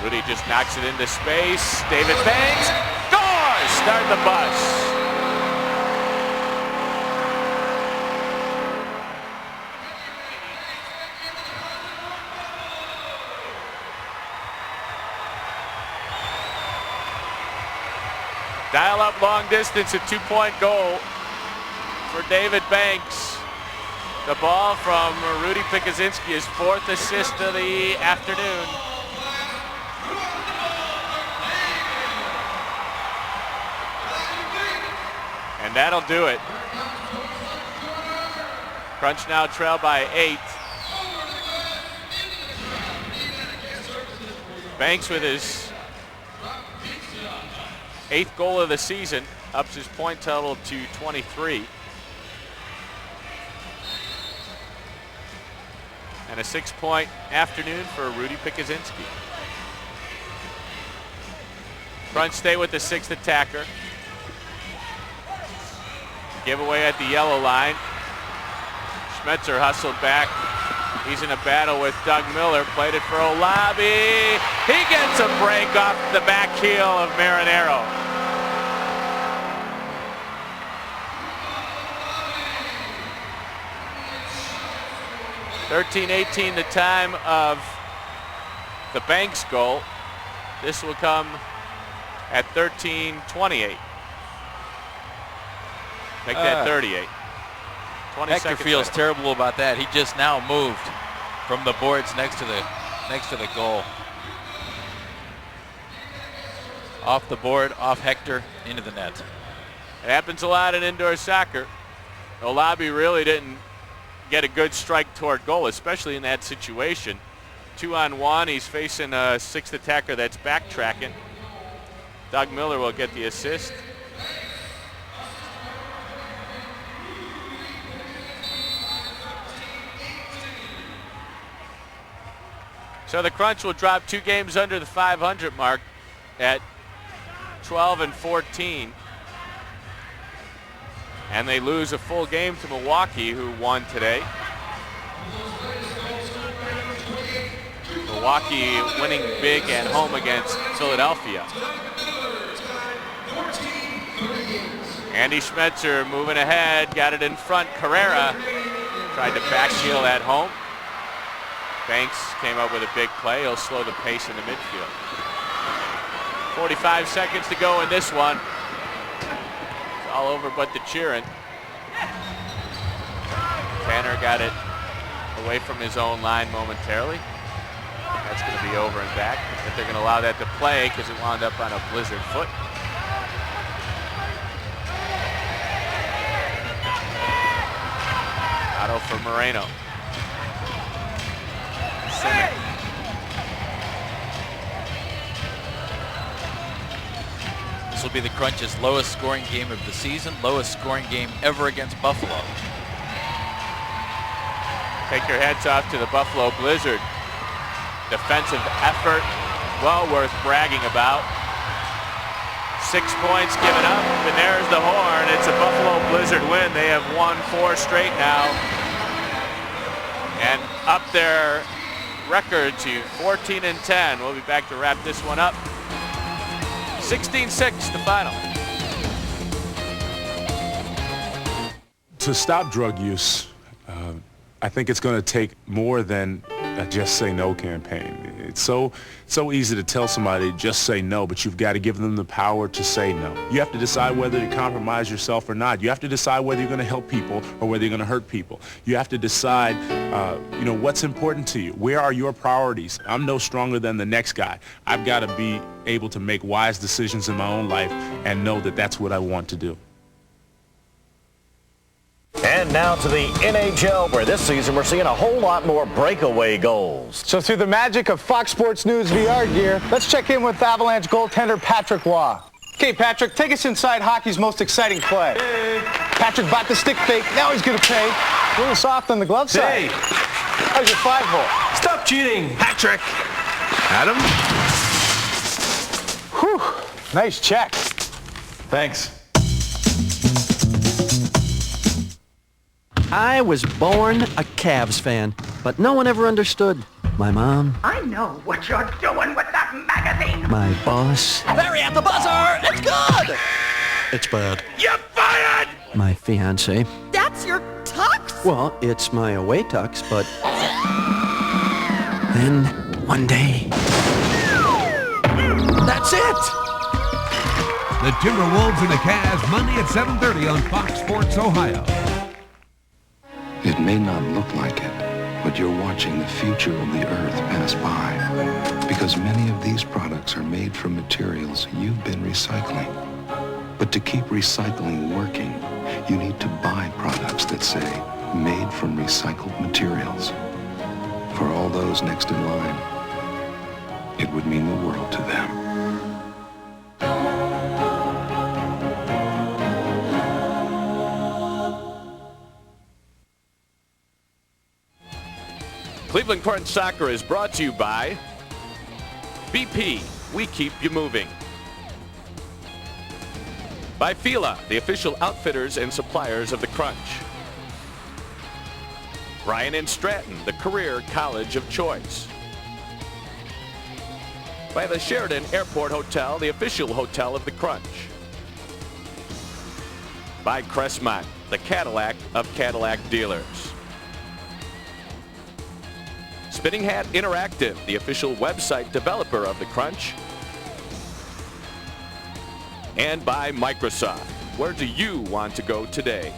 Rudy just knocks it into space. David Banks scores! Start the bus. Dial up long distance, a 2-point goal for David Banks. The ball from Rudy Pikuzinski, his 4th assist of the afternoon. And that'll do it. Crunch now trail by 8. Banks with his 8th goal of the season, ups his point total to 23. And a 6-point afternoon for Rudy Pikuzinski. Crunch stay with the 6th attacker. Giveaway at the yellow line. Schmetzer hustled back. He's in a battle with Doug Miller. Played it for Olabi. He gets a break off the back heel of Marinero. (13:18) the time of the Banks goal. This will come at 13:28. Make that 38. 20 Hector seconds feels later. terrible about that. He just now moved from the boards next to the goal. Off the board, off Hector, into the net. It happens a lot in indoor soccer. Olabi really didn't get a good strike toward goal, especially in that situation. 2-on-1, he's facing a 6th attacker that's backtracking. Doug Miller will get the assist. So the Crunch will drop 2 games under the 500 mark at 12-14. And they lose a full game to Milwaukee, who won today. Milwaukee winning big at home against Philadelphia. Andy Schmetzer moving ahead, got it in front. Carrera tried to backsheel at home. Banks came up with a big play. He'll slow the pace in the midfield. 45 seconds to go in this one. It's all over but the cheering. Tanner got it away from his own line momentarily. That's going to be over and back. But they're going to allow that to play because it wound up on a blizzard foot. Otto for Moreno. Simmons. This will be the Crunch's lowest scoring game of the season, lowest scoring game ever against Buffalo. Take your hats off to the Buffalo Blizzard. Defensive effort, well worth bragging about. 6 points given up, and there's the horn. It's a Buffalo Blizzard win. They have won 4 straight now. And up their record to 14-10. We'll be back to wrap this one up. 16-6, the final. To stop drug use, I think it's going to take more than a Just Say No campaign. It's so easy to tell somebody just say no, but you've got to give them the power to say no. You have to decide whether to compromise yourself or not. You have to decide whether you're going to help people or whether you're going to hurt people. You have to decide, what's important to you. Where are your priorities? I'm no stronger than the next guy. I've got to be able to make wise decisions in my own life and know that that's what I want to do. And now to the NHL, where this season we're seeing a whole lot more breakaway goals. So through the magic of Fox Sports News VR gear, let's check in with Avalanche goaltender Patrick Waugh. Okay, Patrick, take us inside hockey's most exciting play. Hey. Patrick bought the stick fake. Now he's going to pay. A little soft on the glove side. How's your 5-hole? Stop cheating. Patrick. Adam? Whew. Nice check. Thanks. I was born a Cavs fan, but no one ever understood. My mom, I know what you're doing with that magazine. my boss, Barry at the buzzer. It's good. it's bad, You're fired. my fiance. That's your tux. Well, it's my away tux, but then one day, That's it. The Timberwolves and the Cavs, Monday at 7:30 on Fox Sports Ohio. It may not look like it, but you're watching the future of the Earth pass by. Because many of these products are made from materials you've been recycling. But to keep recycling working, you need to buy products that say, made from recycled materials. For all those next in line, it would mean the world to them. Cleveland Crunch Soccer is brought to you by BP, we keep you moving. By Fila, the official outfitters and suppliers of the Crunch. Bryan and Stratton, the career college of choice. By the Sheraton Airport Hotel, the official hotel of the Crunch. By Crestmont, the Cadillac of Cadillac dealers. Spinning Hat Interactive, the official website developer of the Crunch. And by Microsoft. Where do you want to go today?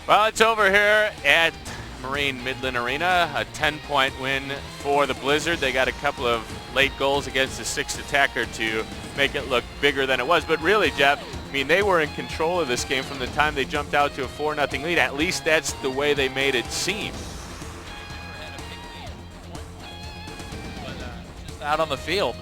Well, it's over here at Marine Midland Arena. A 10-point win for the Blizzard. They got a couple of late goals against the sixth attacker to make it look bigger than it was. But really, Jeff, I mean, they were in control of this game from the time they jumped out to a 4-0 lead. At least that's the way they made it seem. Just out on the field.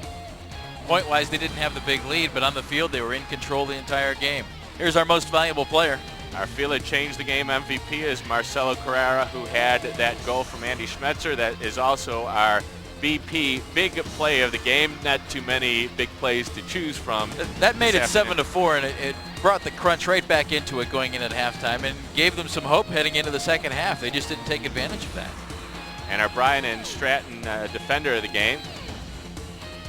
Point-wise, they didn't have the big lead, but on the field, they were in control the entire game. Here's our most valuable player. Our Fila Change the Game MVP is Marcelo Carrera, who had that goal from Andy Schmetzer. That is also our BP big play of the game. Not too many big plays to choose from. That made it 7-4, and it brought the Crunch right back into it going in at halftime and gave them some hope heading into the second half. They just didn't take advantage of that. And our Bryan and Stratton defender of the game,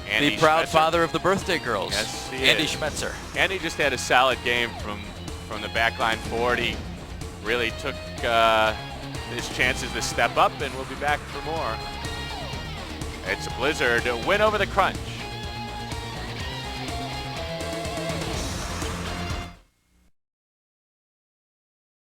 Andy the proud Schmetzer. Father of the birthday girls, Yes, he Andy is. Schmetzer. Andy just had a solid game from the back line forward. He really took his chances to step up, and we'll be back for more. It's a Blizzard win over the Crunch.